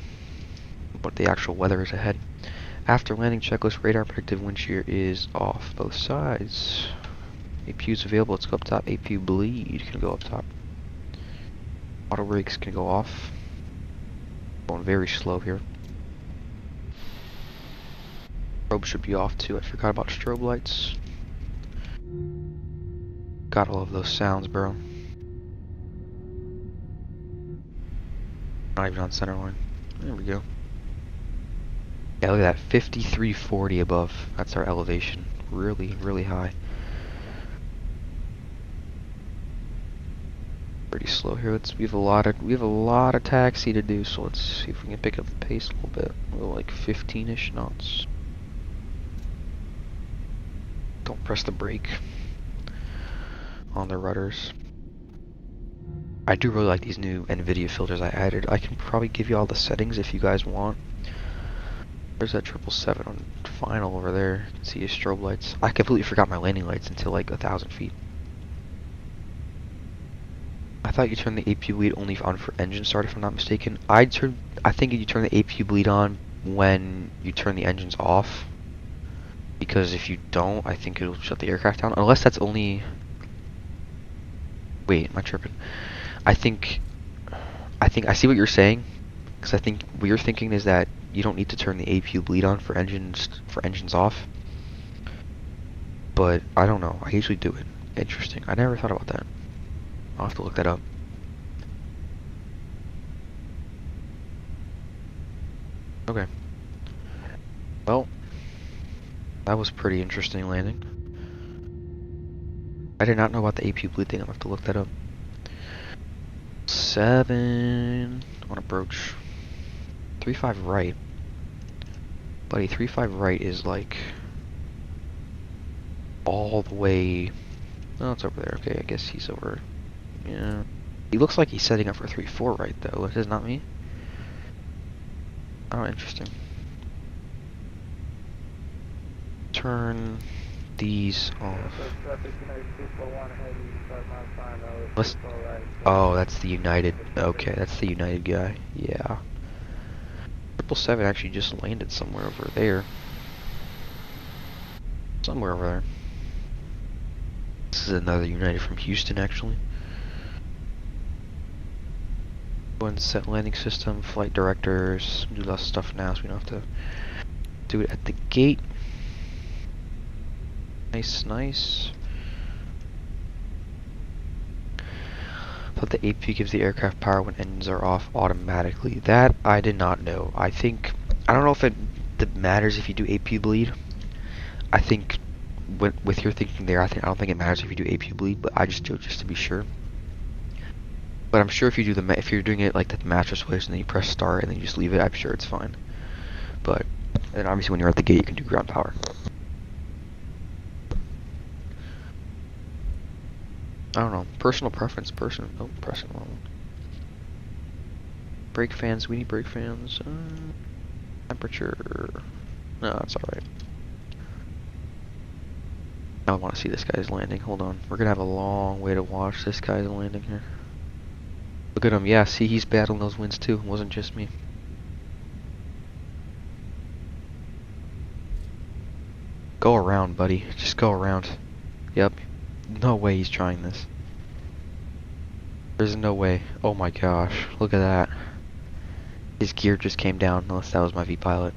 what the actual weather is ahead. After landing checklist, radar predictive wind shear is off both sides. APU is available. Let's go up top. APU bleed can go up top. Auto brakes can go off. Going very slow here. Strobe should be off too. I forgot about strobe lights. Gotta love those sounds, bro. Not even on center line. There we go. Yeah, look at that. 5340 above. That's our elevation. Really, really high. Pretty slow here. We have a lot of taxi to do, so let's see if we can pick up the pace a little bit. We're like 15-ish knots. Don't press the brake on the rudders. I do really like these new NVIDIA filters I added. I can probably give you all the settings if you guys want. There's that 777 on final over there. You can see his strobe lights. I completely forgot my landing lights until like 1,000 feet. I thought you turned the APU bleed only on for engine start, if I'm not mistaken. I think you turn the APU bleed on when you turn the engines off. Because if you don't, I think it'll shut the aircraft down. Unless that's only... Wait, am I tripping? I think I see what you're saying. Because I think what you're thinking is that you don't need to turn the APU bleed on for engines off. But I don't know. I usually do it. Interesting. I never thought about that. I'll have to look that up. Okay. Well, that was pretty interesting landing. I did not know about the APU bleed thing. I'll have to look that up. 7 on approach. 3-5 right. Buddy, 3-5 right is like all the way. Oh, it's over there. Okay, I guess he's over. Yeah. He looks like he's setting up for 3-4 right though. This is not me. Oh, interesting. Turn these off. Let's. Oh, that's the United. Okay, that's the United guy. Yeah. 777 actually just landed somewhere over there. Somewhere over there. This is another United from Houston, actually. Go and set landing system, flight directors, do less stuff now, so we don't have to do it at the gate. Nice, nice. Thought the AP gives the aircraft power when engines are off automatically. That I did not know. I don't know if it matters if you do AP bleed. I think with your thinking there, I don't think it matters if you do AP bleed, but I just do it just to be sure. But I'm sure if you do if you're doing it like the master switch and then you press start and then you just leave it, I'm sure it's fine. But and obviously when you're at the gate, you can do ground power. I don't know. Personal preference. Personal. Brake fans. We need brake fans. Temperature. No, that's alright. Now I want to see this guy's landing. Hold on. We're gonna have a long way to watch this guy's landing here. Look at him. Yeah, see, he's battling those winds too. It wasn't just me. Go around, buddy. Just go around. Yep. No way he's trying this. There's no way. Oh my gosh. Look at that. His gear just came down, unless that was my V-pilot.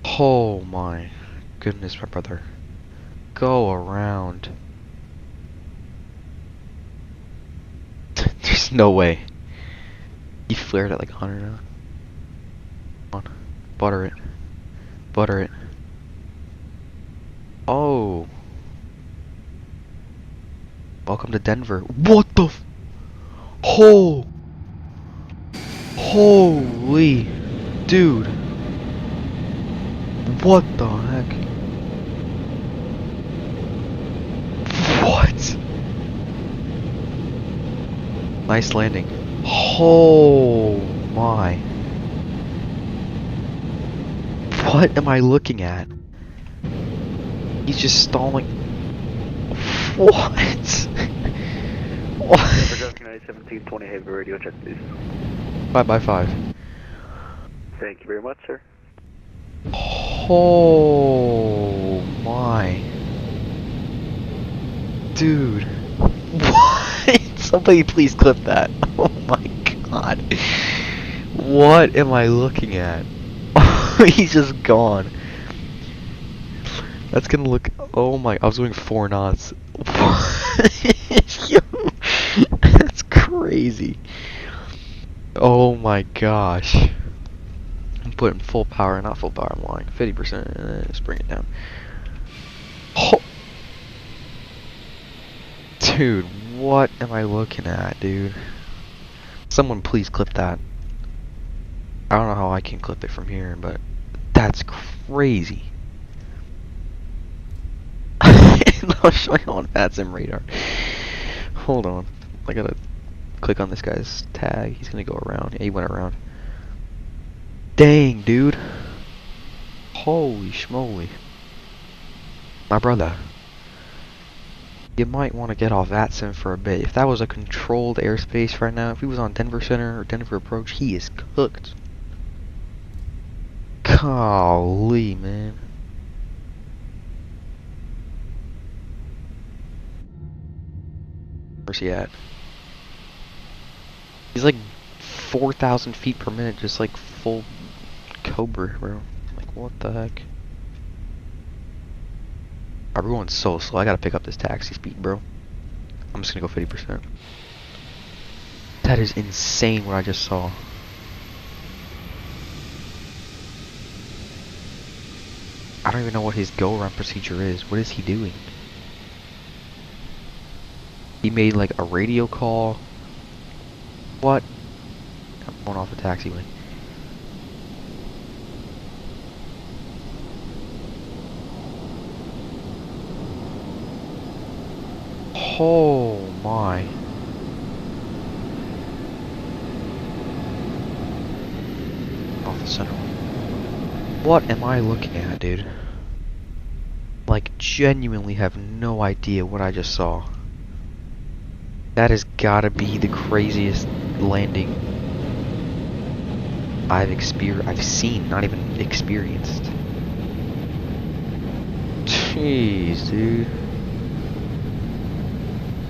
Oh my goodness, my brother. Go around. There's no way. He flared at like 100 now. Come on. Butter it. Butter it. Oh. Welcome to Denver. What the f— Oh! Holy dude. What the heck? What? Nice landing. Oh my. What am I looking at? He's just stalling. What? What? 1720 heavy radio check, please. 5x5. Thank you very much, sir. Oh my. Dude. What? Somebody please clip that. Oh my god. What am I looking at? He's just gone. That's gonna look— oh my— I was doing 4 knots. Yo, that's crazy. Oh my gosh. I'm putting full power— not full power, I'm lying. 50%, just bring it down. Oh. Dude, what am I looking at, dude? Someone please clip that. I don't know how I can clip it from here, but that's crazy. I'll show you on Vatsim radar. Hold on. I gotta click on this guy's tag. He's gonna go around. Yeah, he went around. Dang, dude. Holy schmoly. My brother. you might want to get off Vatsim for a bit. If that was a controlled airspace right now, if he was on Denver Center or Denver Approach, he is cooked. Golly, man. Where's he at? He's like 4,000 feet per minute, just like full Cobra, bro. Like, what the heck? Alright, we're going so slow. I gotta pick up this taxi speed, bro. I'm just gonna go 50%. That is insane what I just saw. I don't even know what his go-around procedure is. What is he doing? He made like a radio call. What? I'm going off the taxiway. Oh my. Off the center. What am I looking at, dude? Like, genuinely have no idea what I just saw. That has gotta be the craziest landing I've seen, not even experienced. Jeez, dude.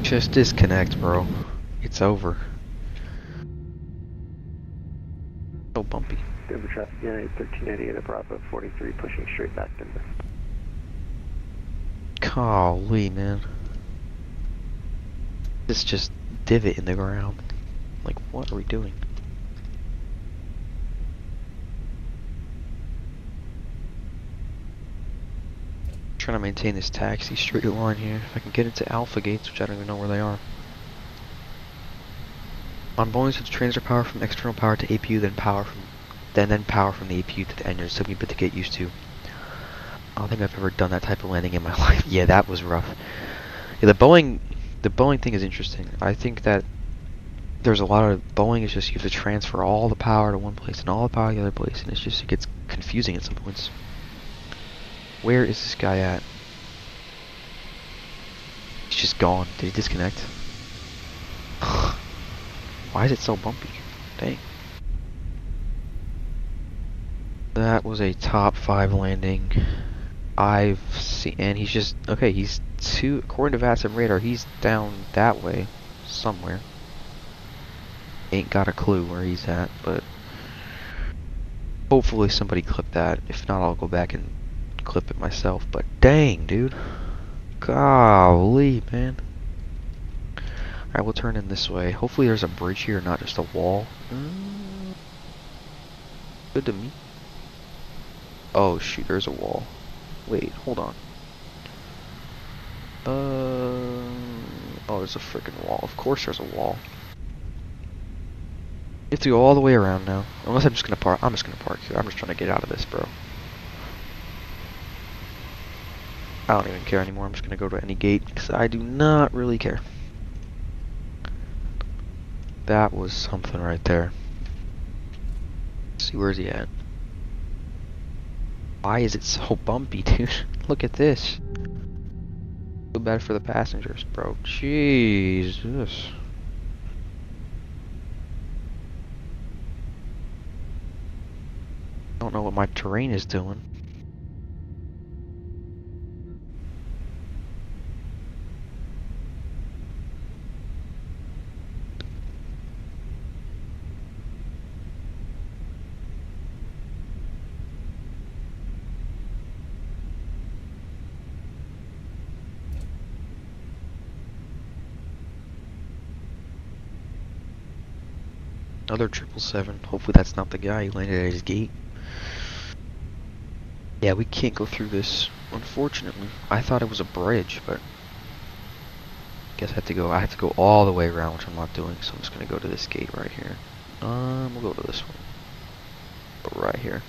Just disconnect, bro. It's over. So bumpy. Denver traffic, United 1398 at Bravo 43, pushing straight back Denver. Golly, man. This just divot in the ground. Like, what are we doing? Trying to maintain this taxi straight line here. If I can get into Alpha gates, which I don't even know where they are. On Boeing, switch transfer power from external power to APU, then power from the APU to the engine. It's took me a bit to get used to. I don't think I've ever done that type of landing in my life. Yeah, that was rough. Yeah, the Boeing thing is interesting. I think that there's a lot of Boeing is just you have to transfer all the power to one place and all the power to the other place, and it gets confusing at some points. Where is this guy at? He's just gone. Did he disconnect? Why is it so bumpy? Dang. That was a top 5 landing I've seen, and he's just okay. He's according to Vatsim radar, he's down that way somewhere. Ain't got a clue where he's at, but hopefully somebody clipped that. If not, I'll go back and clip it myself. But dang, dude, golly, man. Alright, we'll turn in this way. Hopefully there's a bridge here, not just a wall. Good to me. Oh shoot, there's a wall. Wait, hold on. Oh, there's a freaking wall. Of course there's a wall. You have to go all the way around now. Unless I'm just gonna park. I'm just gonna park here. I'm just trying to get out of this, bro. I don't even care anymore. I'm just gonna go to any gate because I do not really care. That was something right there. Let's see, where's he at? Why is it so bumpy, dude? Look at this. Feel bad for the passengers, bro. Jesus. I don't know what my terrain is doing. Another 777. Hopefully that's not the guy who landed at his gate. Yeah, we can't go through this, unfortunately. I thought it was a bridge, but guess I have to go all the way around, which I'm not doing, so I'm just gonna go to this gate right here. We'll go to this one. But right here.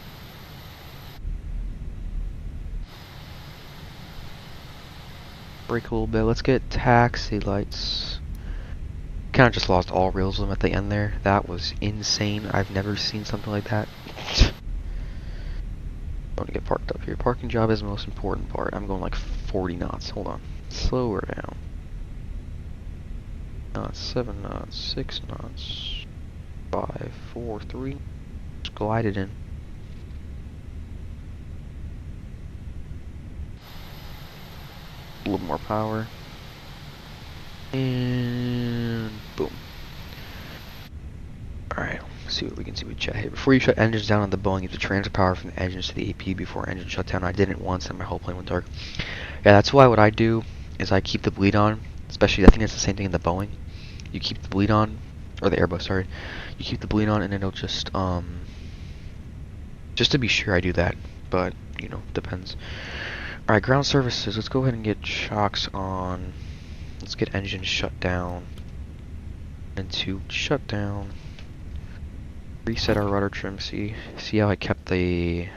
Brake a little bit. Let's get taxi lights. Kind of just lost all realism at the end there. That was insane. I've never seen something like that. I'm gonna get parked up here. Parking job is the most important part. I'm going like 40 knots. Hold on. Slower down. knots, 7 knots, 6 knots, 5, 4, 3. Just glide it in. A little more power. And boom. Alright, let's see what we can see with chat here. Before you shut engines down on the Boeing, you have to transfer power from the engines to the AP before engine shutdown. I did it once and my whole plane went dark. Yeah, that's why what I do is I keep the bleed on. Especially, I think it's the same thing in the Boeing. You keep the bleed on, or the Airbus, sorry. You keep the bleed on and it'll just to be sure I do that. But, you know, depends. Alright, ground services. Let's go ahead and get shocks on. Let's get engines shut down. And to shut down. Reset our rudder trim. See how I kept the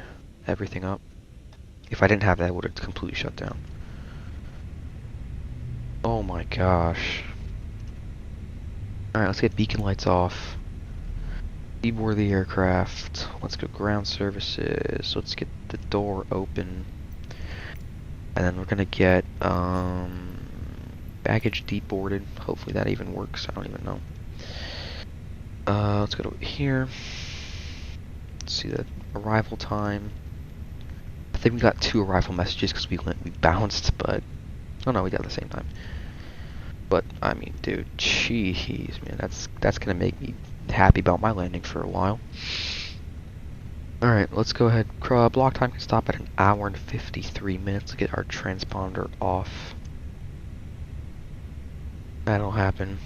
everything up? If I didn't have that, it would have completely shut down. Oh my gosh. Alright, let's get beacon lights off. Deboard the aircraft. Let's go ground services. Let's get the door open. And then we're gonna get baggage deboarded. Hopefully that even works. I don't even know. Let's go to here. Let's see the arrival time. I think we got 2 arrival messages because we bounced, but oh no, we got the same time. But I mean, dude, jeez, man, that's gonna make me happy about my landing for a while. All right, let's go ahead. Block time can stop at 1 hour and 53 minutes to get our transponder off. That'll happen.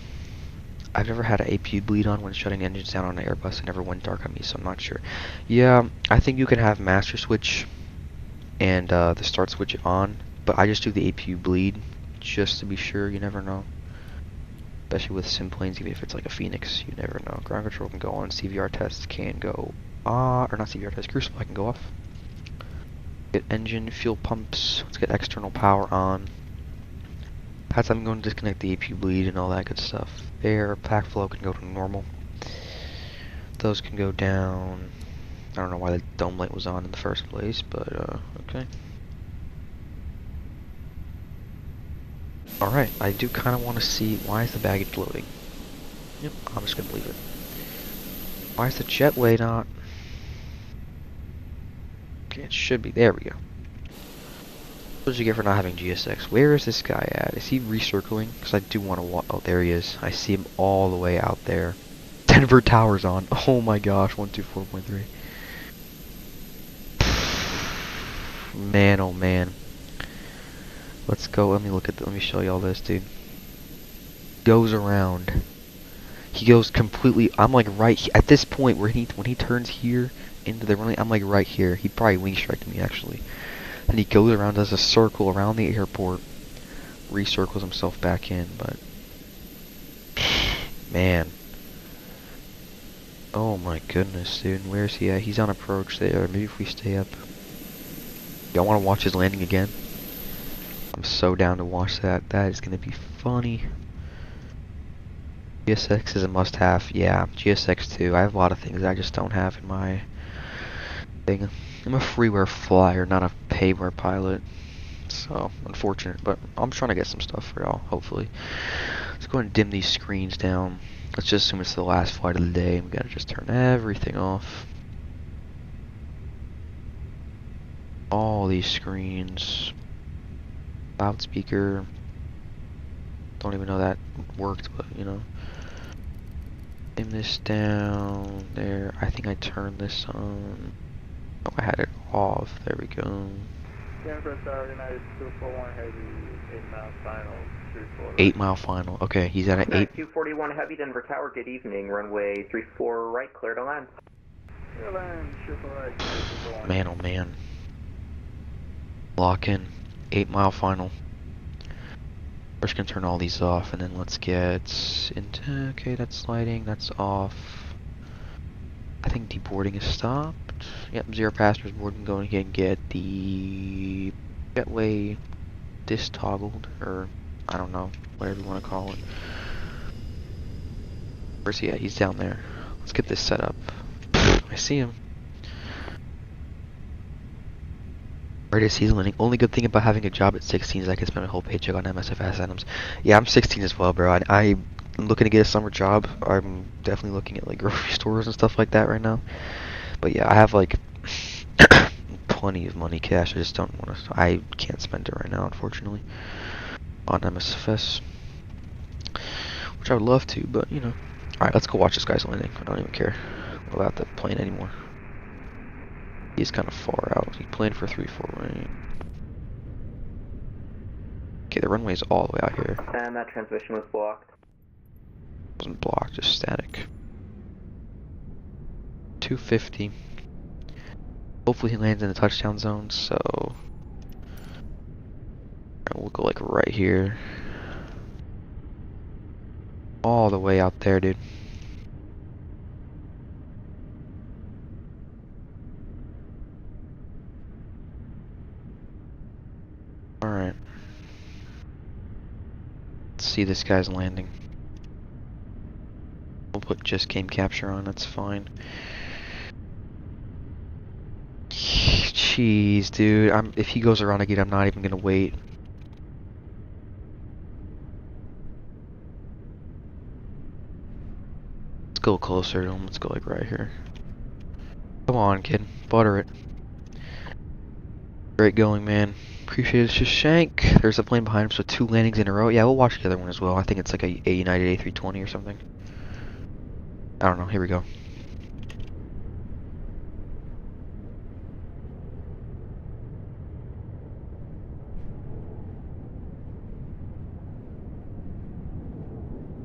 I've never had an APU bleed on when shutting engines down on an Airbus. It never went dark on me, so I'm not sure. Yeah, I think you can have master switch and the start switch on, but I just do the APU bleed just to be sure. You never know. Especially with sim planes, even if it's like a Phoenix, you never know. Ground control can go on, CVR tests can go or not CVR tests, cruise supply can go off. Get engine, fuel pumps, let's get external power on. That's I'm going to disconnect the APU bleed and all that good stuff. Air, pack flow can go to normal. Those can go down. I don't know why the dome light was on in the first place, but okay. Alright, I do kind of want to see, why is the baggage loading? Yep, I'm just going to leave it. Why is the jetway not? Okay, it should be, there we go. What did you get for not having GSX? Where is this guy at? Is he recircling? Because I do want to walk, oh there he is. I see him all the way out there. Denver Tower's on, oh my gosh, 124.3. Man, oh man. Let's go. Let me show you all this, dude. Goes around. He goes completely. I'm like right at this point where when he turns here into the runway. I'm like right here. He probably wing striked me actually. And he goes around, does a circle around the airport, recircles himself back in. But man, oh my goodness, dude. Where's he at? He's on approach there. Maybe if we stay up. Y'all want to watch his landing again? I'm so down to watch that. That is going to be funny. GSX is a must-have. Yeah, GSX too. I have a lot of things I just don't have in my thing. I'm a freeware flyer, not a payware pilot. So, unfortunate. But I'm trying to get some stuff for y'all, hopefully. Let's go ahead and dim these screens down. Let's just assume it's the last flight of the day. We gotta just turn everything off. All these screens. Loudspeaker. Don't even know that worked, but you know. Dim this down there. I think I turned this on. Oh, I had it off. There we go. Denver Tower, United 241 Heavy, 8 mile final, 34. 8 mile final. Okay, he's at an 8. 241 Heavy, Denver Tower, good evening. Runway 34 right, clear to land. Clear to land, triple right. Man, oh man. Lock in. 8 mile final. We're just gonna turn all these off and then let's get into, okay, that's sliding, that's off. I think deboarding is stopped. Yep, 0 passengers board. Can go ahead and get the jetway toggled, or I don't know, whatever you want to call it. Where's he at? He's down there. Let's get this set up. I see him. Right as he's landing. Only good thing about having a job at 16 is I can spend a whole paycheck on MSFS items. Yeah, I'm 16 as well, bro. I looking to get a summer job. I'm definitely looking at like grocery stores and stuff like that right now. But yeah, I have like plenty of money cash. I just don't want to. I can't spend it right now, unfortunately, on MSFS, which I would love to, but you know. All right, let's go watch this guy's landing. I don't even care about the plane anymore. He's kind of far out. He planned for 3-4, right? Okay, the runway's all the way out here. And that transmission was blocked. It wasn't blocked, just static. 250. Hopefully he lands in the touchdown zone, so we'll go like right here. All the way out there, dude. Alright. Let's see this guy's landing. We'll put just game capture on, that's fine. Jeez, dude. If he goes around again, I'm not even gonna wait. Let's go closer to him. Let's go like right here. Come on, kid. Butter it. Great going, man. Appreciate it, Shashank. There's a plane behind him, so 2 landings in a row. Yeah, we'll watch the other one as well. I think it's like a United A320 or something. I don't know. Here we go.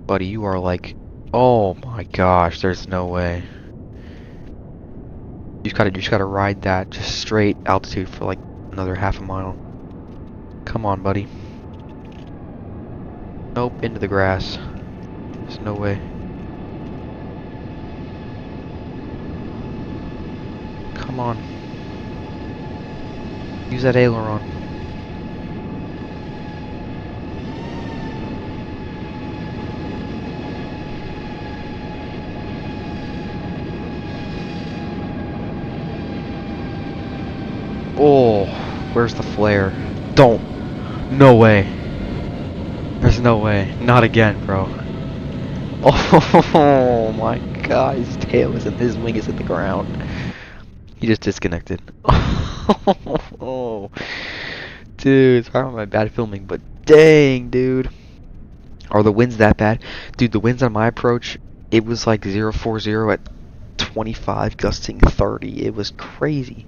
Buddy, you are like, oh my gosh, there's no way. You just gotta ride that just straight altitude for like another half a mile. Come on, buddy. Nope, into the grass. There's no way. Come on. Use that aileron. Oh, where's the flare? Don't. No way. There's no way. Not again, bro. Oh my god, his tail is in, his wing is in the ground. He just disconnected. Oh, dude, sorry about my bad filming, but dang, dude. Are the winds that bad? Dude, the winds on my approach, it was like 040 at 25, gusting 30. It was crazy.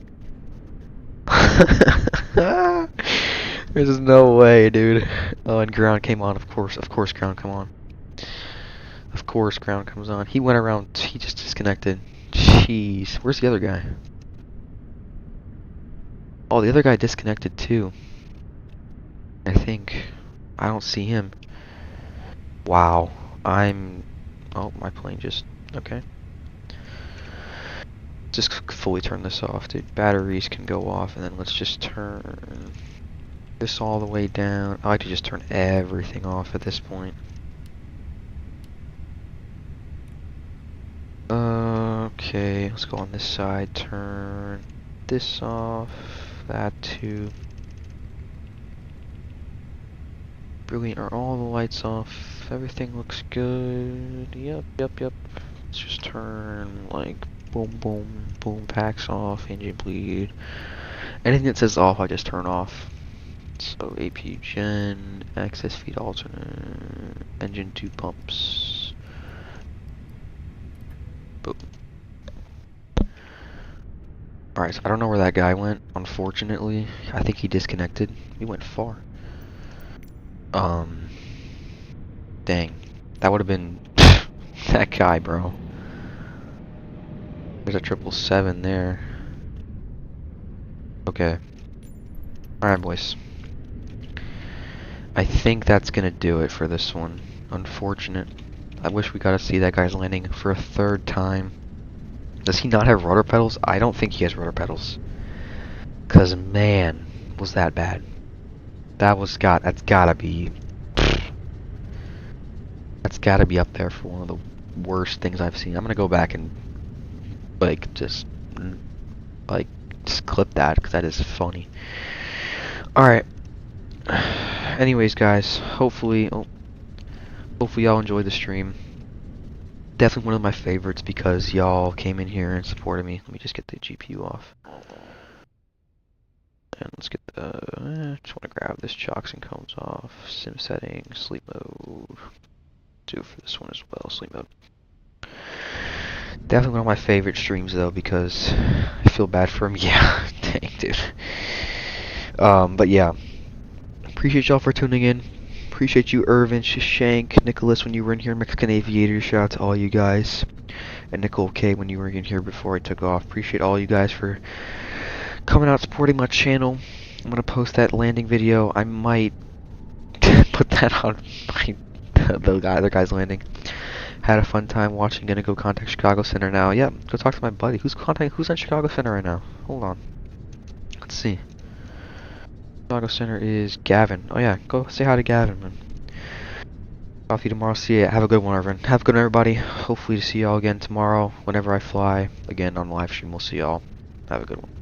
There's no way, dude. Oh, and ground came on, of course ground come on. Of course ground comes on. He went around, he just disconnected. Jeez, where's the other guy? Oh, the other guy disconnected too. I think. I don't see him. Wow. Oh, my plane just, okay. Just fully turn this off, dude. Batteries can go off, and then let's just turn this all the way down. I like to just turn everything off at this point. Okay, let's go on this side. Turn this off. That too. Brilliant. Are all the lights off? Everything looks good. Yep. Let's just turn like boom packs off, engine bleed. Anything that says off, I just turn off. So AP gen, access feed alternate, engine 2 pumps. Boom. Alright, so I don't know where that guy went, unfortunately. I think he disconnected. He went far. Dang. That would have been that guy, bro. There's a 777 there. Okay. Alright, boys. I think that's gonna do it for this one. Unfortunate. I wish we got to see that guy's landing for a 3rd time. Does he not have rudder pedals? I don't think he has rudder pedals. Cause man, was that bad. That's gotta be up there for one of the worst things I've seen. I'm gonna go back and just clip that because that is funny. Alright. Anyways, guys, hopefully Hopefully y'all enjoyed the stream. Definitely one of my favorites because y'all came in here and supported me. Let me just get the GPU off. And let's get the, just want to grab this chocks and combs off. Sim settings, sleep mode. Do for this one as well, sleep mode. Definitely one of my favorite streams though because I feel bad for him. Yeah, dang dude. But yeah, appreciate y'all for tuning in. Appreciate you, Irvin, Shashank, Nicholas when you were in here, Mexican Aviator. Shout out to all you guys, and Nicole K when you were in here before I took off. Appreciate all you guys for coming out supporting my channel. I'm gonna post that landing video. I might put that on the other guy's landing. Had a fun time watching. Gonna go contact Chicago Center now. Yep, go talk to my buddy. Who's on Chicago Center right now? Hold on. Let's see. Chicago Center is Gavin. Oh yeah, go say hi to Gavin, man. Talk to you tomorrow. See ya. Have a good one, Irvin. Have a good one, everybody. Hopefully to see y'all again tomorrow whenever I fly again on live stream. We'll see y'all. Have a good one.